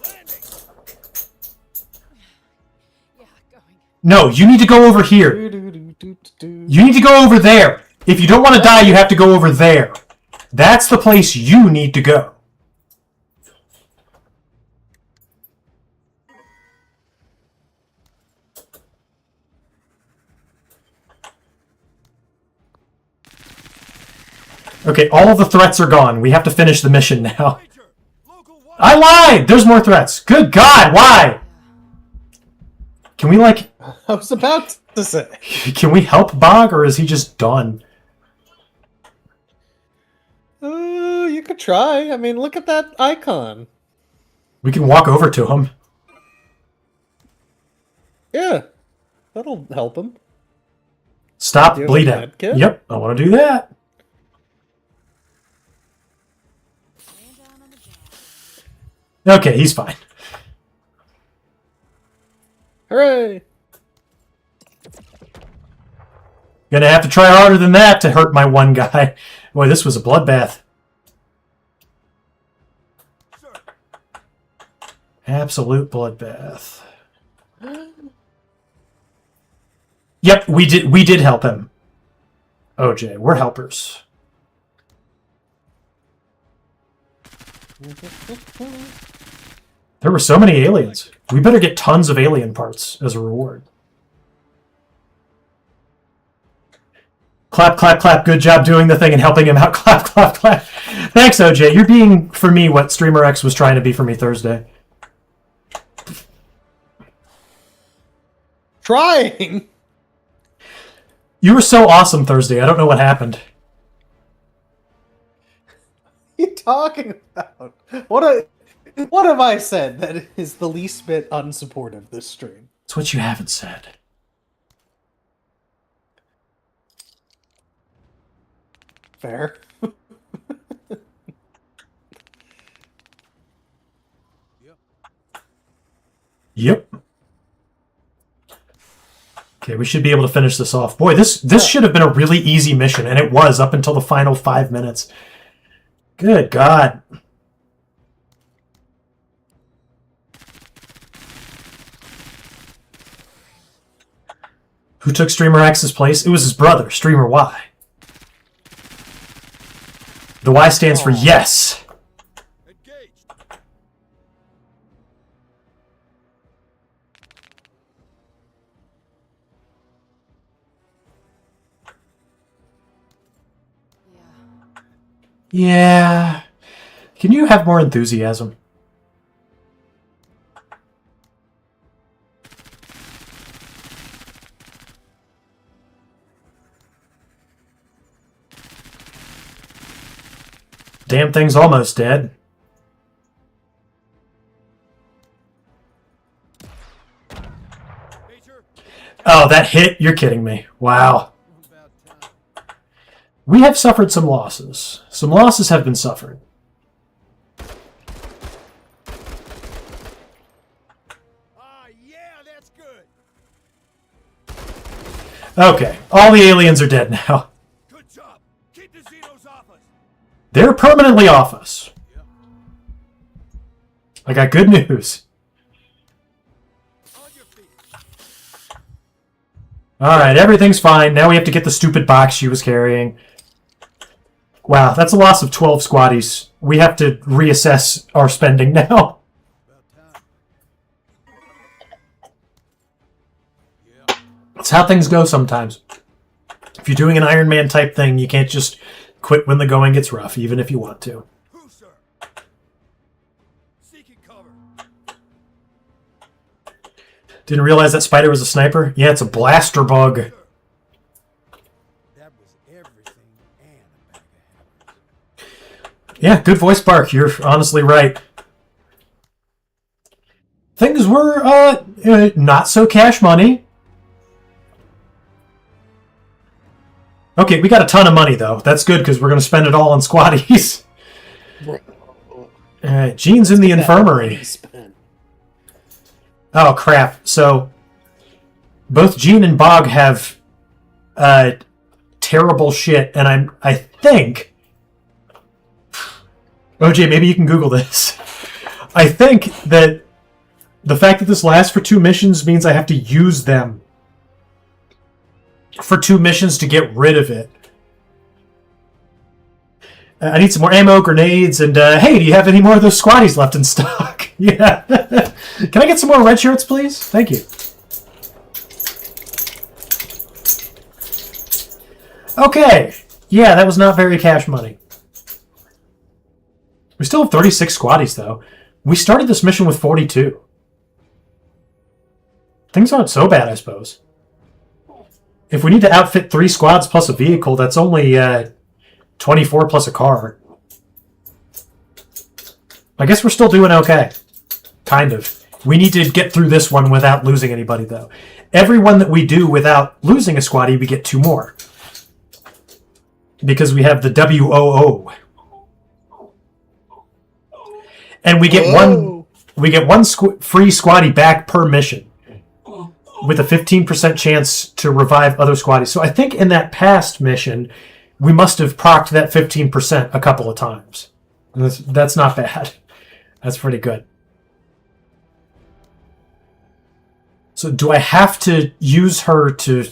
Landing! Yeah, going. No, you need to go over here. You need to go over there. If you don't want to die, you have to go over there. That's the place you need to go. Okay, all of the threats are gone. We have to finish the mission now. Major! Local one! I lied! There's more threats. Good God, why? Can we, like... I was about to say. Can we help Bog, or is he just done? You could try. I mean, look at that icon. We can walk over to him. Yeah. That'll help him. Stop Do you have a bleeding. med kit? Yep, I want to do that. Laying down on the jam. Okay, he's fine. Hooray! Gonna have to try harder than that to hurt my one guy. Boy, this was a bloodbath. Sir, Absolute bloodbath. Yep, we did help him. OJ, we're helpers. There were so many aliens. We better get tons of alien parts as a reward. Clap, clap, clap. Good job doing the thing and helping him out. Clap, clap, clap. Thanks, OJ. You're being, for me, what Streamer X was trying to be for me Thursday. Trying! You were so awesome Thursday. I don't know what happened. What are you talking about? What have I said that is the least bit unsupportive this stream? It's what you haven't said. Fair. Yep. Okay, we should be able to finish this off. Boy, this should have been a really easy mission, and it was up until the final 5 minutes. Good God. Who took Streamer X's place? It was his brother, Streamer Y. The Y stands for yes. Engaged. Yeah. Yeah. Can you have more enthusiasm? Damn thing's almost dead. Major, Oh, that hit? You're kidding me. Wow. about time. We have suffered some losses. Some losses have been suffered. Ah, yeah, that's good. Okay, all the aliens are dead now. Good job. Keep the Xenos off us. They're permanently off us. Yeah. I got good news. On your feet. Alright, everything's fine. Now we have to get the stupid box she was carrying. Wow, that's a loss of 12 squaddies. We have to reassess our spending now. About time. Yeah. That's how things go sometimes. If you're doing an Iron Man type thing, you can't just quit when the going gets rough, even if you want to. Who, sir? Seeking cover. Didn't realize that spider was a sniper? Yeah, it's a blaster bug. Sir. That was everything and a bag of hammers. Yeah, good voice bark. You're honestly right. Things were not so cash money. Okay, we got a ton of money though. That's good because we're going to spend it all on squaddies. Alright, Gene's in the infirmary. Oh crap. So both Gene and Bog have terrible shit, and I think OJ, maybe you can Google this. I think that the fact that this lasts for 2 missions means I have to use them for 2 missions to get rid of it. I need some more ammo, grenades, and hey, do you have any more of those squaddies left in stock? Yeah. Can I get some more red shirts, please? Thank you. Okay. Yeah, that was not very cash money. We still have 36 squaddies, though. We started this mission with 42. Things aren't so bad, I suppose. If we need to outfit 3 squads plus a vehicle, that's only 24 plus a car. I guess we're still doing okay. Kind of. We need to get through this one without losing anybody, though. Every one that we do without losing a squaddie, we get 2 more. Because we have the WOO. And we get one free squaddie back per mission, with a 15% chance to revive other squaddies. So I think in that past mission, we must have procced that 15% a couple of times. That's not bad. That's pretty good. So do I have to use her to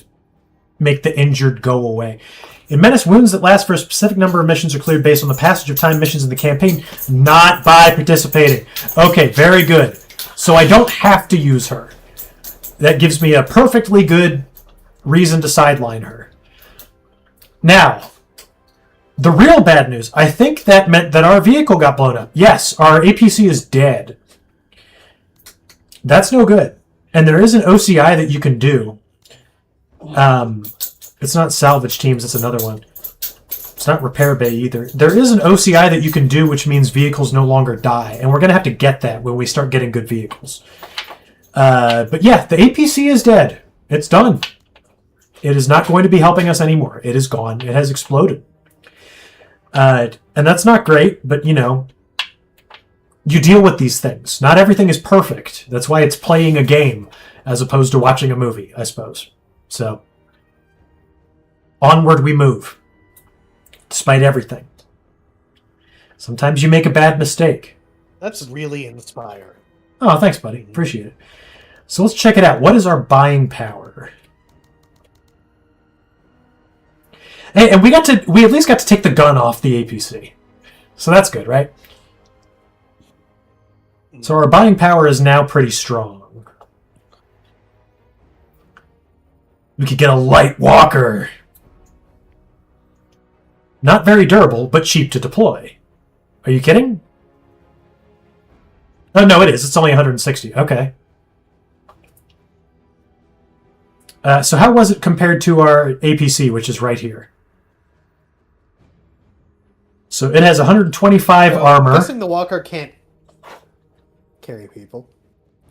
make the injured go away? In Menace, wounds that last for a specific number of missions are cleared based on the passage of time missions in the campaign, not by participating. Okay, very good. So I don't have to use her. That gives me a perfectly good reason to sideline her. Now, the real bad news, I think that meant that our vehicle got blown up. Yes, our APC is dead. That's no good. And there is an OCI that you can do. It's not salvage teams, it's another one. It's not repair bay either. There is an OCI that you can do, which means vehicles no longer die. And we're going to have to get that when we start getting good vehicles. But yeah, the APC is dead. It's done. It is not going to be helping us anymore. It is gone. It has exploded. And that's not great, but you know, you deal with these things. Not everything is perfect. That's why it's playing a game as opposed to watching a movie, I suppose. So, onward we move, despite everything. Sometimes you make a bad mistake. That's really inspiring. Oh, thanks, buddy. Appreciate it. So let's check it out. What is our buying power? Hey, and we at least got to take the gun off the APC. So that's good, right? So our buying power is now pretty strong. We could get a light walker. Not very durable, but cheap to deploy. Are you kidding? Oh, no, it is. It's only 160. Okay. So how was it compared to our APC, which is right here? So it has 125 armor. I'm guessing the walker can't carry people.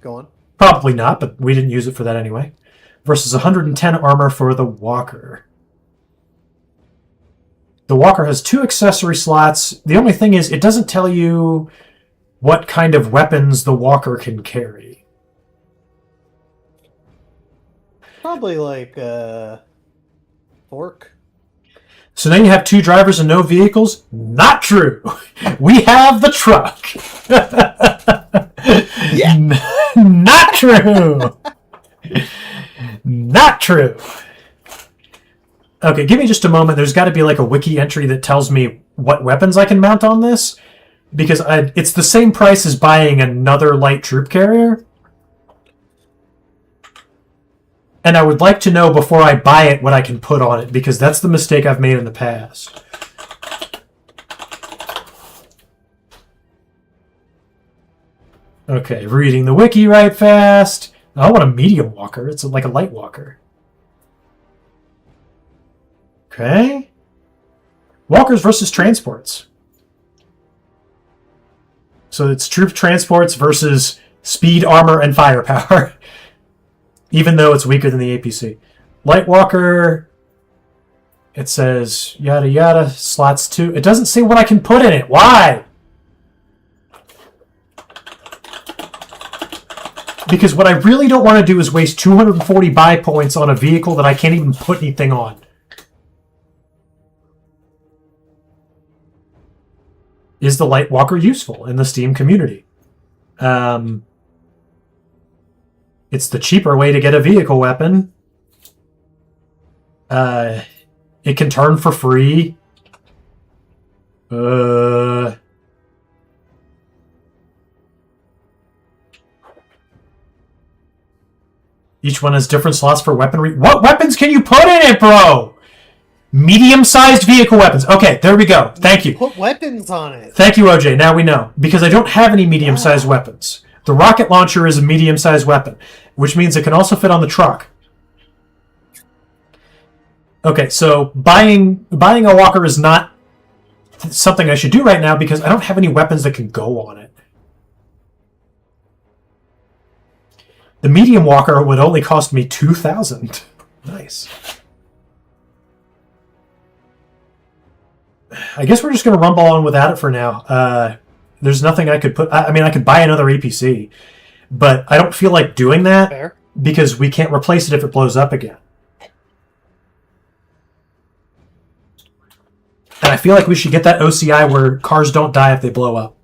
Go on. Probably not, but we didn't use it for that anyway. Versus 110 armor for the walker. The walker has 2 accessory slots. The only thing is, it doesn't tell you what kind of weapons the walker can carry. Probably like fork. So now you have 2 drivers and no vehicles? Not true. We have the truck. Yeah. Not true. Not true. Okay, give me just a moment. There's got to be like a wiki entry that tells me what weapons I can mount on this. Because it's the same price as buying another light troop carrier. And I would like to know before I buy it what I can put on it, because that's the mistake I've made in the past. Okay, reading the wiki right fast. I want a medium walker. It's like a light walker. Okay. Walkers versus transports. So it's troop transports versus speed, armor, and firepower. Even though it's weaker than the APC. Light walker, it says yada yada, slots 2. It doesn't say what I can put in it. Why? Because what I really don't want to do is waste 240 buy points on a vehicle that I can't even put anything on. Is the light walker useful in the Steam community? It's the cheaper way to get a vehicle weapon. It can turn for free. Each one has different slots for weaponry. What weapons can you put in it, bro? Medium-sized vehicle weapons. Okay, there we go. Thank you. Put weapons on it. Thank you, OJ. Now we know. Because I don't have any medium-sized weapons. The rocket launcher is a medium-sized weapon, which means it can also fit on the truck. Okay, so buying a walker is not something I should do right now because I don't have any weapons that can go on it. The medium walker would only cost me 2,000. Nice. I guess we're just going to rumble on without it for now. There's nothing I could put... I mean, I could buy another APC, but I don't feel like doing that. Fair. Because we can't replace it if it blows up again. And I feel like we should get that OCI where cars don't die if they blow up.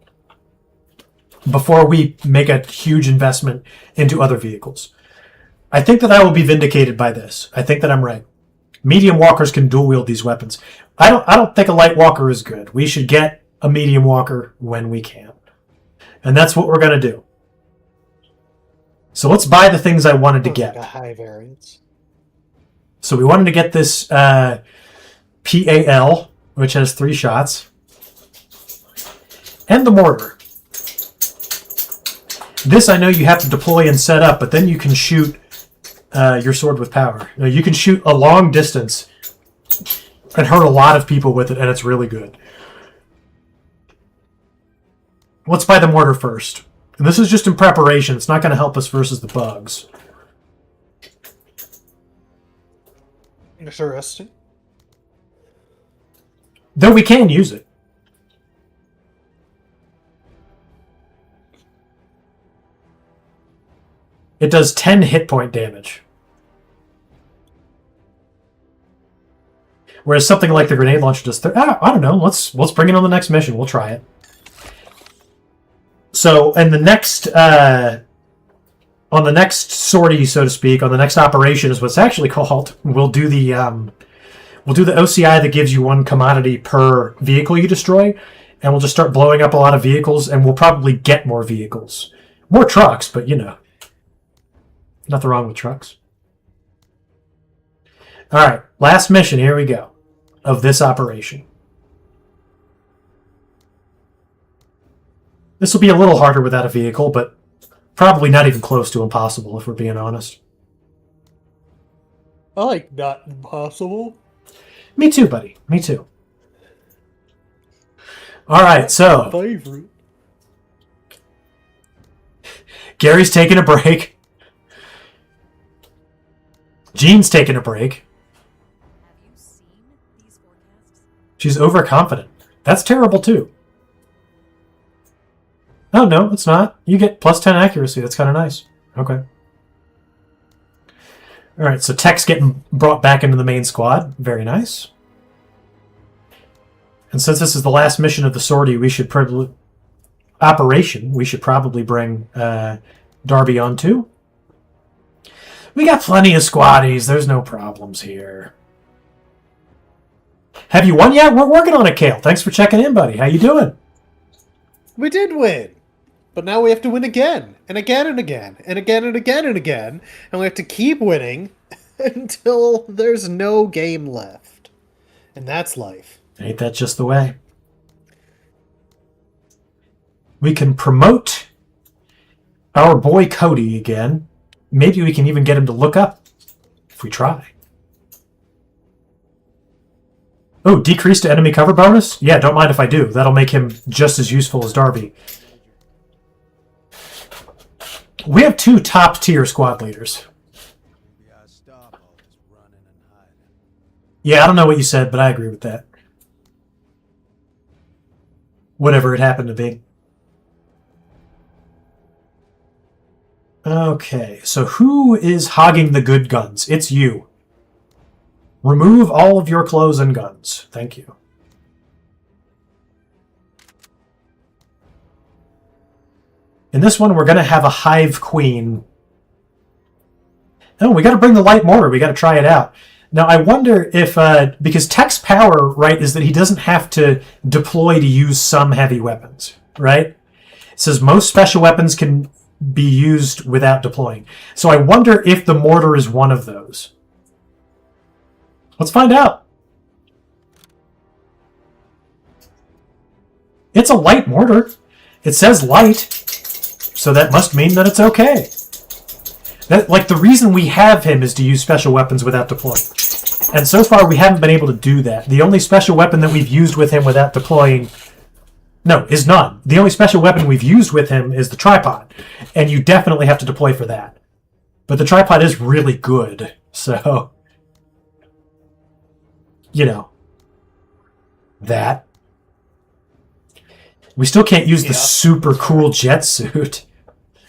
Before we make a huge investment into other vehicles. I think that I will be vindicated by this. I think that I'm right. Medium walkers can dual wield these weapons. I don't think a light walker is good. We should get a medium walker when we can. And that's what we're going to do. So let's buy the things I wanted to get. Like a high variance. So we wanted to get this PAL, which has 3 shots. And the mortar. This I know you have to deploy and set up, but then you can shoot your sword with power. You can shoot a long distance and hurt a lot of people with it, and it's really good. Let's buy the mortar first. And this is just in preparation. It's not going to help us versus the bugs. Interesting. Though we can use it. It does 10 hit point damage. Whereas something like the grenade launcher does... I don't know. Let's bring it on the next mission. We'll try it. So, and the next... on the next sortie, so to speak, on the next operation is what's actually called. We'll do the OCI that gives you one commodity per vehicle you destroy, and we'll just start blowing up a lot of vehicles, and we'll probably get more vehicles. More trucks, but you know. Nothing wrong with trucks. Alright, last mission, here we go, of this operation. This will be a little harder without a vehicle, but probably not even close to impossible, if we're being honest. I like not impossible. Me too, buddy. Me too. Alright, so... Favorite. Gary's taking a break. Jean's taking a break. Have you seen these forecasts? She's overconfident. That's terrible, too. Oh, no, it's not. You get plus 10 accuracy. That's kind of nice. Okay. Alright, so Tech's getting brought back into the main squad. Very nice. And since this is the last mission of the sortie, we should probably... Operation, we should probably bring Darby on, too. We got plenty of squaddies. There's no problems here. Have you won yet? We're working on it, Kale. Thanks for checking in, buddy. How you doing? We did win. But now we have to win again, and again, and again, and again, and again, and again, and we have to keep winning until there's no game left. And that's life. Ain't that just the way? We can promote our boy Cody again. Maybe we can even get him to look up if we try. Oh, decrease to enemy cover bonus? Yeah, don't mind if I do. That'll make him just as useful as Darby. We have 2 top-tier squad leaders. Maybe I stop all this running and hiding. Yeah, I don't know what you said, but I agree with that. Whatever it happened to be. Okay, so who is hogging the good guns? It's you. Remove all of your clothes and guns. Thank you. In this one, we're going to have a Hive Queen. Oh, we got to bring the light mortar. We got to try it out. Now, I wonder if, because Tech's power, right, is that he doesn't have to deploy to use some heavy weapons, right? It says most special weapons can be used without deploying. So I wonder if the mortar is one of those. Let's find out. It's a light mortar. It says light, so that must mean that it's okay. That, like, the reason we have him is to use special weapons without deploying. And so far, we haven't been able to do that. The only special weapon that we've used with him without deploying... No, is none. The only special weapon we've used with him is the tripod. And you definitely have to deploy for that. But the tripod is really good, so... You know. That. We still can't use the super cool jet suit.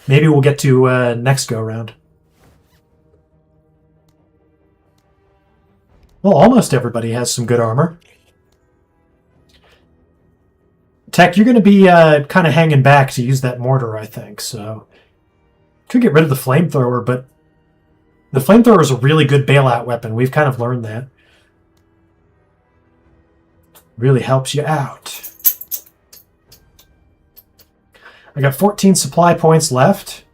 Maybe we'll get to next go-round. Well, almost everybody has some good armor. Tech, you're going to be kind of hanging back to use that mortar, I think. So, could get rid of the flamethrower, but the flamethrower is a really good bailout weapon. We've kind of learned that. Really helps you out. I got 14 supply points left.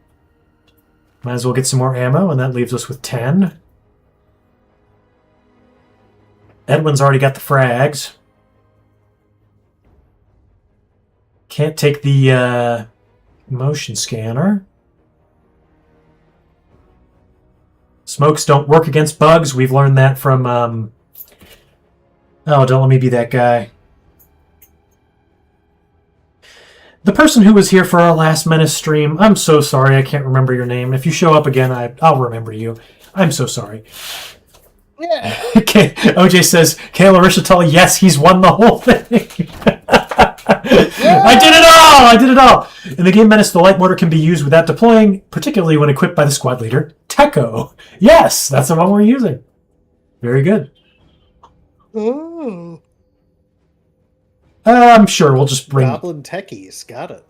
Might as well get some more ammo, and that leaves us with 10. Edwin's already got the frags. Can't take the motion scanner. Smokes don't work against bugs. We've learned that from... Oh, don't let me be that guy. The person who was here for our last Menace stream, I'm so sorry, I can't remember your name. If you show up again, I'll remember you. I'm so sorry. Yeah. Okay, OJ says, Kale Arishatali, yes, he's won the whole thing. I did it all! I did it all! In the game Menace, the light mortar can be used without deploying, particularly when equipped by the squad leader, Tekko. Yes, that's the one we're using. Very good. Oh. I'm sure we'll just bring... Goblin techies. Got it.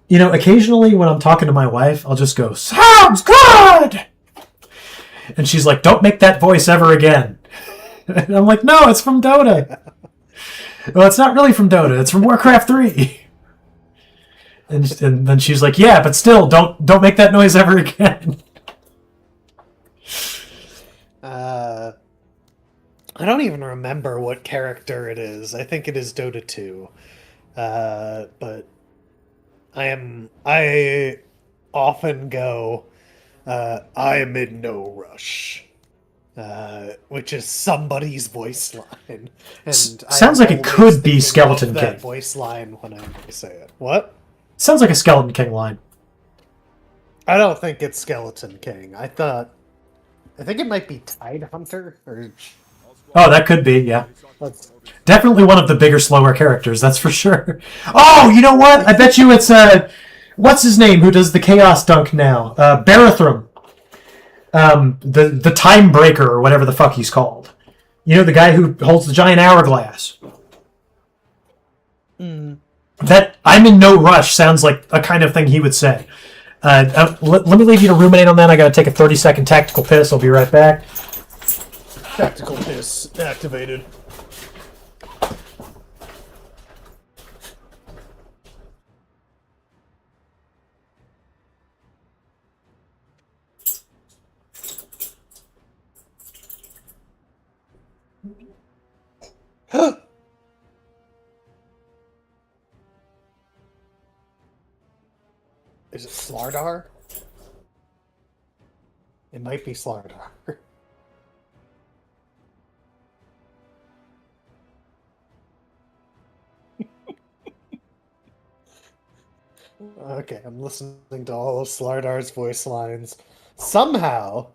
You know, occasionally when I'm talking to my wife, I'll just go, "Sounds good!" And she's like, "Don't make that voice ever again." And I'm like, "No, it's from Dota." "Well, it's not really from Dota. It's from Warcraft 3. And then she's like, "Yeah, but still, don't make that noise ever again." I don't even remember what character it is. I think it is Dota 2. But I often go, I am in no rush. Which is somebody's voice line. And Sounds like it could be Skeleton King. That voice line when I say it. What? Sounds like a Skeleton King line. I don't think it's Skeleton King. I think it might be Tide Hunter or... Oh, that could be, yeah. Let's... Definitely one of the bigger, slower characters, that's for sure. Oh, you know what? I bet you it's, what's his name who does the Chaos Dunk now? Barathrum. The Time Breaker, or whatever the fuck he's called. You know, the guy who holds the giant hourglass. That "I'm in no rush" sounds like a kind of thing he would say. Let me leave you to ruminate on that. I gotta take a 30-second tactical piss. I'll be right back. Tactical piss activated. Is it Slardar? It might be Slardar. Okay, I'm listening to all of Slardar's voice lines. Somehow,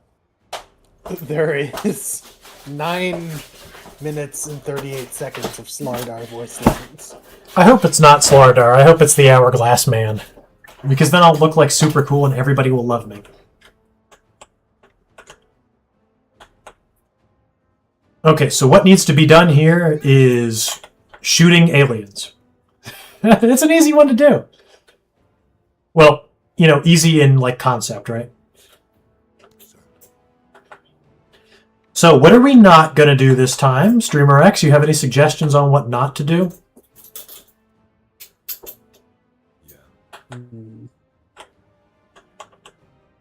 there is 9 minutes and 38 seconds of Slardar voice lines. I hope it's not Slardar. I hope it's the Hourglass Man. Because then I'll look like super cool and everybody will love me. Okay, so what needs to be done here is shooting aliens. It's an easy one to do. Well, you know, easy in, like, concept, right? So, what are we not going to do this time? Streamer X, you have any suggestions on what not to do?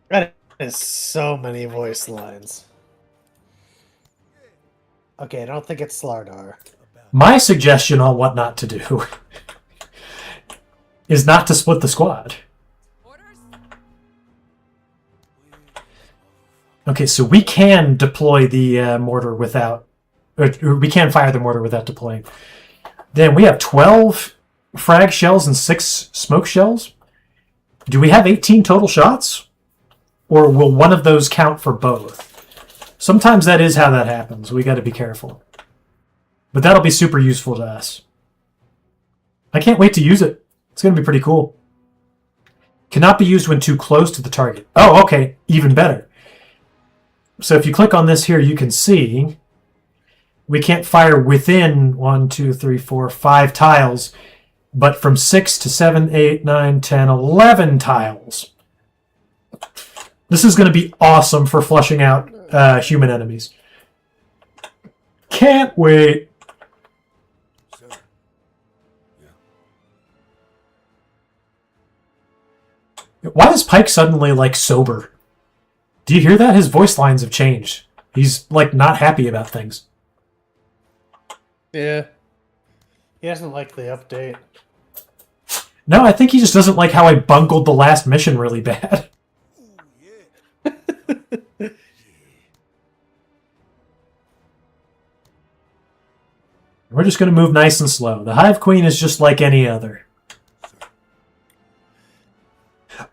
That is so many voice lines. Okay, I don't think it's Slardar. My suggestion on what not to do is not to split the squad. Okay, so we can deploy the mortar without... Or we can fire the mortar without deploying. Then we have 12 frag shells and 6 smoke shells. Do we have 18 total shots? Or will one of those count for both? Sometimes that is how that happens. We got to be careful. But that'll be super useful to us. I can't wait to use it. It's going to be pretty cool. Cannot be used when too close to the target. Oh, okay. Even better. So if you click on this here, you can see we can't fire within 1, 2, 3, 4, 5 tiles, but from 6 to 7, 8, 9, 10, 11 tiles. This is going to be awesome for flushing out human enemies. Can't wait. Sir. Yeah. Why is Pike suddenly, like, sober? Do you hear that? His voice lines have changed. He's, like, not happy about things. Yeah. He doesn't like the update. No, I think he just doesn't like how I bungled the last mission really bad. Ooh, yeah. We're just going to move nice and slow. The Hive Queen is just like any other.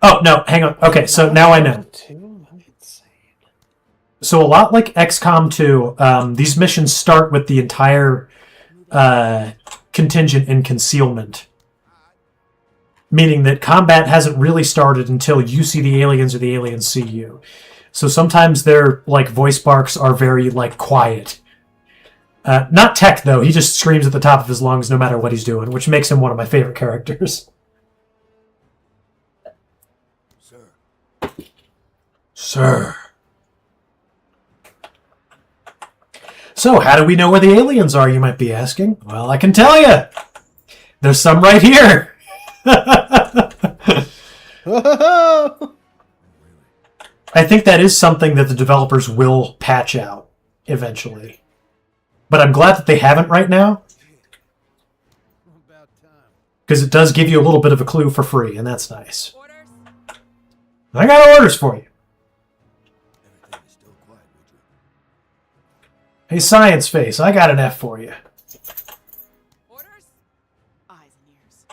Oh, no, hang on. Okay, so now I know. So a lot like XCOM 2, these missions start with the entire contingent in concealment. meaning that combat hasn't really started until you see the aliens or the aliens see you. So sometimes their like voice barks are very like quiet. Not Tech though; he just screams at the top of his lungs no matter what he's doing, which makes him one of my favorite characters. Sir. Sir. So, how do we know where the aliens are, you might be asking? Well, I can tell you. There's some right here. I think that is something that the developers will patch out eventually. But I'm glad that they haven't right now, About time. because it does give you a little bit of a clue for free, and that's nice. Orders? I got orders for you. Everything is still quiet, Woodrow. Hey, Science Face, I got an F for you. Orders? Eyes and ears.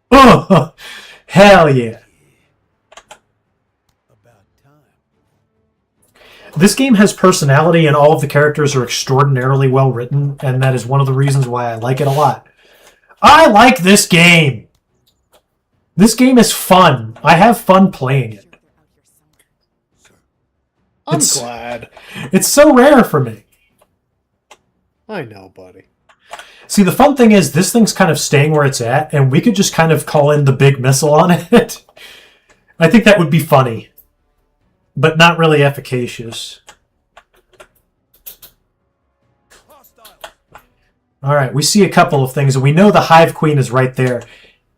Oh, hell yeah. About time. This game has personality, and all of the characters are extraordinarily well written, and that is one of the reasons why I like it a lot. I like this game! This game is fun. I have fun playing it. Sure, they're out here somewhere. I'm It's- glad. It's so rare for me. I know, buddy. See, the fun thing is, this thing's kind of staying where it's at, and we could just kind of call in the big missile on it. I think that would be funny, but not really efficacious. Hostiles. All right, we see a couple of things, and we know the Hive Queen is right there.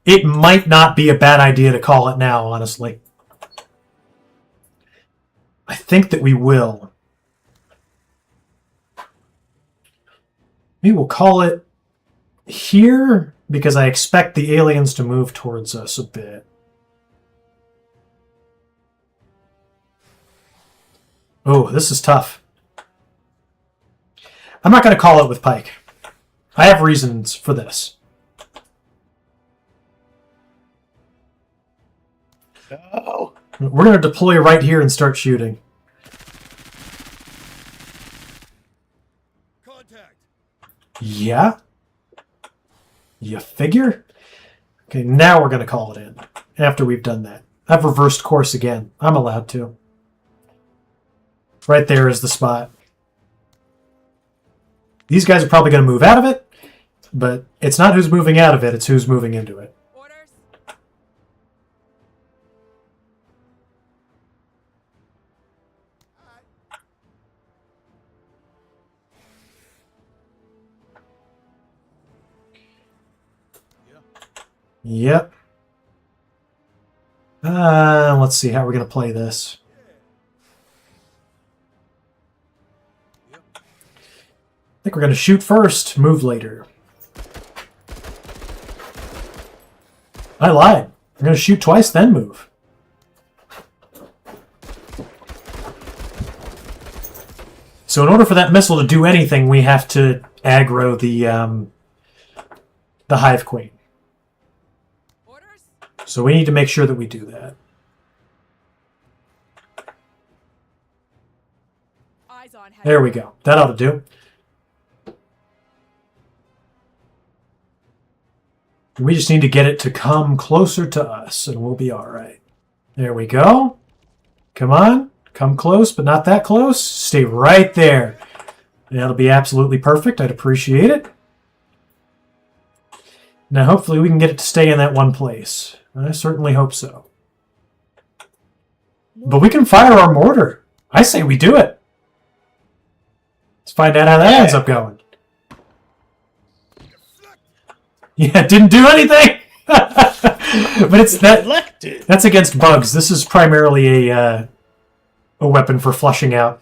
It might not be a bad idea to call it now, honestly. I think that we will. Maybe we'll call it here, because I expect the aliens to move towards us a bit. Oh, this is tough. I'm not going to call it with Pike. I have reasons for this. No. We're going to deploy right here and start shooting. Contact. Yeah? You figure? Okay, now we're going to call it in. After we've done that. I've reversed course again. I'm allowed to. Right there is the spot. These guys are probably going to move out of it, but it's not who's moving out of it, it's who's moving into it. Orders? Yep. Let's see how we're going to play this. I think we're going to shoot first, move later. I lied. We're going to shoot twice, then move. So in order for that missile to do anything, we have to aggro the Hive Queen. Orders? So we need to make sure that we do that. Eyes on head. There we go. That ought to do. We just need to get it to come closer to us, and we'll be all right. There we go. Come on. Come close, but not that close. Stay right there. That'll be absolutely perfect. I'd appreciate it. Now, hopefully we can get it to stay in that one place. I certainly hope so. But we can fire our mortar. I say we do it. Let's find out how that ends up going. Yeah, it didn't do anything. But it's that. Elected. That's against bugs. This is primarily a weapon for flushing out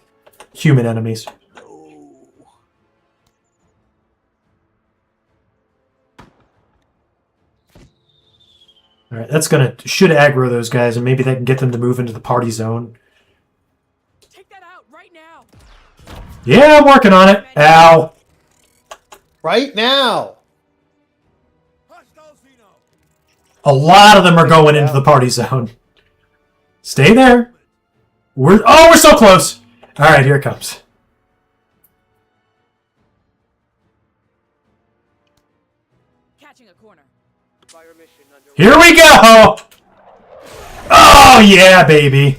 human enemies. All right, that's should aggro those guys, and maybe that can get them to move into the party zone. Take that out right now. Yeah, I'm working on it. Ow. Right now. Hostile Xeno. A lot of them are going into the party zone. Stay there. We're so close. All right, here it comes. Catching a corner. Here we go! Oh, yeah, baby.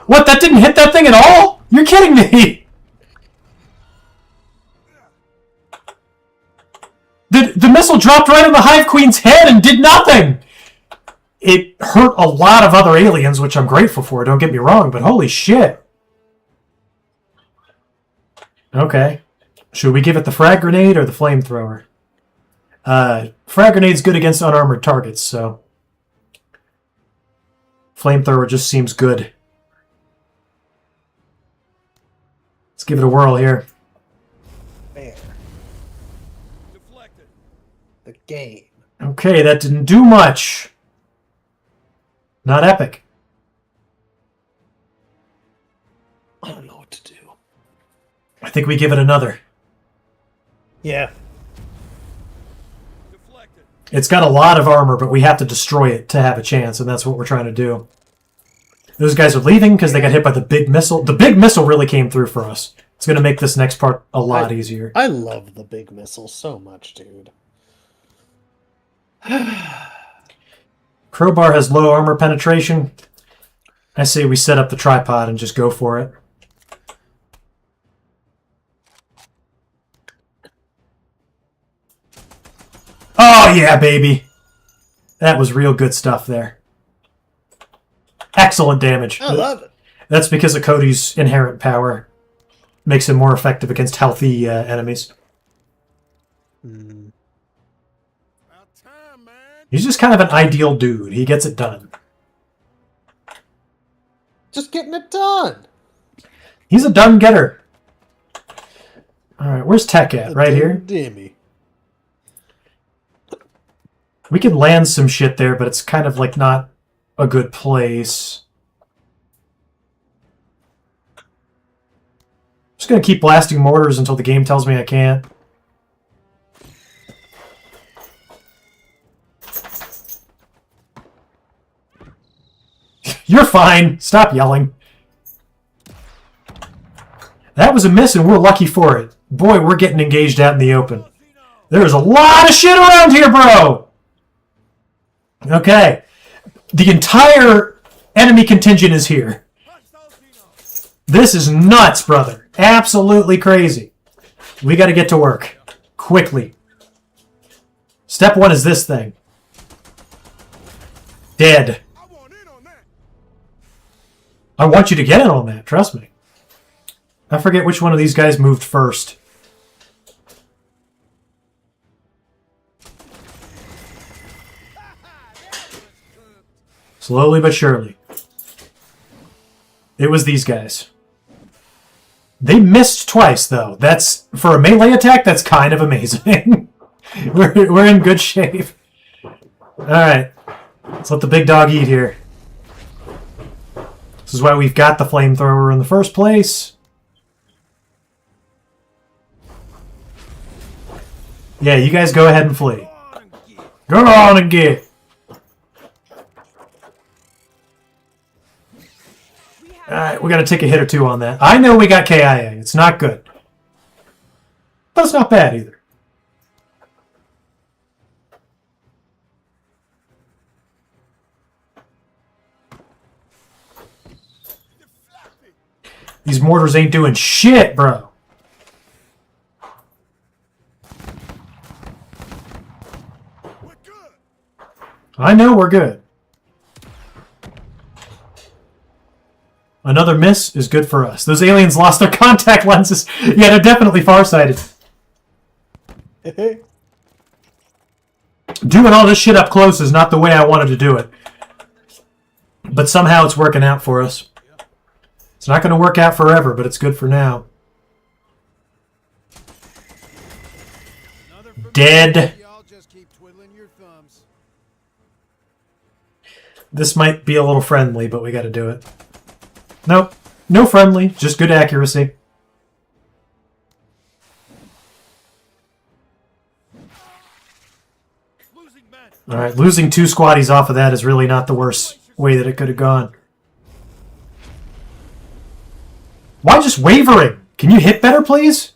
What, that didn't hit that thing at all? You're kidding me! The missile dropped right on the Hive Queen's head and did nothing! It hurt a lot of other aliens, which I'm grateful for, don't get me wrong, but holy shit. Okay. Should we give it the frag grenade or the flamethrower? Frag grenade's good against unarmored targets, so... Flamethrower just seems good. Let's give it a whirl here. There. Deflected. The game. Okay, that didn't do much. Not epic. I don't know what to do. I think we give it another. Yeah. Deflected. It's got a lot of armor, but we have to destroy it to have a chance, and that's what we're trying to do. Those guys are leaving because they got hit by the big missile. The big missile really came through for us. It's going to make this next part a lot easier. I love the big missile so much, dude. Crowbar has low armor penetration. I say we set up the tripod and just go for it. Oh, yeah, baby. That was real good stuff there. Excellent damage. I love it. That's because of Cody's inherent power. Makes him more effective against healthy enemies. Mm. About time, man. He's just kind of an ideal dude. He gets it done. Just getting it done. He's a done getter. Alright, where's Tech at? Right here? Dimmy. We can land some shit there, but it's kind of like not a good place. Just gonna keep blasting mortars until the game tells me I can't. You're fine. Stop yelling. That was a miss, and we're lucky for it. Boy, we're getting engaged out in the open. There's a lot of shit around here, bro! Okay. The entire enemy contingent is here. This is nuts, brother. Absolutely crazy. We got to get to work. Quickly. Step one is this thing. Dead. I want in on that. I want you to get in on that, trust me. I forget which one of these guys moved first. Slowly but surely. It was these guys. They missed twice, though. That's, for a melee attack, that's kind of amazing. we're in good shape. Alright. Let's let the big dog eat here. This is why we've got the flamethrower in the first place. Yeah, you guys go ahead and flee. Go on and get. Alright, we gotta take a hit or two on that. I know we got KIA. It's not good. But it's not bad either. These mortars ain't doing shit, bro. We're good. I know we're good. Another miss is good for us. Those aliens lost their contact lenses. Yeah, they're definitely farsighted. Doing all this shit up close is not the way I wanted to do it. But somehow it's working out for us. It's not going to work out forever, but it's good for now. Another for Dead. y'all just keep twiddling your thumbs. This might be a little friendly, but we got to do it. Nope. No friendly, just good accuracy. Losing men. Alright, losing two squaddies off of that is really not the worst way that it could have gone. Why just wavering? Can you hit better, please?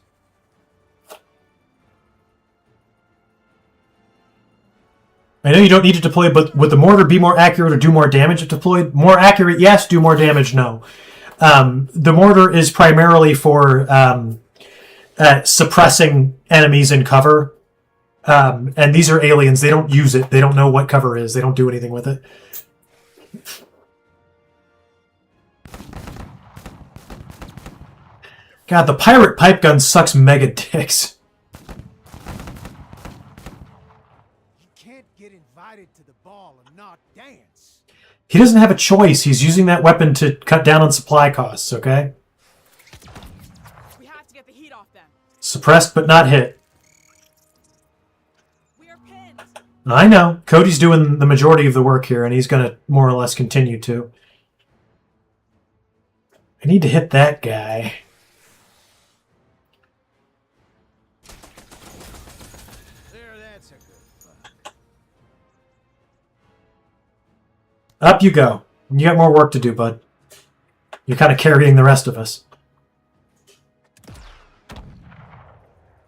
I know you don't need to deploy, but would the mortar be more accurate or do more damage if deployed? More accurate, yes. Do more damage, no. The mortar is primarily for suppressing enemies in cover. And these are aliens. They don't use it. They don't know what cover is. They don't do anything with it. God, the pirate pipe gun sucks mega dicks. You can't get invited to the ball and not dance. He doesn't have a choice. He's using that weapon to cut down on supply costs, okay? We have to get the heat off them. Suppressed but not hit. We are pinned. I know. Cody's doing the majority of the work here, and he's going to more or less continue to. I need to hit that guy. There, that's a good fuck. Up you go. You got more work to do, bud. You're kind of carrying the rest of us.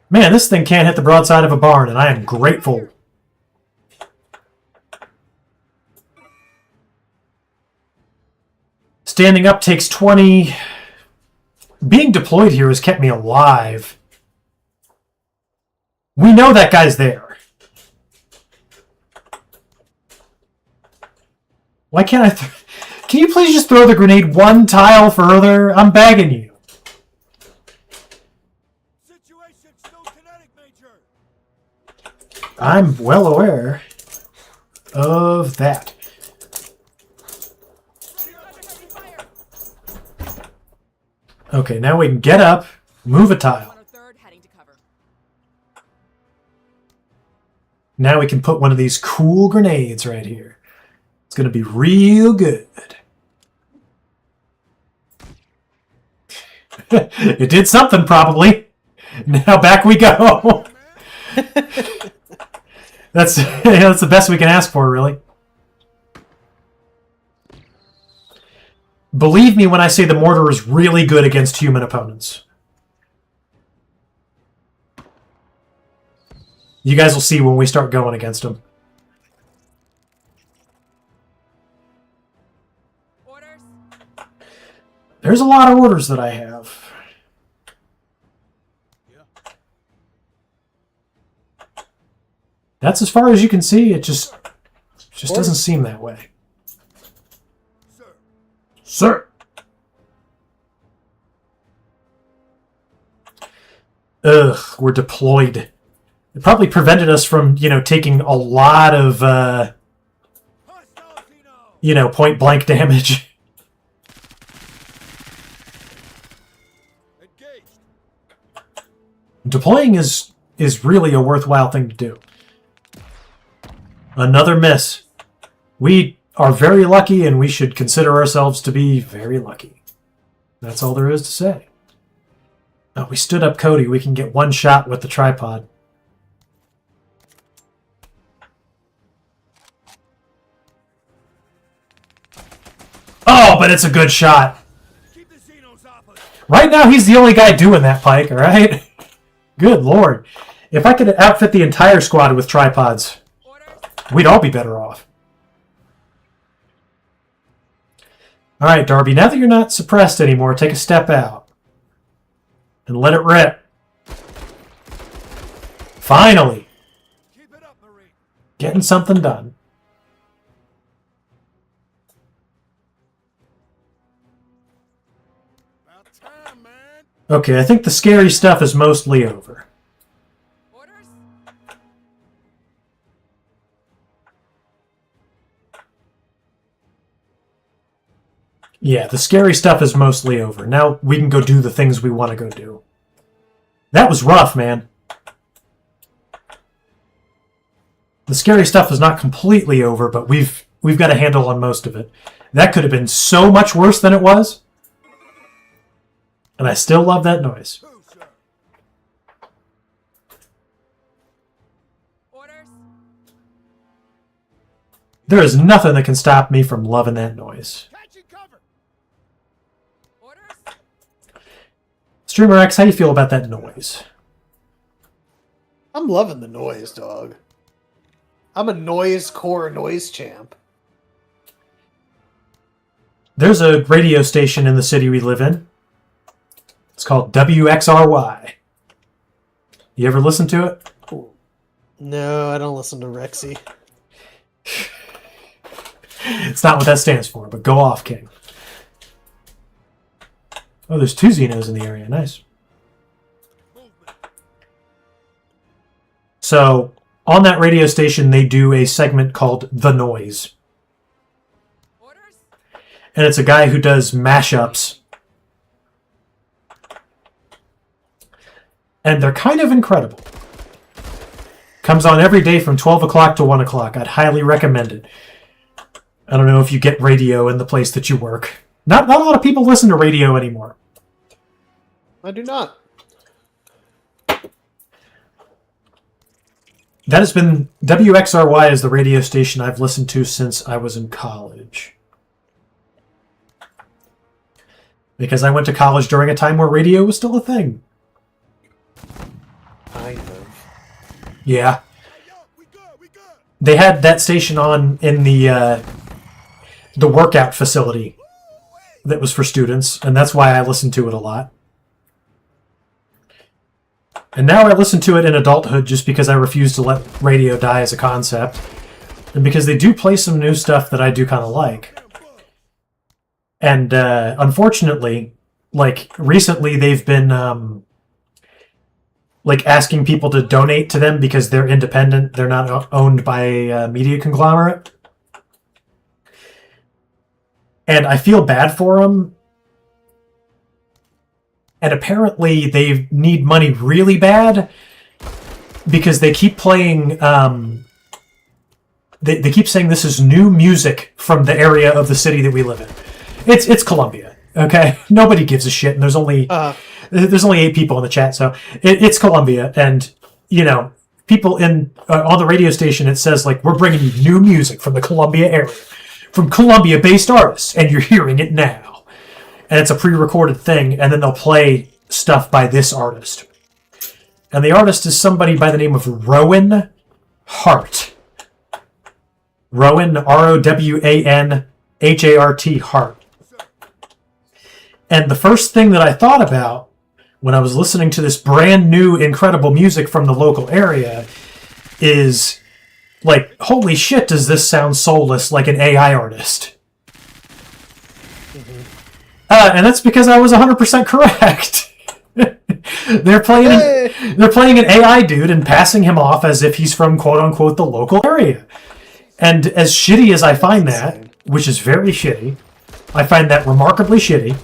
Man, this thing can't hit the broadside of a barn, and I am grateful. Standing up takes 20. Being deployed here has kept me alive. We know that guy's there. Why can't I... Can you please just throw the grenade one tile further? I'm begging you. Situation still kinetic, Major. I'm well aware of that. Okay, now we can get up, move a tile. On our third, heading to cover. Now we can put one of these cool grenades right here. It's going to be real good. It did something, probably. Now back we go. That's the best we can ask for, really. Believe me when I say the mortar is really good against human opponents. You guys will see when we start going against them. Orders. There's a lot of orders that I have. Yeah. That's as far as you can see. It just doesn't seem that way. Sir. Sir! Ugh, we're deployed. It probably prevented us from, taking a lot of, Hostile Xeno. point blank damage. Engaged. Deploying is really a worthwhile thing to do. Another miss. We are very lucky, and we should consider ourselves to be very lucky. That's all there is to say. Oh, we stood up Cody. We can get one shot with the tripod. Oh, but it's a good shot. Keep the Xenos off us. Right now, he's the only guy doing that, Pike, all right? Good lord. If I could outfit the entire squad with tripods, Orders. we'd all be better off. All right, Darby, now that you're not suppressed anymore, take a step out. And let it rip. Finally. Keep it up, Marine. Getting something done. About time, man. Okay, I think the scary stuff is mostly over. Orders. Yeah, the scary stuff is mostly over. Now we can go do the things we want to go do. That was rough, man. The scary stuff is not completely over, but we've got a handle on most of it. That could have been so much worse than it was. And I still love that noise. Who, sir? Orders. There is nothing that can stop me from loving that noise. Catching cover. Orders. Streamer X, how you feel about that noise? I'm loving the noise, dog. I'm a noise core noise champ. There's a radio station in the city we live in. It's called WXRY. You ever listen to it? No, I don't listen to Rexy. It's not what that stands for, but go off, King. Oh, there's 2 Xenos in the area. Nice. So, on that radio station, they do a segment called The Noise. Orders? And it's a guy who does mashups. And they're kind of incredible. Comes on every day from 12 o'clock to 1 o'clock. I'd highly recommend it. I don't know if you get radio in the place that you work. Not a lot of people listen to radio anymore. I do not. That has been... WXRY is the radio station I've listened to since I was in college. Because I went to college during a time where radio was still a thing. Kind of. Yeah. They had that station on in the workout facility that was for students, and that's why I listened to it a lot. And now I listen to it in adulthood just because I refuse to let radio die as a concept. And because they do play some new stuff that I do kind of like. And unfortunately, like, recently they've been like asking people to donate to them because they're independent. They're not owned by a media conglomerate. And I feel bad for them. And apparently they need money really bad because they keep playing... They keep saying this is new music from the area of the city that we live in. It's Colombia, okay? Nobody gives a shit, and there's only 8 people in the chat, so it's Colombia, and, you know, people in on the radio station, it says, like, we're bringing you new music from the Colombia area, from Colombia-based artists, and you're hearing it now. And it's a pre-recorded thing, and then they'll play stuff by this artist. And the artist is somebody by the name of Rowan Hart. Rowan, R-O-W-A-N-H-A-R-T, Hart. And the first thing that I thought about when I was listening to this brand new, incredible music from the local area is, like, holy shit, does this sound soulless like an AI artist? And that's because I was 100% correct. They're playing an AI dude and passing him off as if he's from quote-unquote the local area. And as shitty as I find that, which is very shitty, I find that remarkably shitty.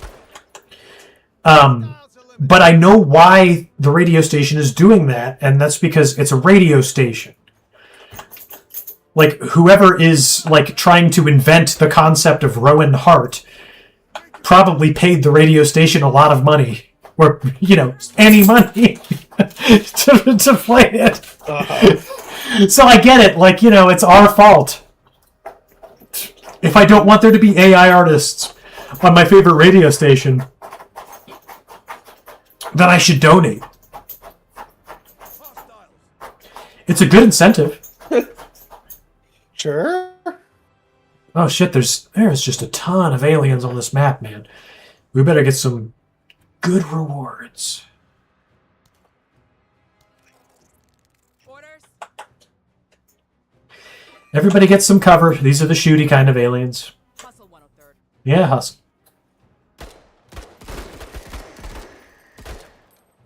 But I know why the radio station is doing that, and that's because it's a radio station. Like, whoever is, like, trying to invent the concept of Rowan Hart probably paid the radio station a lot of money, or, you know, any money to play it. So I get it, like, you know, it's our fault. If I don't want there to be AI artists on my favorite radio station, then I should donate. It's a good incentive. Sure. Oh shit, there's just a ton of aliens on this map, man. We better get some good rewards. Orders? Everybody gets some cover. These are the shooty kind of aliens. Hustle 103rd. Yeah, hustle.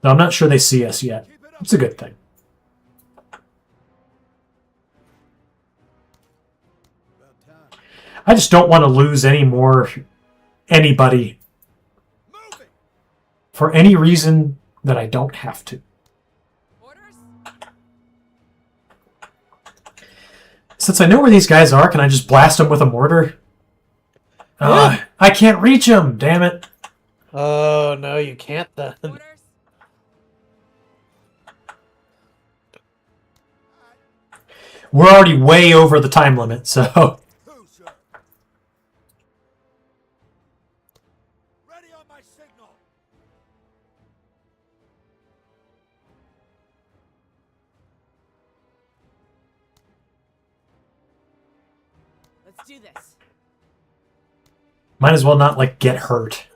No, I'm not sure they see us yet. It's a good thing. I just don't want to lose anybody for any reason that I don't have to. Orders? Since I know where these guys are, can I just blast them with a mortar? Yeah. I can't reach them, damn it. Oh, no, you can't then. Orders? We're already way over the time limit, so... Who, sir? Ready on my signal. do this. Might as well not, like, get hurt.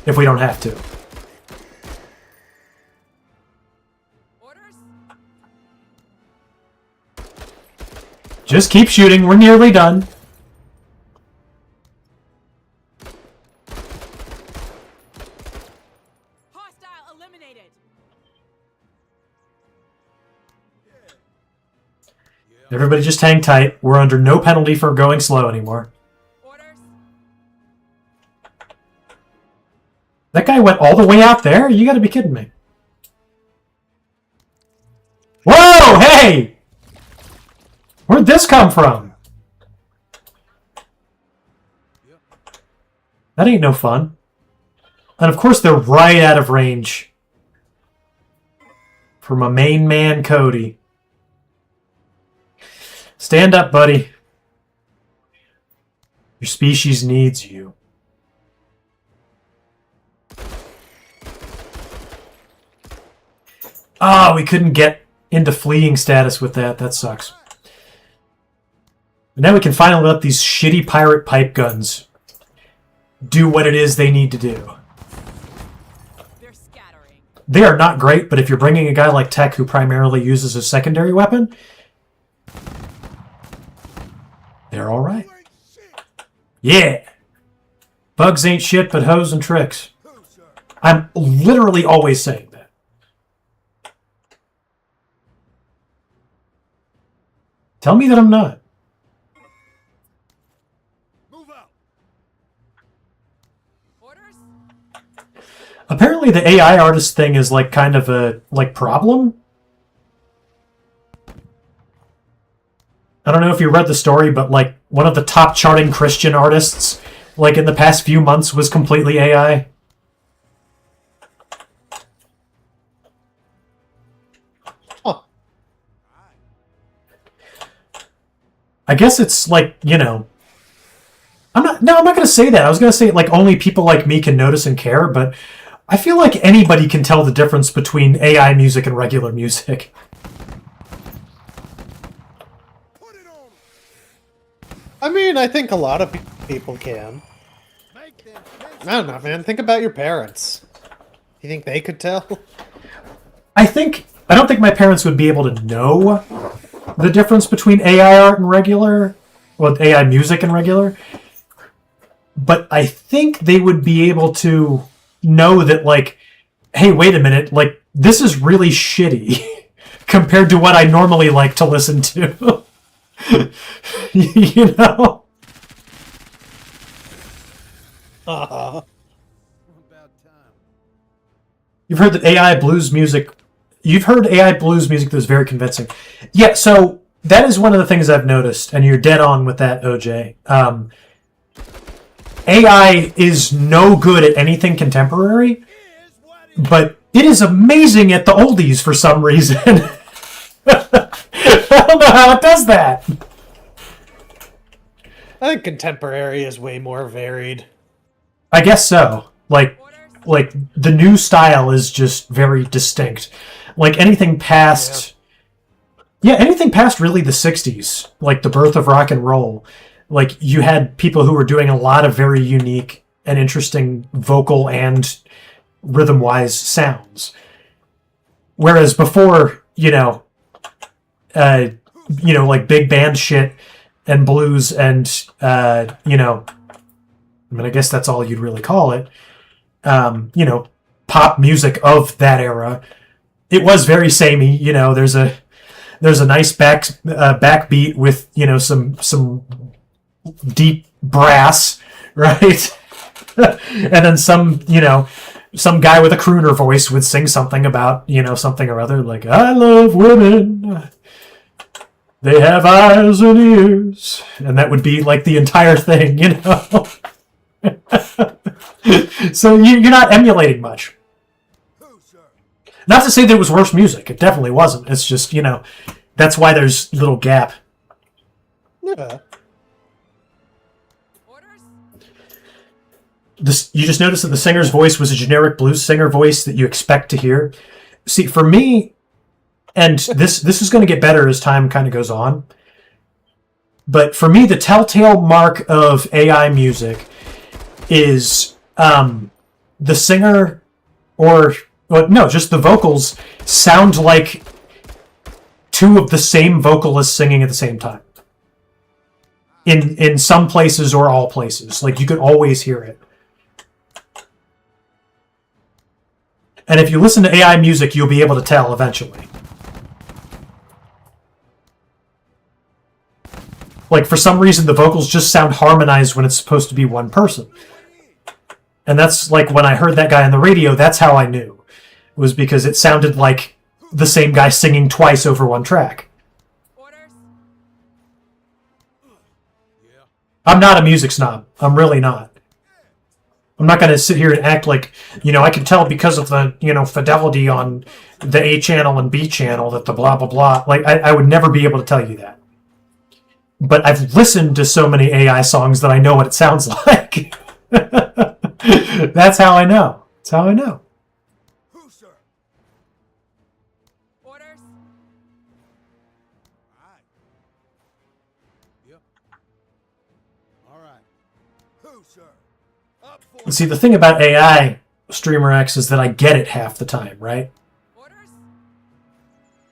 If we don't have to. Orders? Just keep shooting. We're nearly done. Hostile eliminated. Everybody just hang tight. We're under no penalty for going slow anymore. Orders? That guy went all the way out there? You gotta be kidding me. Whoa! Hey! Where'd this come from? That ain't no fun. And of course they're right out of range. For my main man, Cody. Stand up, buddy. Your species needs you. Ah, we couldn't get into fleeing status with that. That sucks. But now we can finally let these shitty pirate pipe guns do what it is they need to do. They're scattering. They are not great, but if you're bringing a guy like Tech who primarily uses a secondary weapon, they're all right. Yeah. Bugs ain't shit but hoes and tricks. I'm literally always saying that. Tell me that I'm not. Move out. Orders? Apparently the AI artist thing is like kind of a problem. I don't know if you read the story, but like one of the top charting Christian artists like in the past few months was completely AI. Huh. I guess it's like, you know, I'm not going to say that. I was going to say like only people like me can notice and care, but I feel like anybody can tell the difference between AI music and regular music. Put it on 'em. I mean, I think a lot of people can. Make them I don't know, man. Think about your parents. You think they could tell? I don't think my parents would be able to know the difference between AI art and regular, well, AI music and regular. But I think they would be able to know that, like, hey, wait a minute, like, this is really shitty compared to what I normally like to listen to. You know? Uh, about time. You've heard that AI blues music. You've heard AI blues music that was very convincing. Yeah, so that is one of the things I've noticed, and you're dead on with that, OJ. AI is no good at anything contemporary, but it is amazing at the oldies for some reason. I don't know how it does that. I think contemporary is way more varied. I guess so. Like the new style is just very distinct. Like anything past, anything past really the '60s, like the birth of rock and roll. Like you had people who were doing a lot of very unique and interesting vocal and rhythm-wise sounds. Whereas before, like big band shit and blues and I mean, I guess that's all you'd really call it. Pop music of that era. It was very samey. There's a nice backbeat with some deep brass, right? And then some guy with a crooner voice would sing something about something or other, like I love women. They have eyes and ears, and that would be like the entire thing, So you're not emulating much. Who, sir? Not to say that it was worse music. It definitely wasn't. It's just, that's why there's little gap. Yeah. Orders? You just noticed that the singer's voice was a generic blues singer voice that you expect to hear. See, for me, and this is going to get better as time kind of goes on, But for me, the telltale mark of AI music is the singer just the vocals sound like two of the same vocalists singing at the same time. In some places or all places. Like, you can always hear it. And if you listen to AI music, you'll be able to tell eventually. Like, for some reason, the vocals just sound harmonized when it's supposed to be one person. And that's, like, when I heard that guy on the radio, that's how I knew. It was because it sounded like the same guy singing twice over one track. Orders? I'm not a music snob. I'm really not. I'm not going to sit here and act like, I can tell because of the, fidelity on the A channel and B channel that the blah, blah, blah. Like, I would never be able to tell you that. But I've listened to so many AI songs that I know what it sounds like. That's how I know. That's how I know. Who, sir? Orders? Aye. Yep. All right. Who, sir? Up for See, the thing about AI, Streamer X, is that I get it half the time, right? Orders?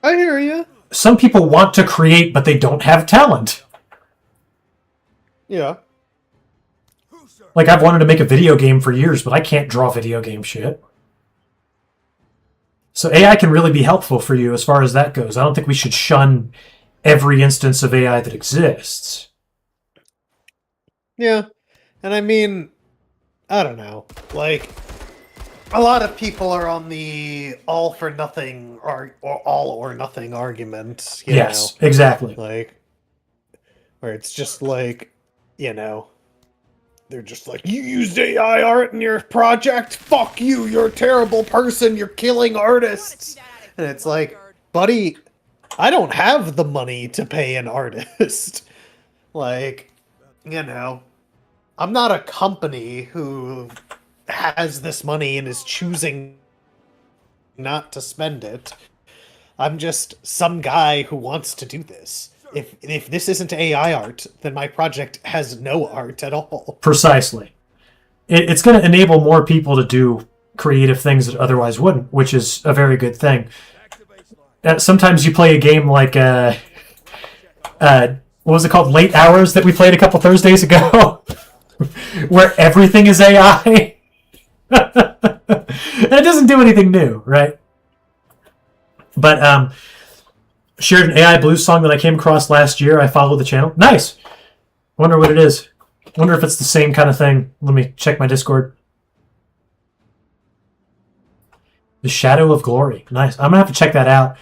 I hear you. Some people want to create, but they don't have talent. Yeah. who, sir? Like, I've wanted to make a video game for years, but I can't draw video game shit. So AI can really be helpful for you as far as that goes. I don't think we should shun every instance of AI that exists. Yeah. And I mean, I don't know. Like, a lot of people are on the all for nothing or all or nothing argument. You Yes, know? exactly. Like, where it's just like, they're just like, you used AI art in your project? Fuck you, you're a terrible person, you're killing artists. And it's like, buddy, I don't have the money to pay an artist. Like, I'm not a company who has this money and is choosing not to spend it. I'm just some guy who wants to do this. If this isn't AI art, then my project has no art at all. Precisely. It's going to enable more people to do creative things that otherwise wouldn't, which is a very good thing. Sometimes you play a game like, what was it called? Late Hours that we played a couple Thursdays ago, where everything is AI. And it doesn't do anything new, right? But shared an AI blues song that I came across last year. I follow the channel. Nice. Wonder what it is. Wonder if it's the same kind of thing. Let me check my Discord. The Shadow of Glory. Nice. I'm gonna have to check that out.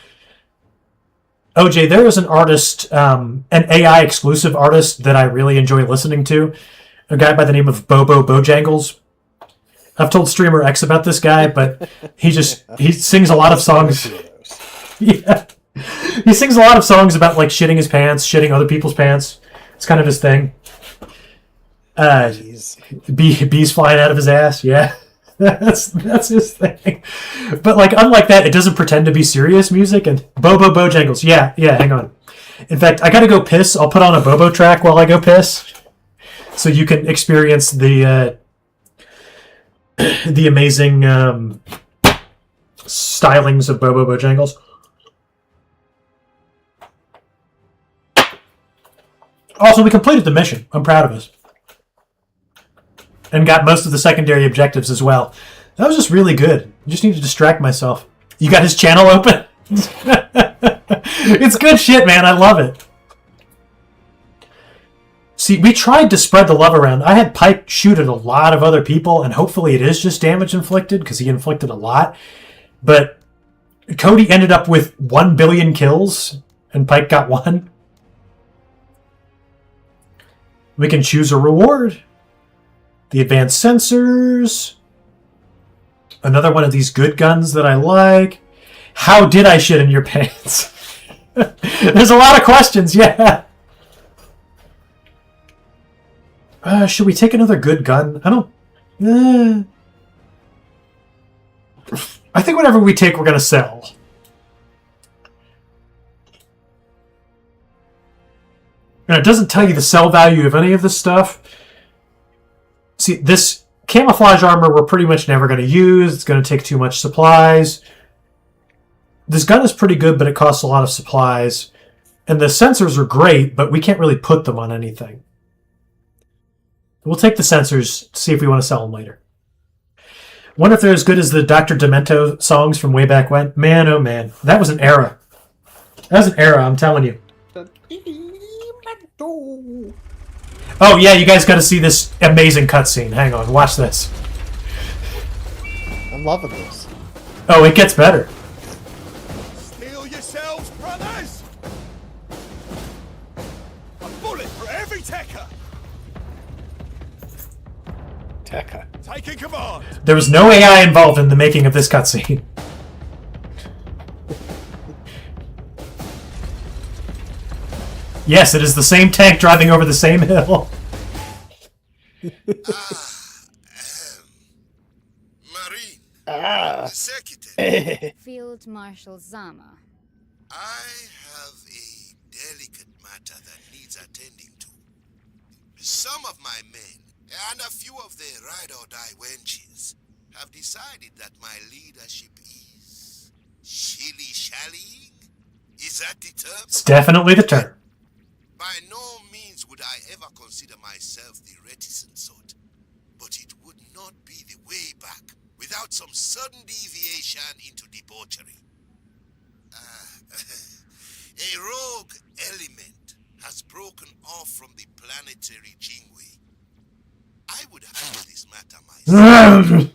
OJ, there is an artist, an AI exclusive artist that I really enjoy listening to. A guy by the name of Bobo Bojangles. I've told Streamer X about this guy, but he sings a lot of songs. Yeah. He sings a lot of songs about, like, shitting his pants, shitting other people's pants. It's kind of his thing. Bees flying out of his ass, yeah. That's his thing. But, like, unlike that, it doesn't pretend to be serious music. And Bobo Bojangles, yeah, hang on. In fact, I gotta go piss. I'll put on a Bobo track while I go piss, so you can experience the amazing stylings of Bobo Bojangles. Also, we completed the mission. I'm proud of us. And got most of the secondary objectives as well. That was just really good. I just need to distract myself. You got his channel open? It's good shit, man. I love it. See, we tried to spread the love around. I had Pike shoot at a lot of other people, and hopefully it is just damage inflicted, because he inflicted a lot. But Cody ended up with 1 billion kills, and Pike got 1. We can choose a reward. The advanced sensors. Another one of these good guns that I like. How did I shit in your pants? There's a lot of questions, yeah. Should we take another good gun? I don't... I think whatever we take, we're going to sell. And it doesn't tell you the sell value of any of this stuff. See, this camouflage armor we're pretty much never going to use. It's going to take too much supplies. This gun is pretty good, but it costs a lot of supplies. And the sensors are great, but we can't really put them on anything. We'll take the sensors to see if we want to sell them later. Wonder if they're as good as the Dr. Demento songs from way back when. Man, oh man. That was an era. That was an era, I'm telling you. Oh yeah, you guys got to see this amazing cutscene. Hang on, watch this. I'm loving this. Oh, it gets better. Steel yourselves, brothers! A bullet for every Tekka! Tekka. Taking command! There was no AI involved in the making of this cutscene. Yes, it is the same tank driving over the same hill. Marine. Secretary. Field Marshal Zama. I have a delicate matter that needs attending to. Some of my men and a few of their ride-or-die wenches have decided that my leadership is shilly-shallying. Is that the term? It's definitely the term. By no means would I ever consider myself the reticent sort, but it would not be the way back without some sudden deviation into debauchery. A rogue element has broken off from the planetary Jingwei. I would handle this matter myself.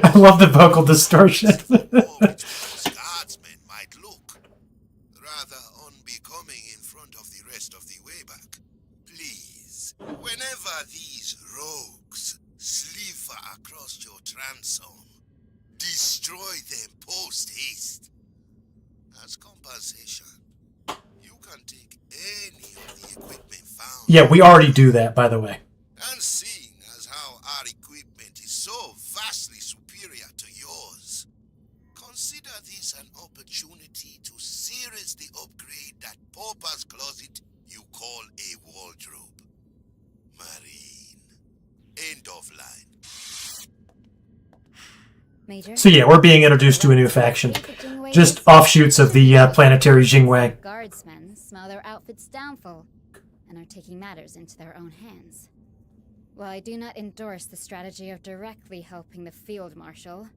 I love the vocal distortion. Most guardsmen might look rather unbecoming in front of the rest of the way back. Please, whenever these rogues slither across your transom, destroy them post-haste. As compensation, you can take any of the equipment found. Yeah, we already do that, by the way. And seeing as how our equipment is so vastly superior to yours, consider this an opportunity to seriously upgrade that pauper's closet you call a wardrobe. Marine. End of line. Major? So yeah, we're being introduced to a new faction. Just offshoots of the planetary Jingwei. Guardsmen smell their outfit's downfall and are taking matters into their own hands. While I do not endorse the strategy of directly helping the field marshal,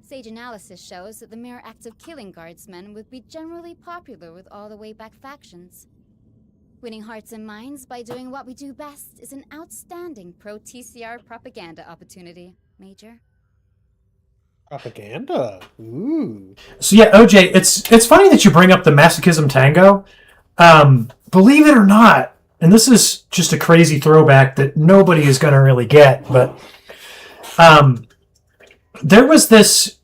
sage analysis shows that the mere act of killing guardsmen would be generally popular with all the way-back factions. Winning hearts and minds by doing what we do best is an outstanding pro-TCR propaganda opportunity, Major. Propaganda. Ooh. So yeah, OJ, it's funny that you bring up the masochism tango. Believe it or not, and this is just a crazy throwback that nobody is going to really get, but there was this,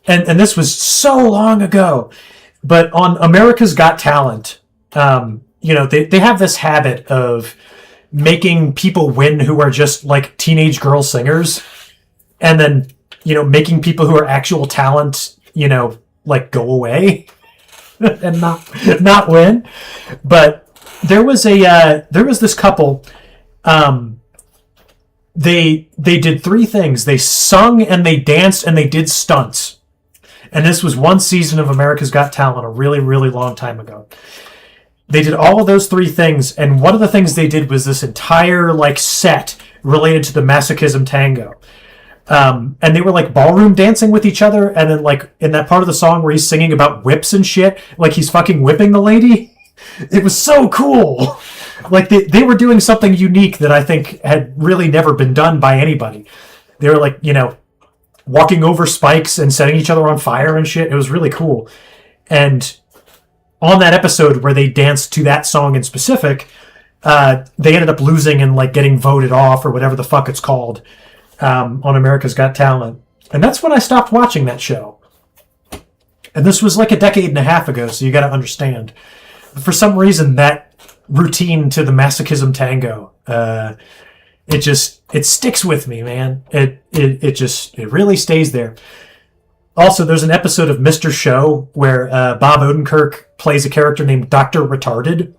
and this was so long ago, but on America's Got Talent, they have this habit of making people win who are just like teenage girl singers, and then making people who are actual talent, like go away and not win. But there was this couple. They did three things. They sung and they danced and they did stunts. And this was one season of America's Got Talent a really, really long time ago. They did all of those three things, and one of the things they did was this entire set related to the masochism tango. And they were ballroom dancing with each other, and then in that part of the song where he's singing about whips and shit, he's fucking whipping the lady. It was so cool. They were doing something unique that I think had really never been done by anybody. They were walking over spikes and setting each other on fire and shit. It was really cool. And on that episode where they danced to that song in specific, they ended up losing and getting voted off or whatever the fuck it's called. On America's Got Talent. And that's when I stopped watching that show. And this was a decade and a half ago, so you got to understand. For some reason, that routine to the masochism tango, it sticks with me, man. It really stays there. Also, there's an episode of Mr. Show where Bob Odenkirk plays a character named Dr. Retarded,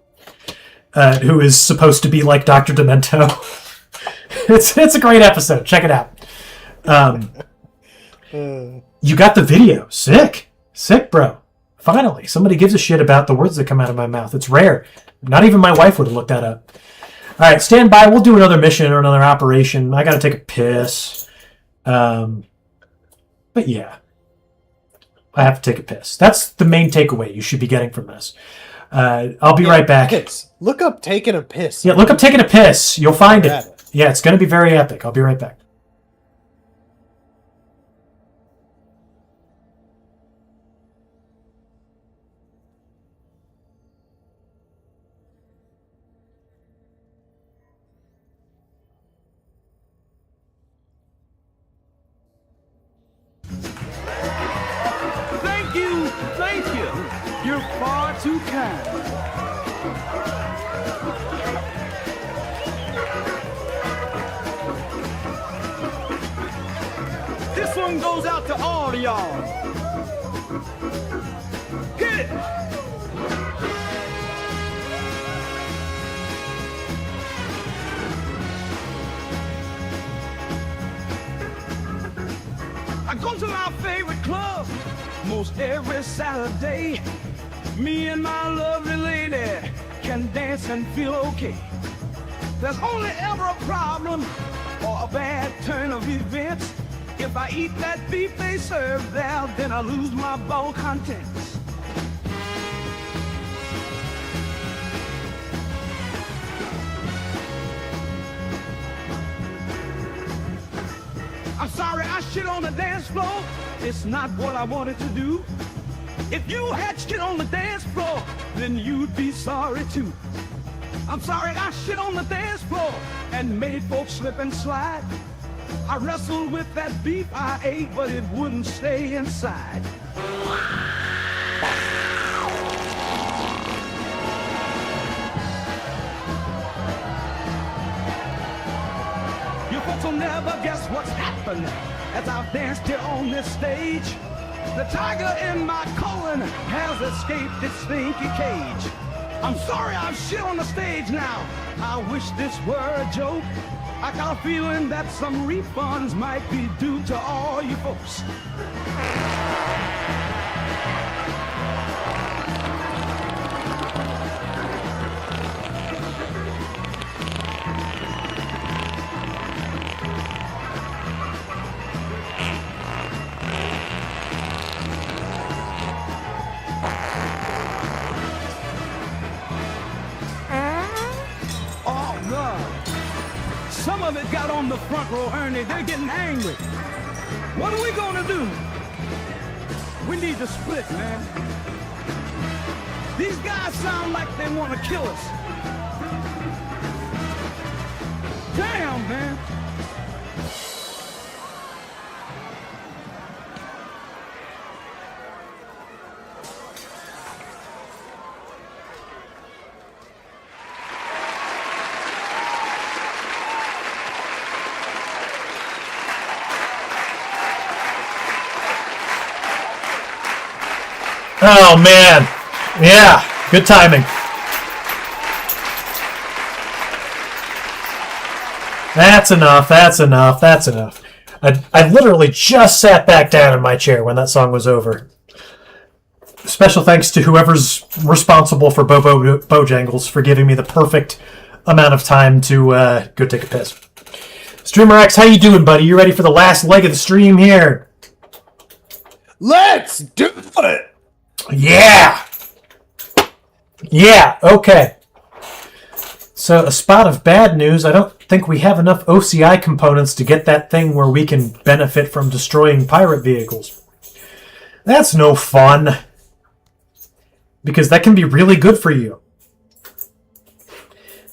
who is supposed to be like Dr. Demento. It's a great episode. Check it out. You got the video. Sick, bro. Finally, somebody gives a shit about the words that come out of my mouth. It's rare. Not even my wife would have looked that up. All right, stand by. We'll do another mission or another operation. I got to take a piss. But yeah, I have to take a piss. That's the main takeaway you should be getting from this. I'll be right back. Piss. Look up taking a piss. Yeah, look up taking a piss. You'll find Got it. it. Yeah, it's going to be very epic. I'll be right back. Thank you. You're far too kind. This one goes out to all of y'all. Hit it. I go to my favorite club most every Saturday. Me and my lovely lady can dance and feel okay. There's only ever a problem or a bad turn of events. If I eat that beef they serve there, then I lose my bowel contents. I'm sorry I shit on the dance floor. It's not what I wanted to do. If you had shit on the dance floor, then you'd be sorry too. I'm sorry I shit on the dance floor and made folks slip and slide. I wrestled with that beef I ate, but it wouldn't stay inside. You folks will never guess what's happened as I've danced here on this stage. The tiger in my colon has escaped its stinky cage. I'm sorry I've shit on the stage now. I wish this were a joke. I got a feeling that some refunds might be due to all you folks. Some of it got on the front row, Ernie. They're getting angry. What are we gonna do? We need to split, man. These guys sound like they want to kill us. Damn, man. Oh, man. Yeah, good timing. That's enough. I literally just sat back down in my chair when that song was over. Special thanks to whoever's responsible for Bojangles for giving me the perfect amount of time to go take a piss. Streamer X, how you doing, buddy? You ready for the last leg of the stream here? Let's do it! Yeah! Yeah, okay. So, a spot of bad news. I don't think we have enough OCI components to get that thing where we can benefit from destroying pirate vehicles. That's no fun. Because that can be really good for you.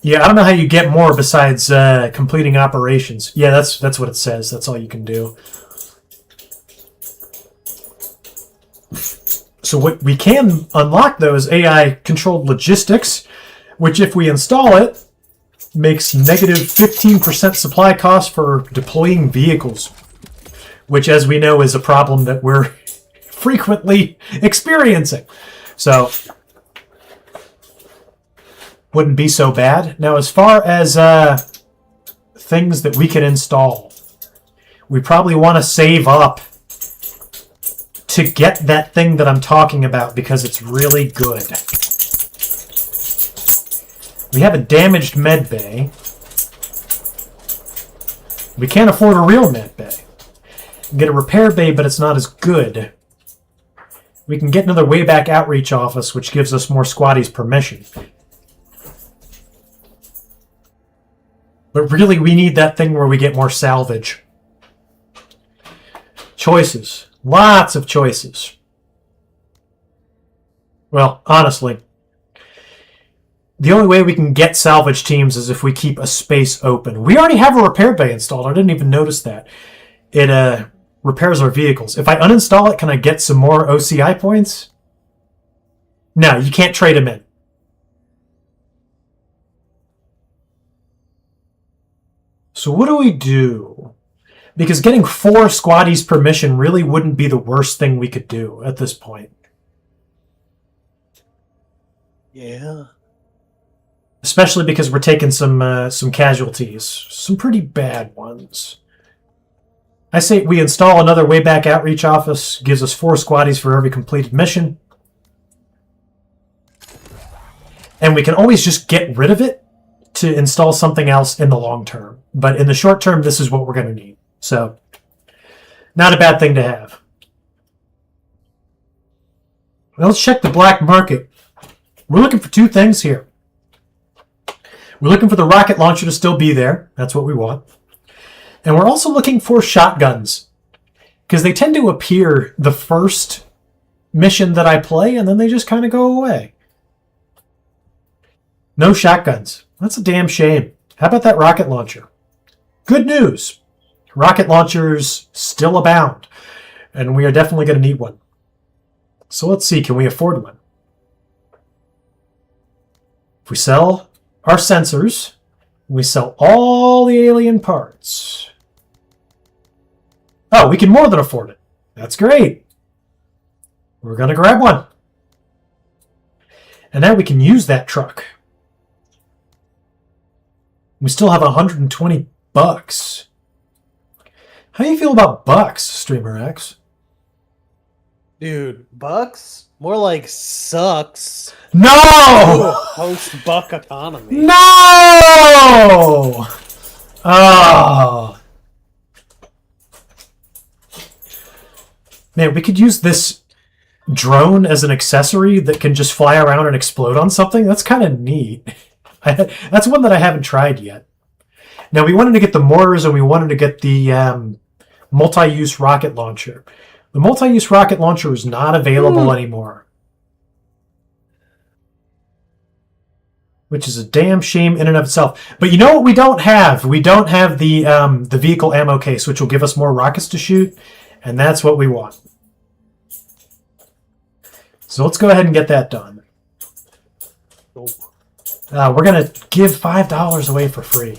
Yeah, I don't know how you get more besides completing operations. Yeah, that's what it says. That's all you can do. So what we can unlock, though, is AI-controlled logistics, which, if we install it, makes negative 15% supply cost for deploying vehicles, which, as we know, is a problem that we're frequently experiencing. So wouldn't be so bad. Now, as far as things that we can install, we probably want to save up to get that thing that I'm talking about because it's really good. We have a damaged med bay. We can't afford a real med bay. We can get a repair bay, but it's not as good. We can get another Wayback Outreach office, which gives us more squaddies per mission. But really, we need that thing where we get more salvage. Choices. Lots of choices. Well, honestly, the only way we can get salvage teams is if we keep a space open. We already have a repair bay installed. I didn't even notice that. It repairs our vehicles. If I uninstall it, can I get some more OCI points? No, you can't trade them in. So what do we do? Because getting 4 squaddies per mission really wouldn't be the worst thing we could do at this point. Yeah. Especially because we're taking some casualties. Some pretty bad ones. I say we install another Wayback Outreach office. Gives us 4 squaddies for every completed mission. And we can always just get rid of it to install something else in the long term. But in the short term, this is what we're going to need. So, not a bad thing to have. Well, let's check the black market. We're looking for 2 things here. We're looking for the rocket launcher to still be there. That's what we want. And we're also looking for shotguns. Because they tend to appear the first mission that I play, and then they just kind of go away. No shotguns. That's a damn shame. How about that rocket launcher? Good news. Rocket launchers still abound. And we are definitely going to need one. So let's see, can we afford one? If we sell our sensors, we sell all the alien parts. Oh, we can more than afford it. That's great. We're going to grab one. And now we can use that truck. We still have 120 bucks. How do you feel about bucks, Streamer X? Dude, bucks? More like sucks. No! Post-buck economy. No! Oh. Man, we could use this drone as an accessory that can just fly around and explode on something. That's kind of neat. That's one that I haven't tried yet. Now, we wanted to get the mortars and we wanted to get the multi-use rocket launcher. The multi-use rocket launcher is not available anymore. Which is a damn shame in and of itself. But you know what we don't have? We don't have the vehicle ammo case, which will give us more rockets to shoot. And that's what we want. So let's go ahead and get that done. We're going to give $5 away for free.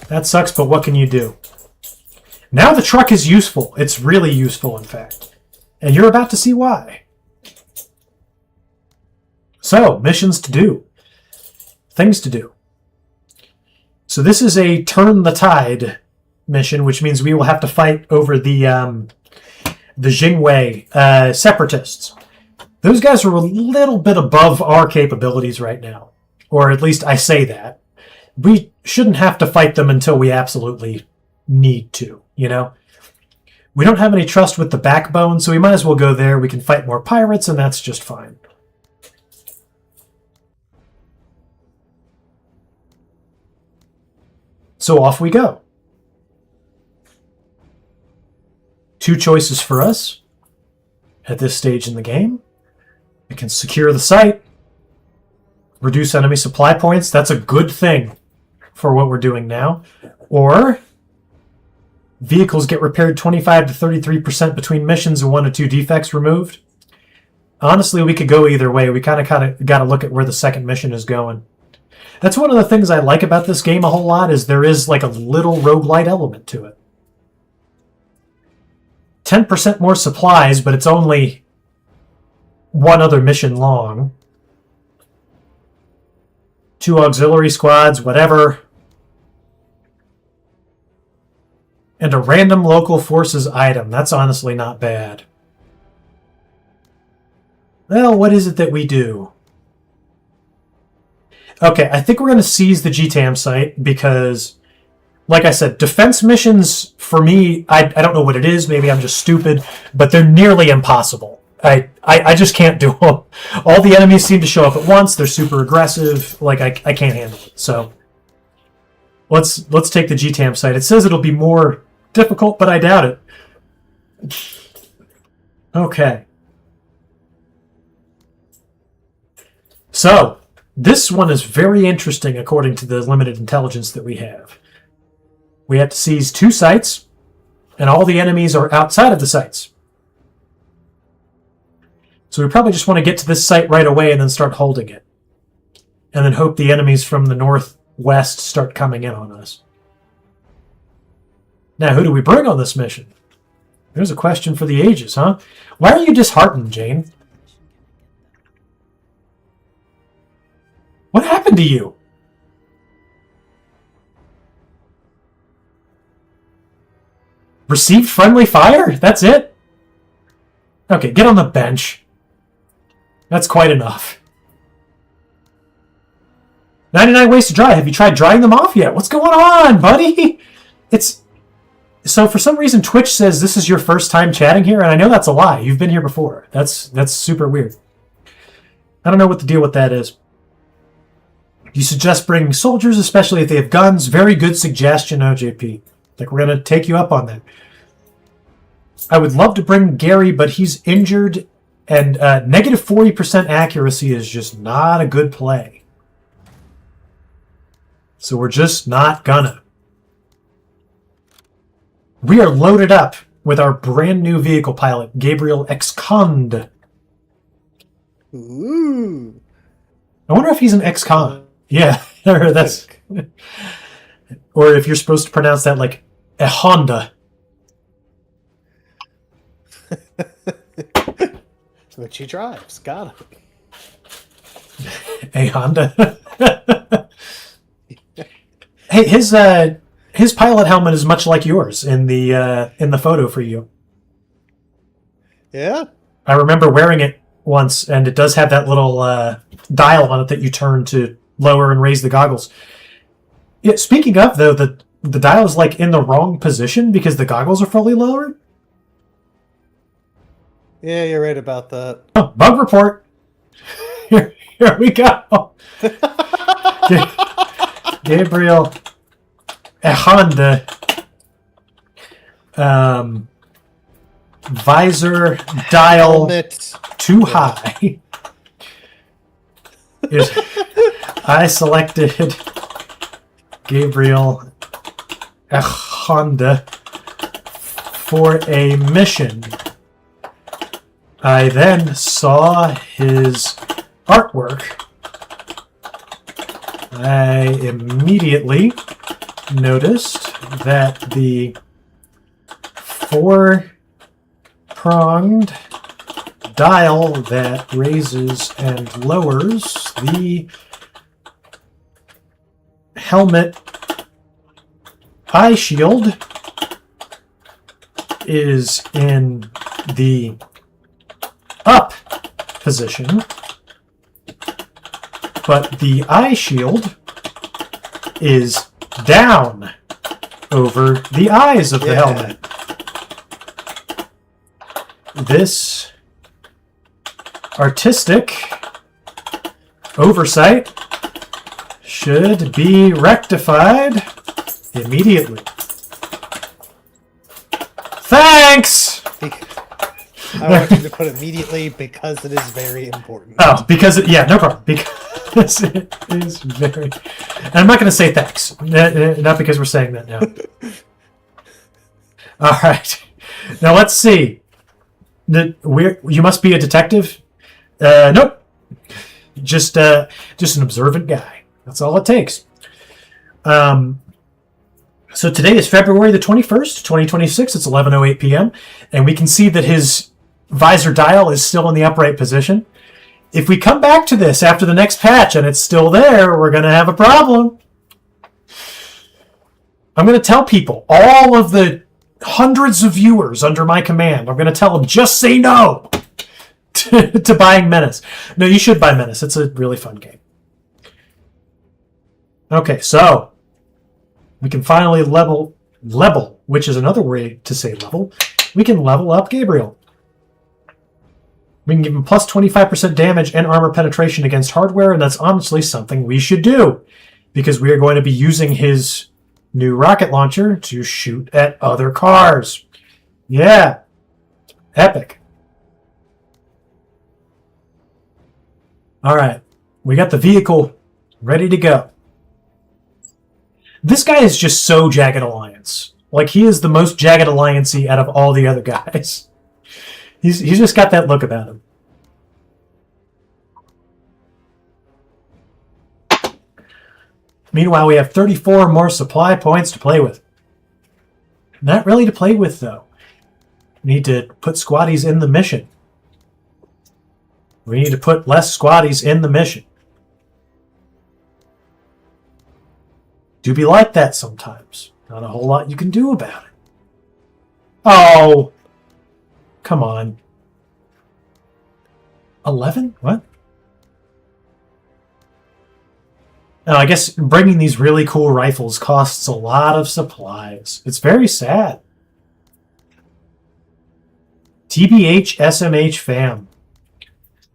That sucks, but what can you do? Now the truck is useful. It's really useful, in fact. And you're about to see why. So, missions to do. Things to do. So this is a turn the tide mission, which means we will have to fight over the Jingwei separatists. Those guys are a little bit above our capabilities right now. Or at least I say that. We shouldn't have to fight them until we absolutely need to, you know? We don't have any trust with the backbone, so we might as well go there. We can fight more pirates, and that's just fine. So off we go. 2 choices for us at this stage in the game. We can secure the site, reduce enemy supply points. That's a good thing for what we're doing now. Or vehicles get repaired 25 to 33% between missions and 1 to 2 defects removed. Honestly, we could go either way. We kind of got to look at where the second mission is going. That's one of the things I like about this game a whole lot, is there is like a little roguelite element to it. 10% more supplies, but it's only 1 other mission long. 2 auxiliary squads, whatever. And a random local forces item. That's honestly not bad. Well, what is it that we do? Okay, I think we're going to seize the GTAM site because, like I said, defense missions, for me, I don't know what it is. Maybe I'm just stupid, but they're nearly impossible. I just can't do them. All the enemies seem to show up at once. They're super aggressive. Like, I can't handle it. So, let's take the GTAM site. It says it'll be more difficult, but I doubt it. Okay. So, this one is very interesting according to the limited intelligence that we have. We have to seize 2 sites, and all the enemies are outside of the sites. So we probably just want to get to this site right away and then start holding it. And then hope the enemies from the northwest start coming in on us. Now, who do we bring on this mission? There's a question for the ages, huh? Why are you disheartened, Jane? What happened to you? Received friendly fire? That's it? Okay, get on the bench. That's quite enough. 99 ways to dry. Have you tried drying them off yet? What's going on, buddy? So for some reason Twitch says this is your first time chatting here, and I know that's a lie. You've been here before. That's super weird. I don't know what the deal with that is. You suggest bringing soldiers, especially if they have guns. Very good suggestion, OJP. Like, we're going to take you up on that. I would love to bring Gary, but he's injured, and negative 40% accuracy is just not a good play. So we're just not gonna. We are loaded up with our brand new vehicle pilot, Gabriel Ex-Conde. Ooh. I wonder if he's an ex-con. Yeah, that's... Or if you're supposed to pronounce that like a Honda. Which he drives. Got him. A Honda. Hey, his pilot helmet is much like yours in the photo for you. Yeah. I remember wearing it once, and it does have that little dial on it that you turn to lower and raise the goggles. Yeah, speaking of, though, the dial is like in the wrong position because the goggles are fully lowered. Yeah, you're right about that. Oh, bug report. Here we go. Gabriel, a Honda, visor dial Helmet. too high. I selected Gabriel, a Honda, for a mission. I then saw his artwork. I immediately noticed that the 4-pronged dial that raises and lowers the helmet eye shield is in the up position, but the eye shield is down over the eyes of the helmet. This artistic oversight should be rectified immediately. Thanks! I want you to put immediately because it is very important. Oh, because no problem. Because it is very. And I'm not going to say thanks, not because we're saying that now. All right, now let's see. You must be a detective. Nope, just an observant guy. That's all it takes. So today is February the 21st, 2026. It's 11:08 p.m. and we can see that his visor dial is still in the upright position. if we come back to this after the next patch and it's still there, we're going to have a problem. I'm going to tell people, all of the hundreds of viewers under my command, I'm going to tell them, just say no to buying Menace. No, you should buy Menace. It's a really fun game. Okay, so we can finally level, which is another way to say level. We can level up Gabriel. We can give him plus 25% damage and armor penetration against hardware, and that's honestly something we should do, because we are going to be using his new rocket launcher to shoot at other cars. Yeah. Epic. All right. We got the vehicle ready to go. This guy is just so Jagged Alliance. Like, he is the most Jagged Alliance-y out of all the other guys. He's just got that look about him. Meanwhile, we have 34 more supply points to play with. Not really to play with, though. We need to put squaddies in the mission. We need to put less squaddies in the mission. Do be like that sometimes. Not a whole lot you can do about it. Oh! Come on. 11? What? Now, I guess bringing these really cool rifles costs a lot of supplies. It's very sad. TBH, SMH, fam.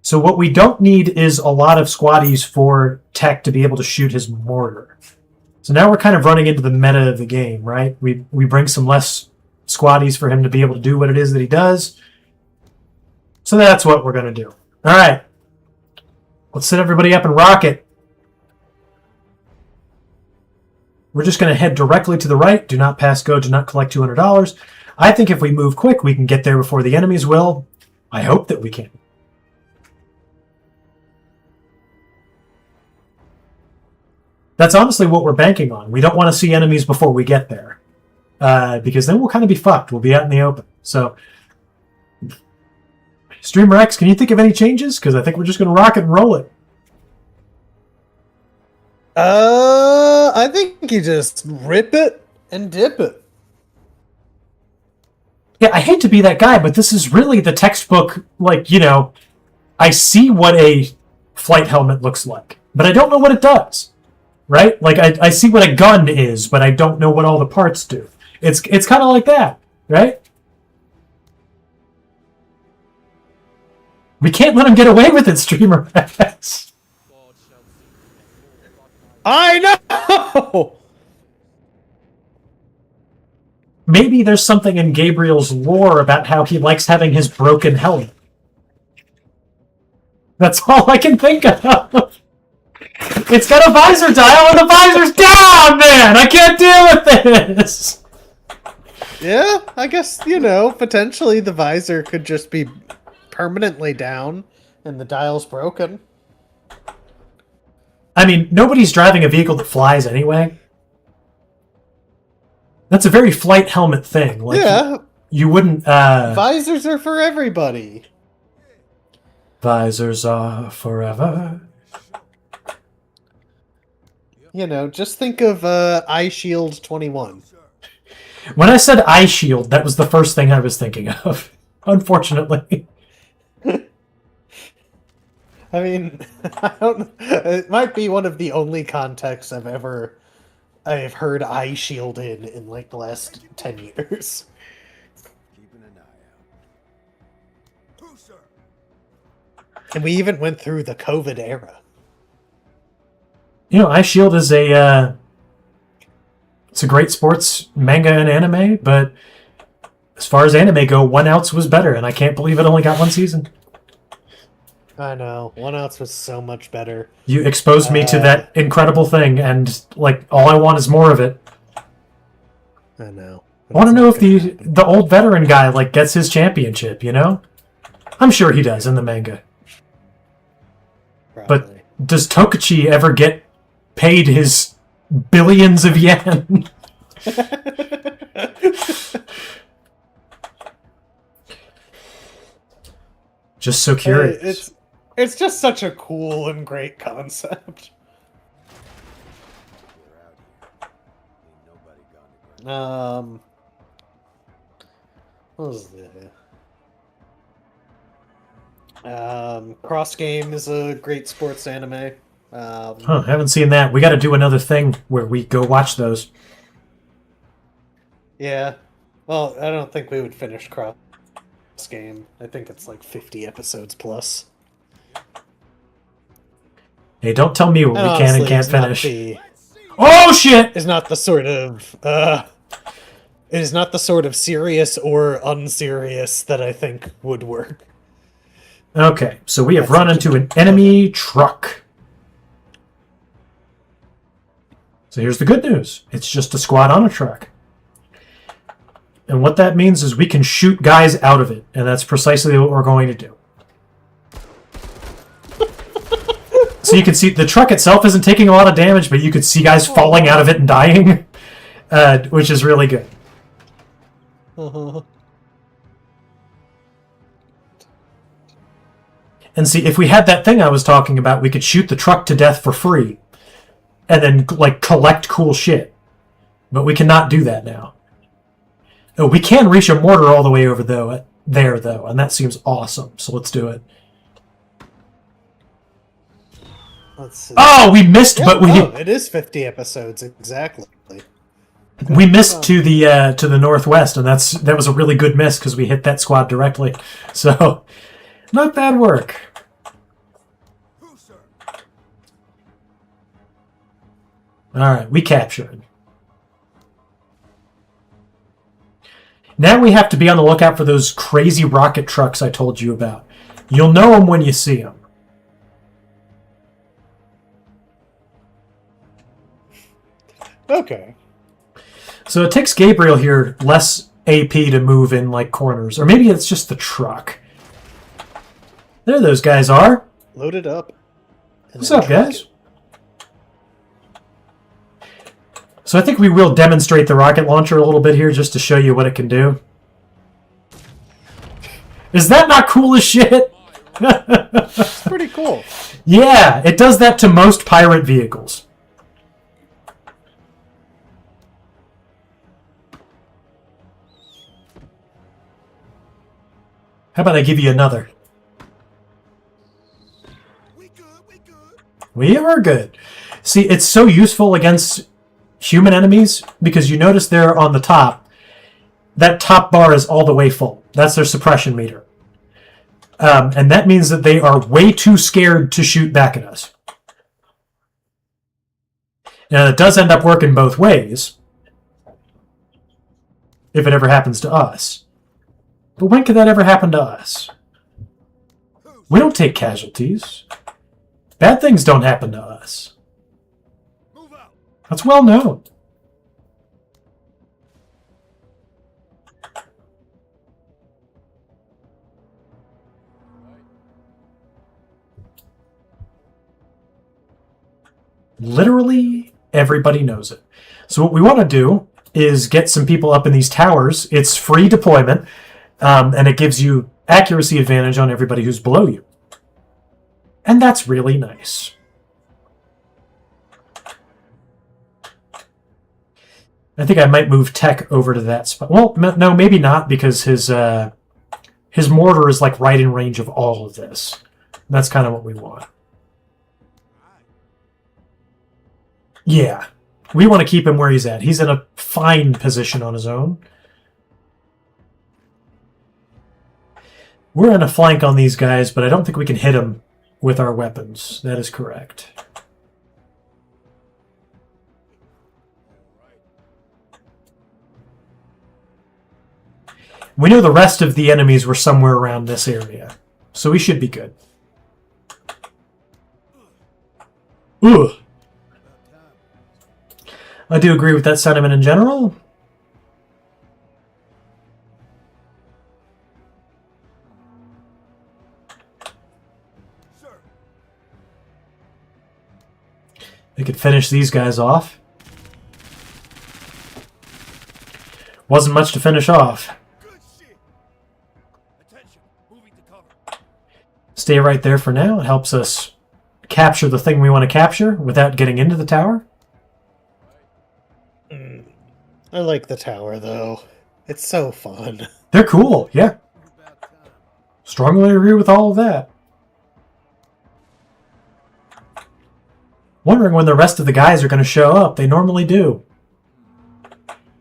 So what we don't need is a lot of squaddies for Tech to be able to shoot his mortar. So now we're kind of running into the meta of the game, right? We bring some less squaddies for him to be able to do what it is that he does. So that's what we're going to do. All right. Let's set everybody up in rocket. We're just going to head directly to the right. Do not pass go. Do not collect $200. I think if we move quick, we can get there before the enemies will. I hope that we can. That's honestly what we're banking on. We don't want to see enemies before we get there. Because then we'll kind of be fucked. We'll be out in the open. So, Streamer X, can you think of any changes? Because I think we're just going to rock it and roll it. I think you just rip it and dip it. Yeah, I hate to be that guy, but this is really the textbook, like, you know, I see what a flight helmet looks like, but I don't know what it does, right? Like, I see what a gun is, but I don't know what all the parts do. It's kind of like that, right? We can't let him get away with it, Streamer X. I know! Maybe there's something in Gabriel's lore about how he likes having his broken helmet. That's all I can think of. It's got a visor dial and the visor's down, man! I can't deal with this! Yeah, I guess, you know, potentially the visor could just be permanently down and the dial's broken. I mean, nobody's driving a vehicle that flies anyway. That's a very flight helmet thing. Like, yeah. You wouldn't, Visors are for everybody. Visors are forever. You know, just think of Eye Shield 21. When I said eye shield, that was the first thing I was thinking of. Unfortunately. I mean, I don't. It might be one of the only contexts I've heard Eye Shield in like the last 10 years. Keeping an eye out. Who, sir? And we even went through the COVID era. You know, Eye Shield is it's a great sports manga and anime, but as far as anime go, 1 Ounce was better, and I can't believe it only got 1 season. I know. 1 Ounce was so much better. You exposed me to that incredible thing, and like all I want is more of it. I know. I want to know if the old veteran guy like gets his championship. You know, I'm sure he does in the manga. Probably. But does Tokichi ever get paid his billions of yen? Just so curious. It's just such a cool and great concept. What was the Cross Game is a great sports anime. Huh, haven't seen that. We got to do another thing where we go watch those. Yeah. Well, I don't think we would finish Cross Game. I think it's like 50 episodes plus. Hey, don't tell me what we can and can't finish. The, Oh shit! is not the sort of it is not the sort of serious or unserious that I think would work. Okay, so we have run into an enemy truck. So here's the good news. It's just a squad on a truck. And what that means is we can shoot guys out of it, and that's precisely what we're going to do. So you can see the truck itself isn't taking a lot of damage, but you could see guys falling out of it and dying, which is really good. And see, if we had that thing I was talking about, we could shoot the truck to death for free, and then like collect cool shit. But we cannot do that now. Oh, we can reach a mortar all the way over there though, and that seems awesome. So let's do it. Let's see. Oh, we missed, Yeah, but it is 50 episodes exactly. we missed to the northwest, and that was a really good miss because we hit that squad directly. So, not bad work. All right, we captured. Now we have to be on the lookout for those crazy rocket trucks I told you about. You'll know them when you see them. Okay. So it takes Gabriel here less AP to move in like corners. Or maybe it's just the truck. There those guys are. Load it up. What's up, guys? So I think we will demonstrate the rocket launcher a little bit here just to show you what it can do. Is that not cool as shit? It's pretty cool. Yeah, it does that to most pirate vehicles. How about I give you another? We are good. See, it's so useful against human enemies because you notice there on the top, that top bar is all the way full. That's their suppression meter. And that means that they are way too scared to shoot back at us. Now, it does end up working both ways, if it ever happens to us. But when could that ever happen to us? We don't take casualties. Bad things don't happen to us. That's well known. Literally everybody knows it. So what we want to do is get some people up in these towers. It's free deployment, and it gives you accuracy advantage on everybody who's below you. And that's really nice. I think I might move Tech over to that spot. Well, no, maybe not, because his mortar is like right in range of all of this. That's kind of what we want. Yeah, we want to keep him where he's at. He's in a fine position on his own. We're in a flank on these guys, but I don't think we can hit them with our weapons. That is correct. We know the rest of the enemies were somewhere around this area, so we should be good. Ugh. I do agree with that sentiment in general. We could finish these guys off. Wasn't much to finish off. Stay right there for now. It helps us capture the thing we want to capture without getting into the tower. I like the tower, though. It's so fun. They're cool, yeah. Strongly agree with all of that. Wondering when the rest of the guys are going to show up. They normally do.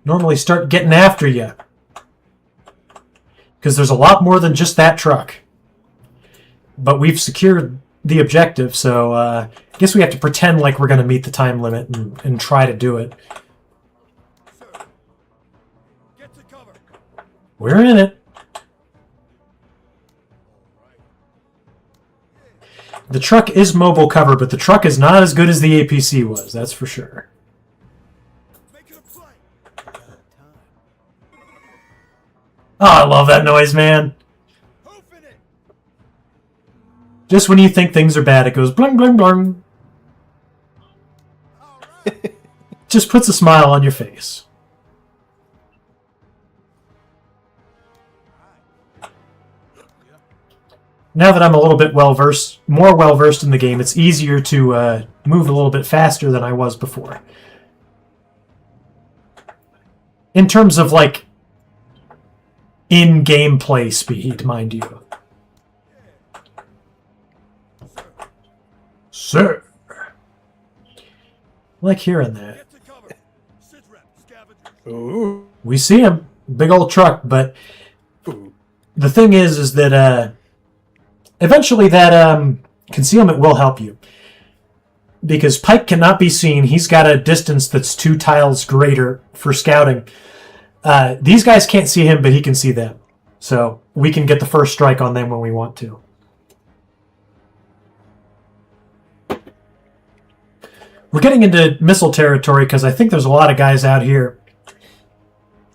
Normally start getting after you. Because there's a lot more than just that truck. But we've secured the objective, so I guess we have to pretend like we're going to meet the time limit and try to do it. We're in it. The truck is mobile cover, but the truck is not as good as the APC was, that's for sure. Oh, I love that noise, man. Just when you think things are bad, it goes blung, blung, blung. Just puts a smile on your face. Now that I'm a little bit more well-versed in the game, it's easier to move a little bit faster than I was before. In terms of, like, in-game play speed, mind you. Sir. Like hearing that. Ooh. We see him. Big old truck, but the thing is that eventually that concealment will help you. Because Pike cannot be seen. He's got a distance that's 2 tiles greater for scouting. These guys can't see him, but he can see them. So we can get the first strike on them when we want to. We're getting into missile territory because I think there's a lot of guys out here.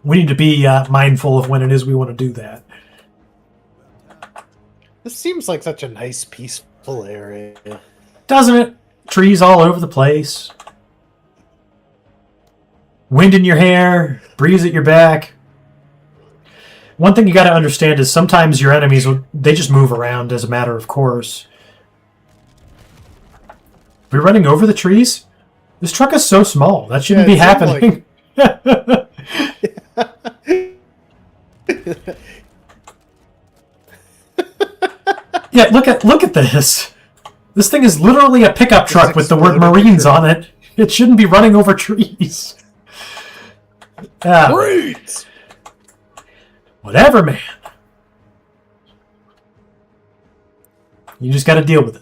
We need to be mindful of when it is we want to do that. This seems like such a nice, peaceful area. Doesn't it? Trees all over the place. Wind in your hair, breeze at your back. One thing you got to understand is sometimes your enemies, they just move around as a matter of course. We're running over the trees? This truck is so small. That shouldn't be happening. Yeah, look at this. This thing is literally a pickup truck with the word Marines on it. It shouldn't be running over trees. Marines! Whatever, man. You just got to deal with it.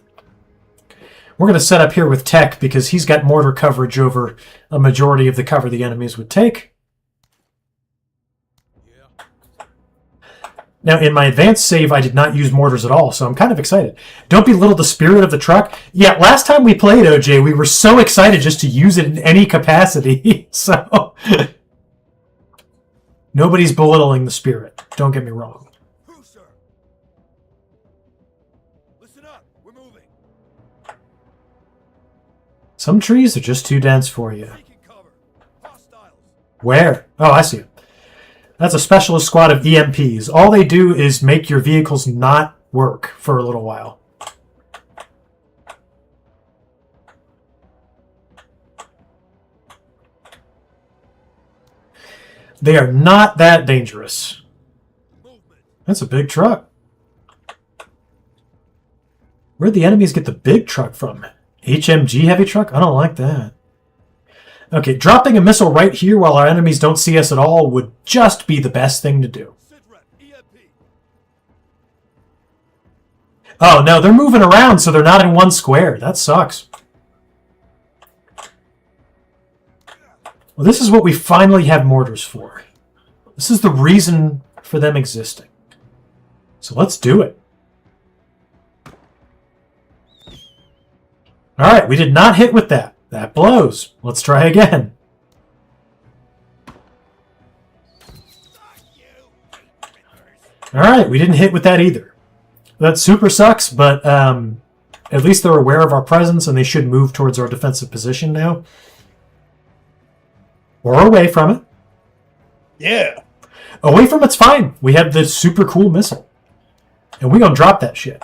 We're going to set up here with Tech because he's got mortar coverage over a majority of the cover the enemies would take. Now, in my advanced save, I did not use mortars at all, so I'm kind of excited. Don't belittle the spirit of the truck. Yeah, last time we played OJ, we were so excited just to use it in any capacity. So, nobody's belittling the spirit. Don't get me wrong. Who, sir? Listen up. We're moving. Some trees are just too dense for you. Taking cover. Hostiles. Where? Oh, I see it. That's a specialist squad of EMPs. All they do is make your vehicles not work for a little while. They are not that dangerous. That's a big truck. Where'd the enemies get the big truck from? HMG heavy truck? I don't like that. Okay, dropping a missile right here while our enemies don't see us at all would just be the best thing to do. Oh, no, they're moving around, so they're not in one square. That sucks. Well, this is what we finally have mortars for. This is the reason for them existing. So let's do it. All right, we did not hit with that. That blows. Let's try again. Alright, we didn't hit with that either. That super sucks, but at least they're aware of our presence and they should move towards our defensive position now. Or away from it. Yeah. Away from it's fine. We have this super cool missile. And we're going to drop that shit.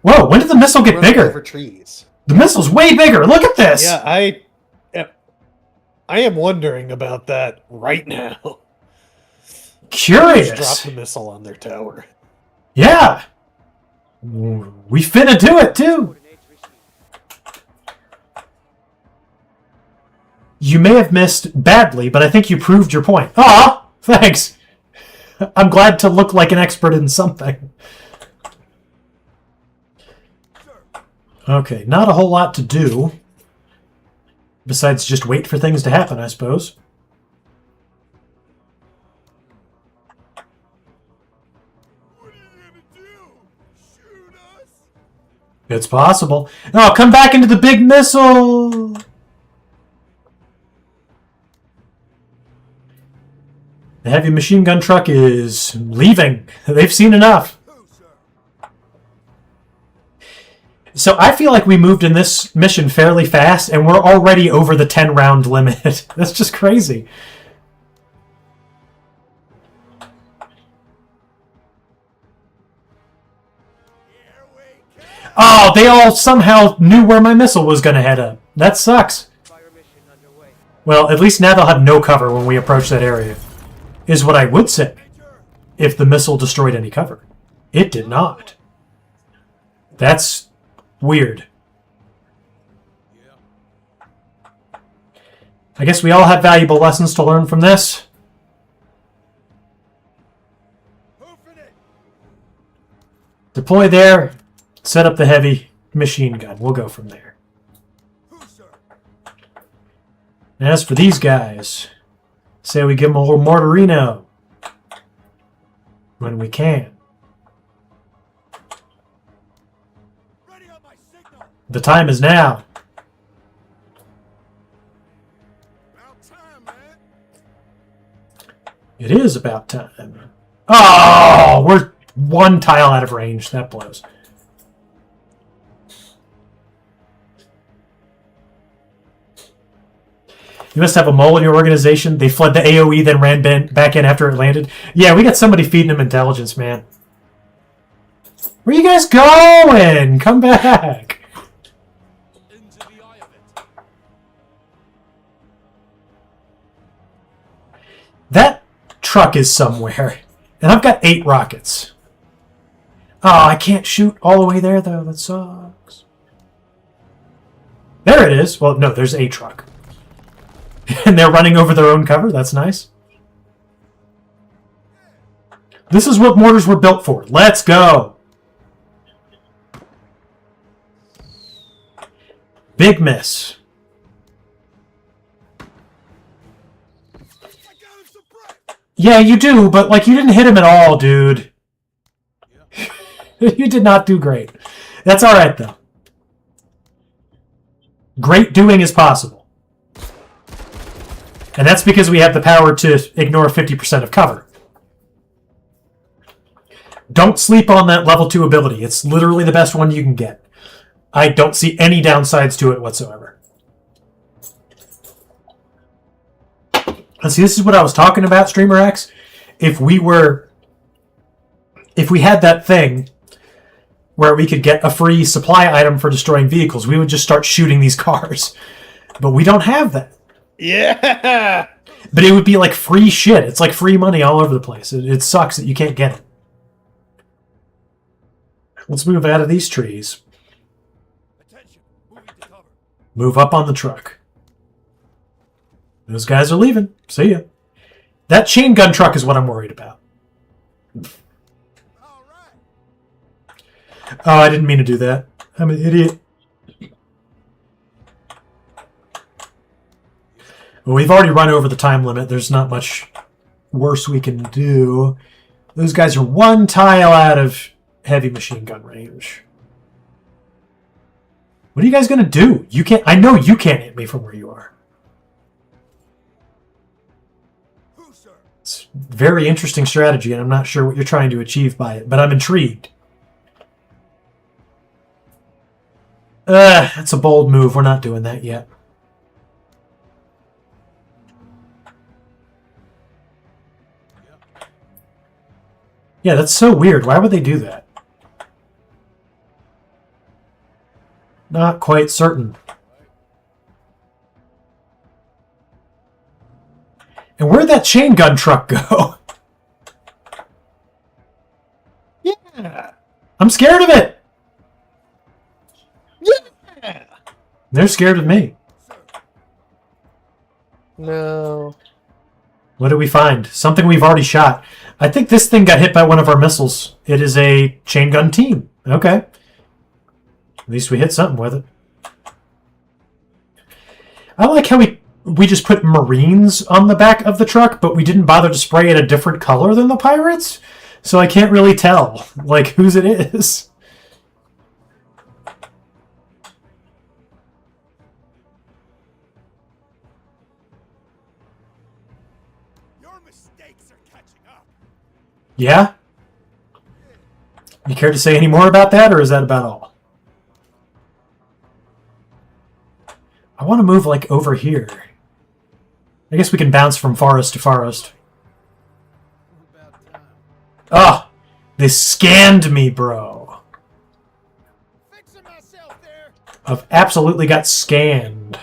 Whoa, when did the missile get running bigger? over trees. The missile's way bigger. Look at this. Yeah, I am wondering about that right now. Curious. Just drop the missile on their tower. Yeah. We finna do it, too. You may have missed badly, but I think you proved your point. Aw, thanks. I'm glad to look like an expert in something. Okay, not a whole lot to do. Besides just wait for things to happen, I suppose. What are you gonna do? Shoot us? It's possible. Oh, come back into the big missile! The heavy machine gun truck is leaving. They've seen enough. Who, sir? So I feel like we moved in this mission fairly fast, and we're already over the 10-round limit. That's just crazy. Here we come. Oh, they all somehow knew where my missile was going to head up. That sucks. Well, at least now they'll have no cover when we approach that area. Is what I would say if the missile destroyed any cover. It did not. That's weird. I guess we all have valuable lessons to learn from this. Hoofing it. Deploy there, set up the heavy machine gun. We'll go from there. Who, sir? And as for these guys, say we give them a little mortarino when we can. Ready on my signal. The time is now. About time, man. It is about time. Oh, we're one tile out of range. That blows. You must have a mole in your organization. They fled the AoE, then ran back in after it landed. Yeah, we got somebody feeding them intelligence, man. Where you guys going? Come back. Into the eye of it. That truck is somewhere. And I've got 8 rockets. Oh, I can't shoot all the way there, though. That sucks. There it is. Well, no, there's a truck. And they're running over their own cover. That's nice. This is what mortars were built for. Let's go. Big miss. I got him suppressed. Yeah, you do, but like you didn't hit him at all, dude. You did not do great. That's all right, though. Great doing is possible. And that's because we have the power to ignore 50% of cover. Don't sleep on that level 2 ability. It's literally the best one you can get. I don't see any downsides to it whatsoever. And see, this is what I was talking about, Streamer X. If we had that thing where we could get a free supply item for destroying vehicles, we would just start shooting these cars. But we don't have that. Yeah! But it would be like free shit. It's like free money all over the place. It sucks that you can't get it. Let's move out of these trees. Attention. Moving to cover. Move up on the truck. Those guys are leaving. See ya. That chain gun truck is what I'm worried about. All right. Oh, I didn't mean to do that. I'm an idiot. Well, we've already run over the time limit. There's not much worse we can do. Those guys are one tile out of heavy machine gun range. What are you guys going to do? You can't. I know you can't hit me from where you are. Who, sir? It's a very interesting strategy, and I'm not sure what you're trying to achieve by it, but I'm intrigued. That's a bold move. We're not doing that yet. Yeah, that's so weird. Why would they do that? Not quite certain. And where'd that chain gun truck go? Yeah. I'm scared of it. Yeah. They're scared of me. No. What did we find? Something we've already shot. I think this thing got hit by one of our missiles. It is a chain gun team. Okay. At least we hit something with it. I like how we just put Marines on the back of the truck, but we didn't bother to spray it a different color than the pirates. So I can't really tell, like, whose it is. Your mistakes are catching up. Yeah? You care to say any more about that, or is that about all? I want to move, like, over here. I guess we can bounce from forest to forest. Oh! They scanned me, bro. Fixing myself there. I've absolutely got scanned.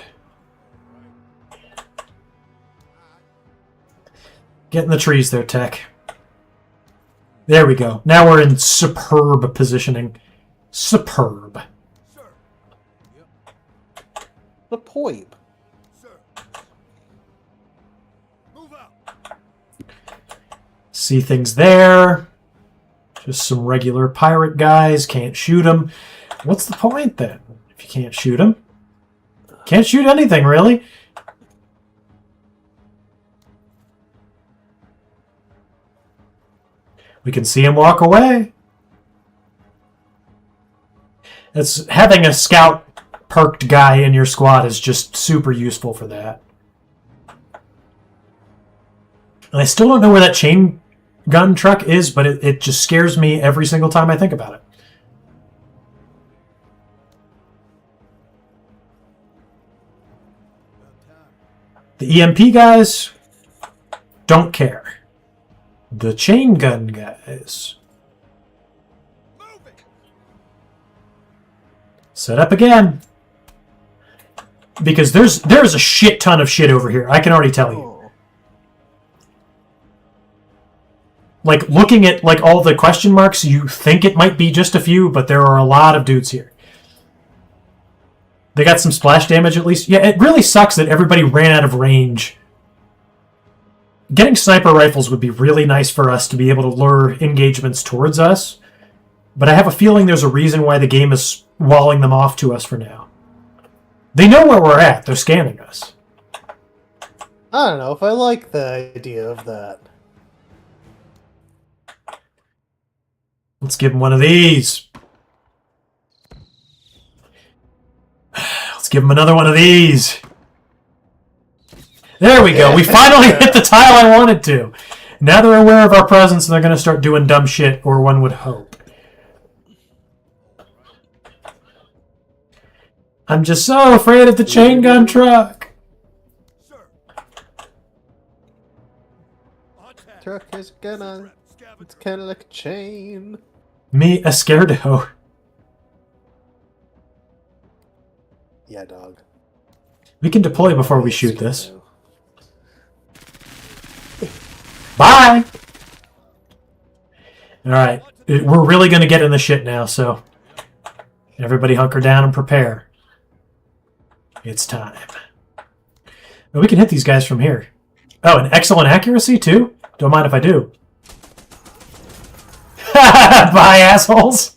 Get in the trees there, Tech. There we go. Now we're in superb positioning. Superb. Sir. The poip. Sir. Move out. See things there. Just some regular pirate guys. Can't shoot them. What's the point then? If you can't shoot them? Can't shoot anything, really. We can see him walk away. It's having a scout perked guy in your squad is just super useful for that. And I still don't know where that chain gun truck is, but it just scares me every single time I think about it. The EMP guys don't care. The chain gun guys. Set up again. Because there's a shit ton of shit over here. I can already tell you. Like, looking at, like, all the question marks, you think it might be just a few, but there are a lot of dudes here. They got some splash damage, at least. Yeah, it really sucks that everybody ran out of range. Getting sniper rifles would be really nice for us to be able to lure engagements towards us. But I have a feeling there's a reason why the game is walling them off to us for now. They know where we're at. They're scanning us. I don't know if I like the idea of that. Let's give him one of these. Let's give him another one of these. There we go. We finally hit the tile I wanted to. Now they're aware of our presence and they're going to start doing dumb shit, or one would hope. I'm just so afraid of the chain gun truck. Sir. On tap. Truck is gonna. It's kind of like a chain. Me, a scardo. Yeah, dog. We can deploy before we shoot this. Bye! Alright. We're really going to get in the shit now, so everybody hunker down and prepare. It's time. And we can hit these guys from here. Oh, and excellent accuracy, too? Don't mind if I do. Bye, assholes!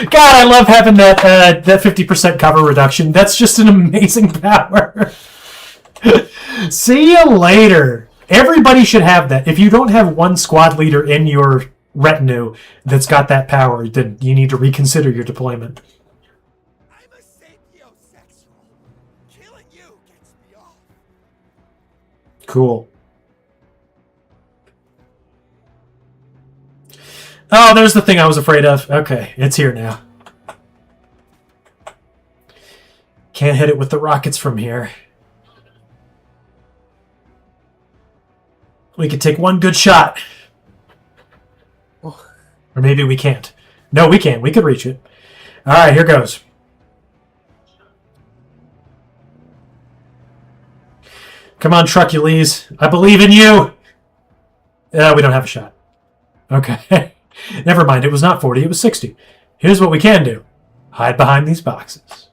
God, I love having that 50% cover reduction. That's just an amazing power. See you later. Everybody should have that. If you don't have one squad leader in your retinue that's got that power, then you need to reconsider your deployment. I'm a sapiosexual. Killing you gets me off. Cool. Oh, there's the thing I was afraid of. Okay, it's here now. Can't hit it with the rockets from here. We could take one good shot. Or maybe we can't. No, we can. We could reach it. All right, here goes. Come on, Trucules. I believe in you. We don't have a shot. Okay. Never mind. It was not 40. It was 60. Here's what we can do. Hide behind these boxes.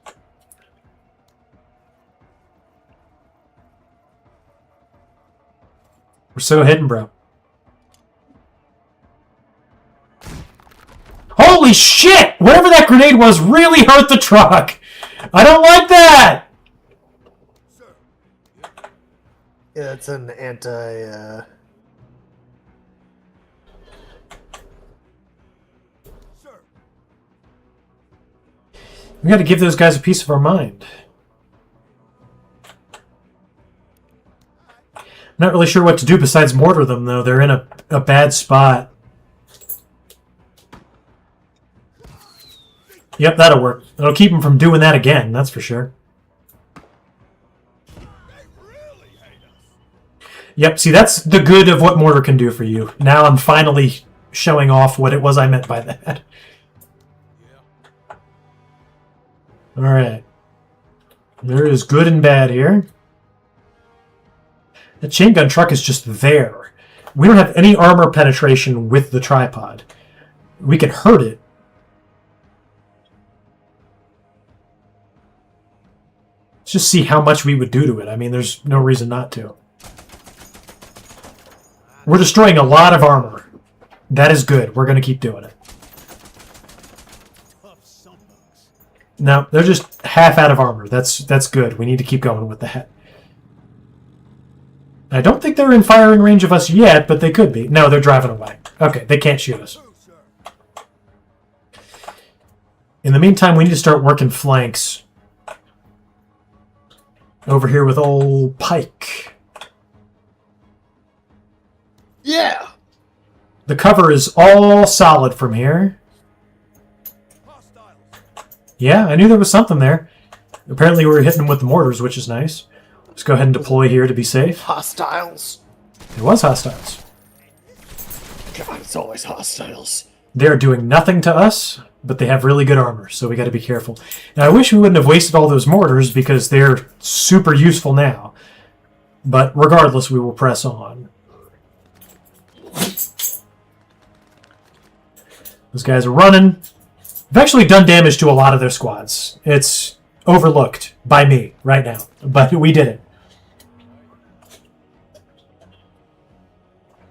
We're so hidden, bro. Holy shit! Whatever that grenade was really hurt the truck. I don't like that. Yeah, it's an anti. We got to give those guys a piece of our mind. I'm not really sure what to do besides mortar them, though. They're in a bad spot. Yep, that'll work. It'll keep them from doing that again, that's for sure. Yep, see, that's the good of what mortar can do for you. Now I'm finally showing off what it was I meant by that. Alright. There is good and bad here. The chain gun truck is just there. We don't have any armor penetration with the tripod. We can hurt it. Let's just see how much we would do to it. I mean, there's no reason not to. We're destroying a lot of armor. That is good. We're going to keep doing it. No, they're just half out of armor. That's good. We need to keep going with that. I don't think they're in firing range of us yet, but they could be. No, they're driving away. Okay, they can't shoot us. In the meantime, we need to start working flanks. Over here with old Pike. Yeah! The cover is all solid from here. Yeah, I knew there was something there. Apparently we were hitting them with the mortars, which is nice. Let's go ahead and deploy here to be safe. Hostiles. It was hostiles. God, it's always hostiles. They're doing nothing to us, but they have really good armor, so we got to be careful. Now, I wish we wouldn't have wasted all those mortars because they're super useful now. But regardless, we will press on. Those guys are running. We've actually done damage to a lot of their squads. It's overlooked by me right now, but we did it.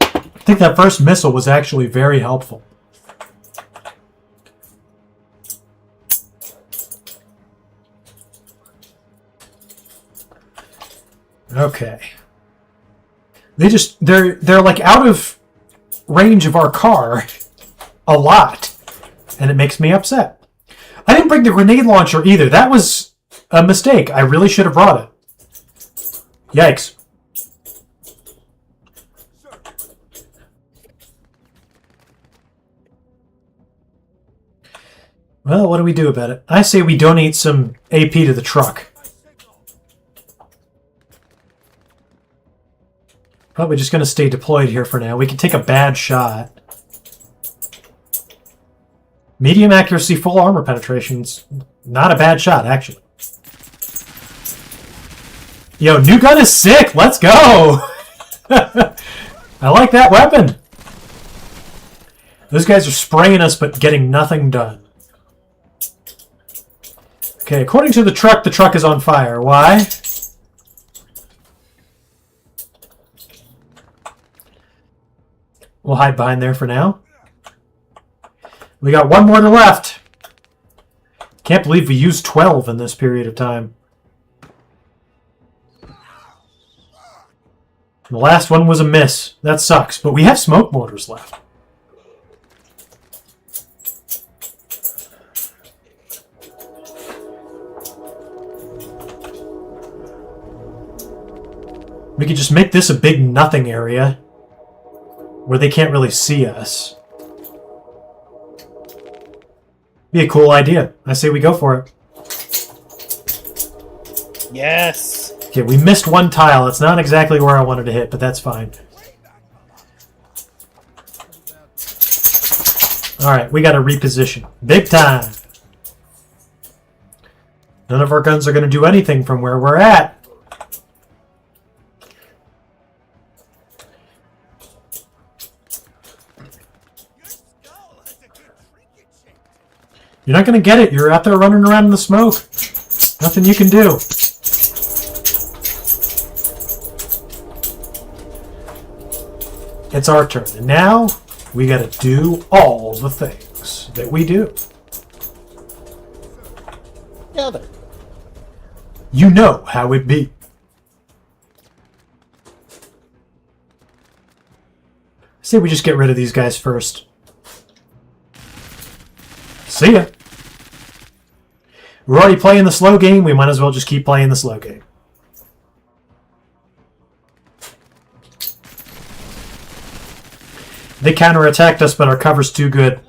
I think that first missile was actually very helpful. Okay. They're like out of range of our car a lot. And it makes me upset. I didn't bring the grenade launcher either. That was a mistake. I really should have brought it. Yikes. Well, what do we do about it? I say we donate some AP to the truck. Probably just going to stay deployed here for now. We can take a bad shot. Medium accuracy, full armor penetration's not a bad shot, actually. Yo, new gun is sick! Let's go! I like that weapon! Those guys are spraying us, but getting nothing done. Okay, according to the truck is on fire. Why? We'll hide behind there for now. We got one mortar left. Can't believe we used 12 in this period of time. The last one was a miss. That sucks, but we have smoke mortars left. We could just make this a big nothing area where they can't really see us. Be a cool idea. I say we go for it. Yes. Okay, we missed one tile. It's not exactly where I wanted to hit, but that's fine. Alright, we got to reposition. Big time. None of our guns are going to do anything from where we're at. You're not going to get it. You're out there running around in the smoke. Nothing you can do. It's our turn. And now, we got to do all the things that we do. Together. You know how it be. Say we just get rid of these guys first. See ya. We're already playing the slow game. We might as well just keep playing the slow game. They counterattacked us, but our cover's too good.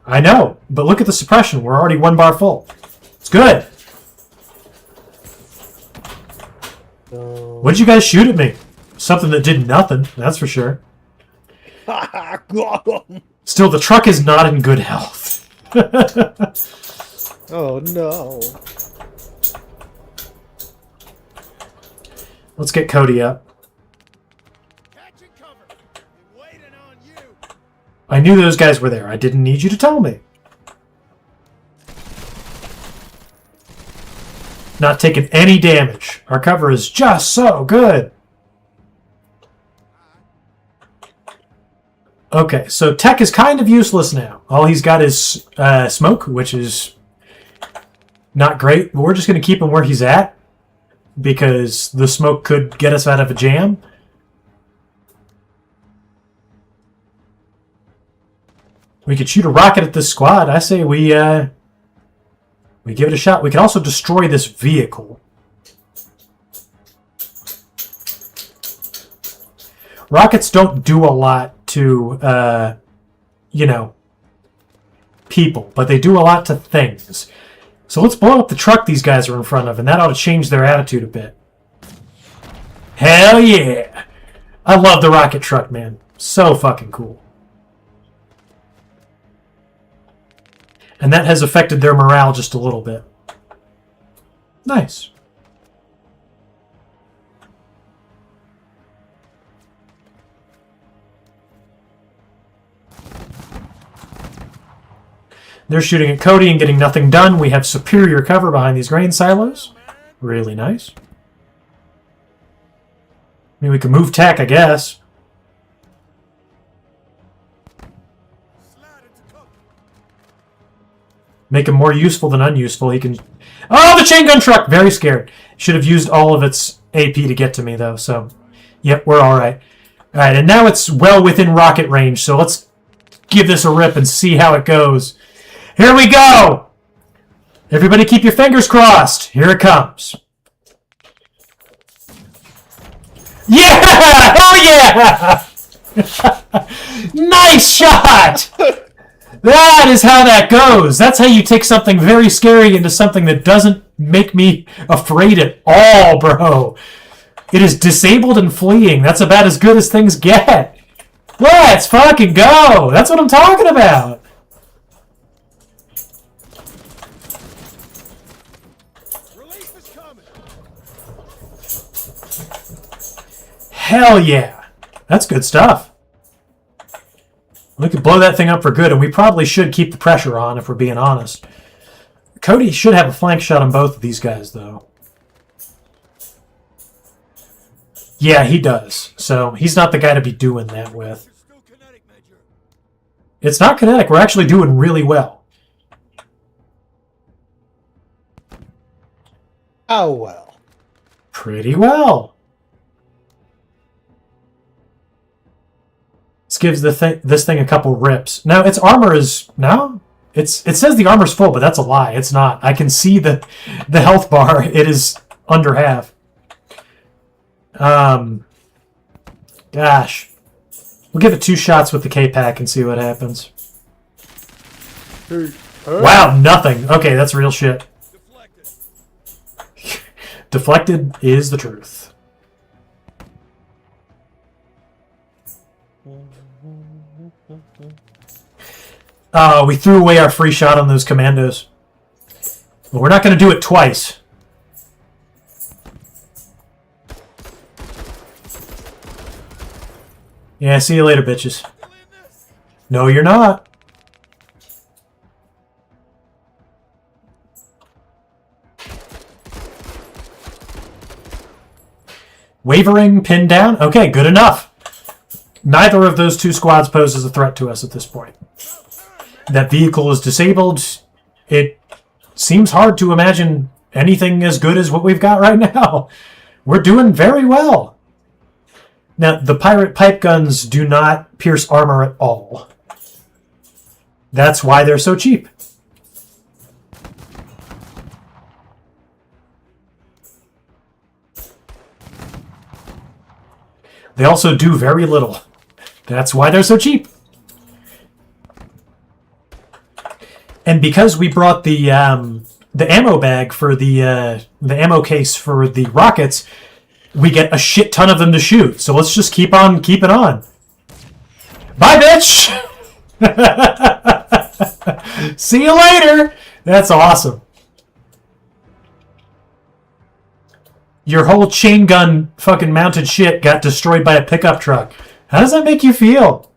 I know, but look at the suppression. We're already 1 bar full. It's good. What did you guys shoot at me? Something that did nothing, that's for sure. Still, the truck is not in good health. Oh no. Let's get Cody up. Catching cover. Been waiting on you. I knew those guys were there. I didn't need you to tell me. Not taking any damage. Our cover is just so good. Okay, so Tech is kind of useless now. All he's got is smoke, which is not great. But we're just going to keep him where he's at because the smoke could get us out of a jam. We could shoot a rocket at this squad. I say we give it a shot. We can also destroy this vehicle. Rockets don't do a lot to, you know, people, but they do a lot to things. So let's blow up the truck these guys are in front of, and that ought to change their attitude a bit. Hell yeah! I love the rocket truck, man. So fucking cool. And that has affected their morale just a little bit. Nice. They're shooting at Cody and getting nothing done. We have superior cover behind these grain silos. Really nice. I mean, we can move Tech, I guess. Make him more useful than unuseful. He can... Oh, the chain gun truck! Very scared. Should have used all of its AP to get to me, though. So, yep, we're all right. All right, and now it's well within rocket range. So let's give this a rip and see how it goes. Here we go! Everybody keep your fingers crossed. Here it comes. Yeah! Oh, yeah! Nice shot! That is how that goes. That's how you take something very scary into something that doesn't make me afraid at all, bro. It is disabled and fleeing. That's about as good as things get. Let's fucking go. That's what I'm talking about. Relief is coming. Hell yeah. That's good stuff. We could blow that thing up for good, and we probably should keep the pressure on if we're being honest. Cody should have a flank shot on both of these guys, though. Yeah, he does. So he's not the guy to be doing that with. You're still kinetic, Major. It's not kinetic. We're actually doing really well. Oh well. Pretty well. This gives this thing a couple rips. Now, its armor is... No? It says the armor's full, but that's a lie. It's not. I can see the health bar. It is under half. Gosh. We'll give it 2 shots with the K-Pack and see what happens. Wow, nothing. Okay, that's real shit. Deflected. Deflected is the truth. We threw away our free shot on those commandos. But we're not going to do it twice. Yeah, see you later, bitches. No, you're not. Wavering, pinned down. Okay, good enough. Neither of those two squads poses a threat to us at this point. That vehicle is disabled. It seems hard to imagine anything as good as what we've got right now. We're doing very well. Now, the pirate pipe guns do not pierce armor at all. That's why they're so cheap. They also do very little. That's why they're so cheap. And because we brought the ammo bag for the ammo case for the rockets, we get a shit ton of them to shoot. So let's just keep on keeping on. Bye, bitch! See you later! That's awesome. Your whole chain gun fucking mounted shit got destroyed by a pickup truck. How does that make you feel?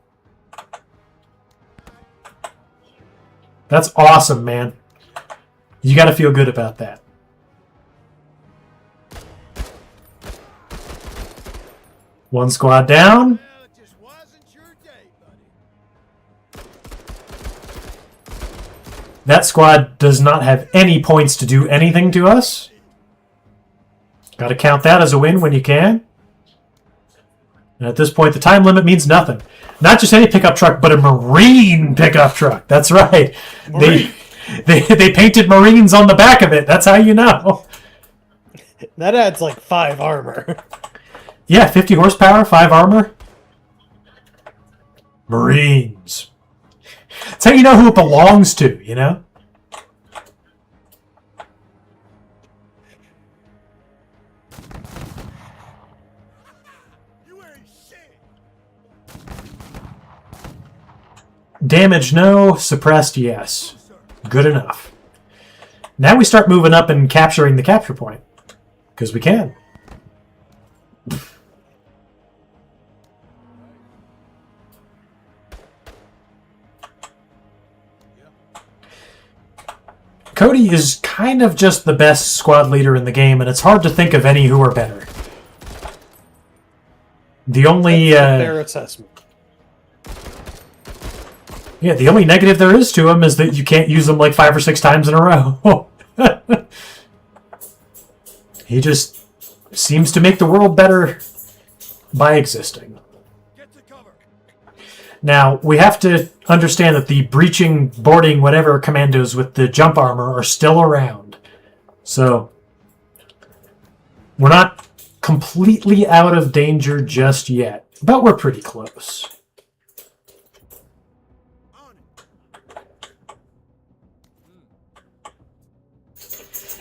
That's awesome, man. You gotta feel good about that. One squad down. Well, it just wasn't your day, buddy. That squad does not have any points to do anything to us. Gotta count that as a win when you can. And at this point, the time limit means nothing. Not just any pickup truck, but a Marine pickup truck. That's right. They painted Marines on the back of it. That's how you know. That adds like 5 armor. Yeah, 50 horsepower, 5 armor. Marines. That's how you know who it belongs to, you know? You ain't shit. Damage, no. Suppressed, yes. Good enough. Now we start moving up and capturing the capture point. Because we can. Cody is kind of just the best squad leader in the game, and it's hard to think of any who are better. The only Fair assessment. yeah, the only negative there is to him is that you can't use them like 5 or 6 times in a row. He just seems to make the world better by existing. Get to cover. Now, we have to understand that the breaching, boarding, whatever commandos with the jump armor are still around. So, we're not completely out of danger just yet, but we're pretty close. On it.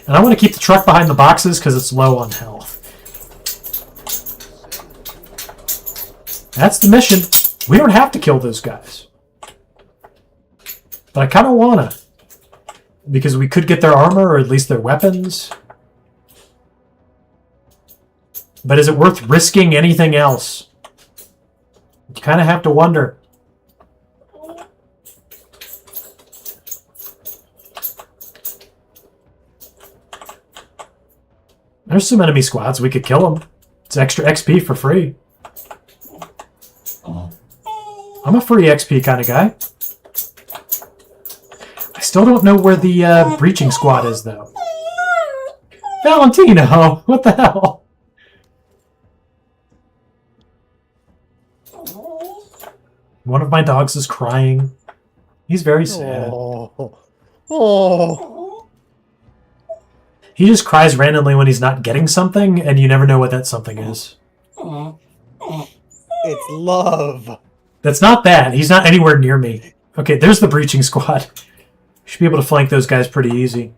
And I want to keep the truck behind the boxes because it's low on health. That's the mission. We don't have to kill those guys. But I kind of want to. Because we could get their armor or at least their weapons. But is it worth risking anything else? You kind of have to wonder. There's some enemy squads. We could kill them. It's extra XP for free. I'm a free XP kind of guy. I still don't know where the breaching squad is, though. Valentino! What the hell? One of my dogs is crying. He's very sad. Oh. Oh. He just cries randomly when he's not getting something, and you never know what that something is. It's love. That's not bad. He's not anywhere near me. Okay, there's the breaching squad. Should be able to flank those guys pretty easy.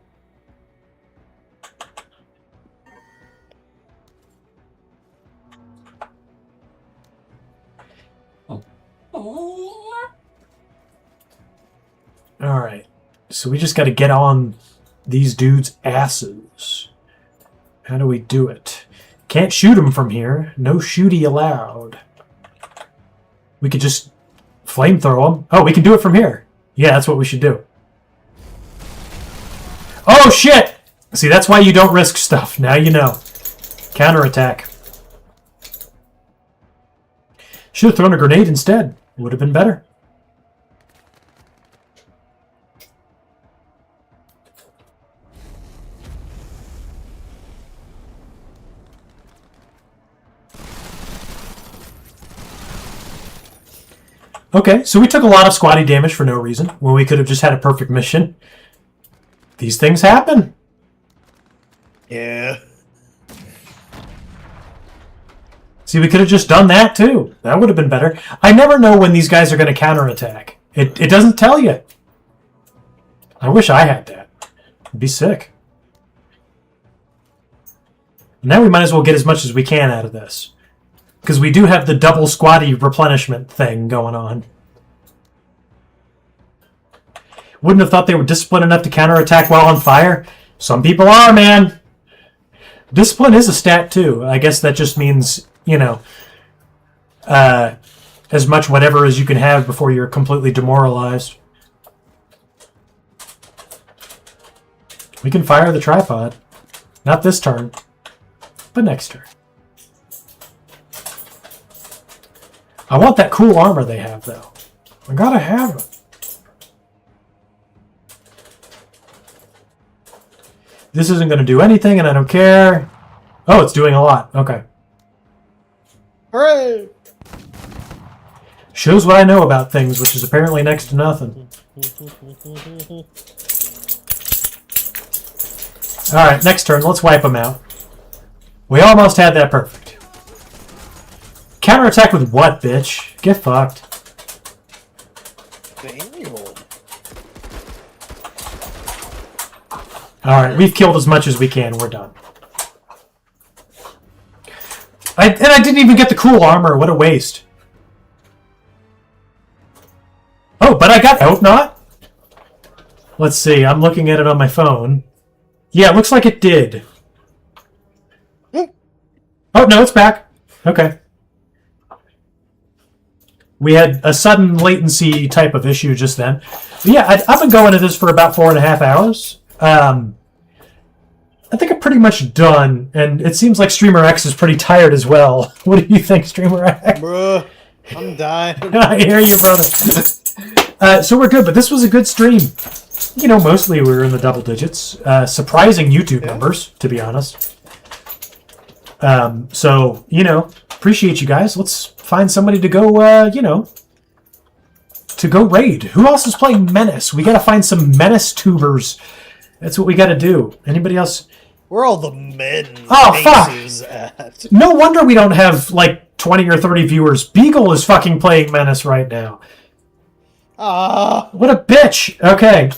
Alright. So we just got to get on these dudes' asses. How do we do it? Can't shoot them from here. No shooty allowed. We could just flamethrow them. Oh, we can do it from here. Yeah, that's what we should do. Oh, shit! See, that's why you don't risk stuff. Now you know. Counterattack. Should have thrown a grenade instead. It would have been better. Okay, so we took a lot of squatty damage for no reason, when we could have just had a perfect mission. These things happen. Yeah. See, we could have just done that too. That would have been better. I never know when these guys are going to counterattack. It doesn't tell you. I wish I had that. It'd be sick. Now we might as well get as much as we can out of this. Because we do have the double squatty replenishment thing going on. Wouldn't have thought they were disciplined enough to counterattack while on fire. Some people are, man. Discipline is a stat, too. I guess that just means, you know, as much whatever as you can have before you're completely demoralized. We can fire the tripod. Not this turn, but next turn. I want that cool armor they have, though. I gotta have it. This isn't going to do anything, and I don't care. Oh, it's doing a lot. Okay. Hooray! Shows what I know about things, which is apparently next to nothing. Alright, next turn. Let's wipe them out. We almost had that perfect. Counterattack with what, bitch? Get fucked. Daniel. Alright, we've killed as much as we can. We're done. I didn't even get the cool armor. What a waste. Oh, but I got... I hope not. Let's see. I'm looking at it on my phone. Yeah, it looks like it did. Oh, no, it's back. Okay. We had a sudden latency type of issue just then. But yeah, I've been going at this for about 4.5 hours. I think I'm pretty much done, and it seems like Streamer X is pretty tired as well. What do you think, Streamer X? Bruh, I'm dying. I hear you, brother. So we're good, but this was a good stream. You know, mostly we were in the double digits. Surprising YouTube numbers, to be honest. So, you know, appreciate you guys. Let's find somebody to go, you know, to go raid. Who else is playing Menace? We gotta find some Menace tubers. That's what we gotta do. Anybody else? Where are all the men? Oh, fuck! At? No wonder we don't have, like, 20 or 30 viewers. Beagle is fucking playing Menace right now. Ah. What a bitch! Okay.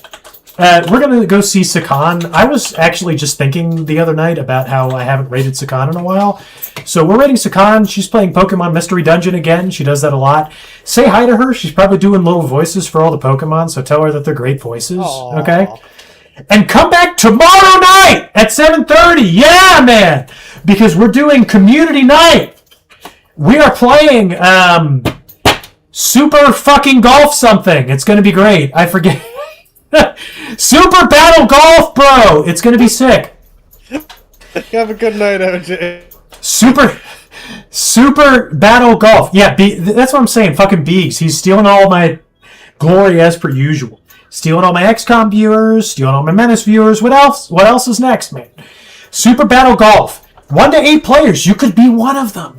We're gonna go see Sakan. I was actually just thinking the other night about how I haven't raided Sakan in a while. So we're raiding Sakan. She's playing Pokemon Mystery Dungeon again. She does that a lot. Say hi to her. She's probably doing little voices for all the Pokemon, so tell her that they're great voices. Aww. Okay? And come back tomorrow night at 7:30. Yeah, man! Because we're doing community night. We are playing Super fucking Golf something. It's going to be great. I forget. Super Battle Golf, bro. It's going to be sick. Have a good night, OJ. Super Battle Golf. Yeah, that's what I'm saying. Fucking Beegs. He's stealing all my glory as per usual. Stealing all my XCOM viewers, stealing all my Menace viewers. What else? What else is next, man? Super Battle Golf. 1 to 8 players. You could be one of them.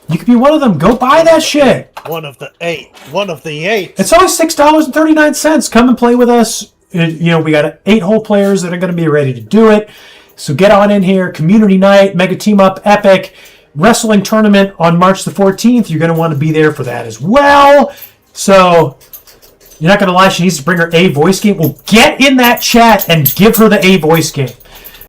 You could be one of them. Go buy that shit. One of the 8. One of the 8. It's only $6.39. Come and play with us. You know, we got 8 whole players that are going to be ready to do it. So get on in here. Community night, Mega Team Up, Epic, Wrestling Tournament on March the 14th. You're going to want to be there for that as well. So... You're not going to lie, she needs to bring her A voice game. Well, get in that chat and give her the A voice game.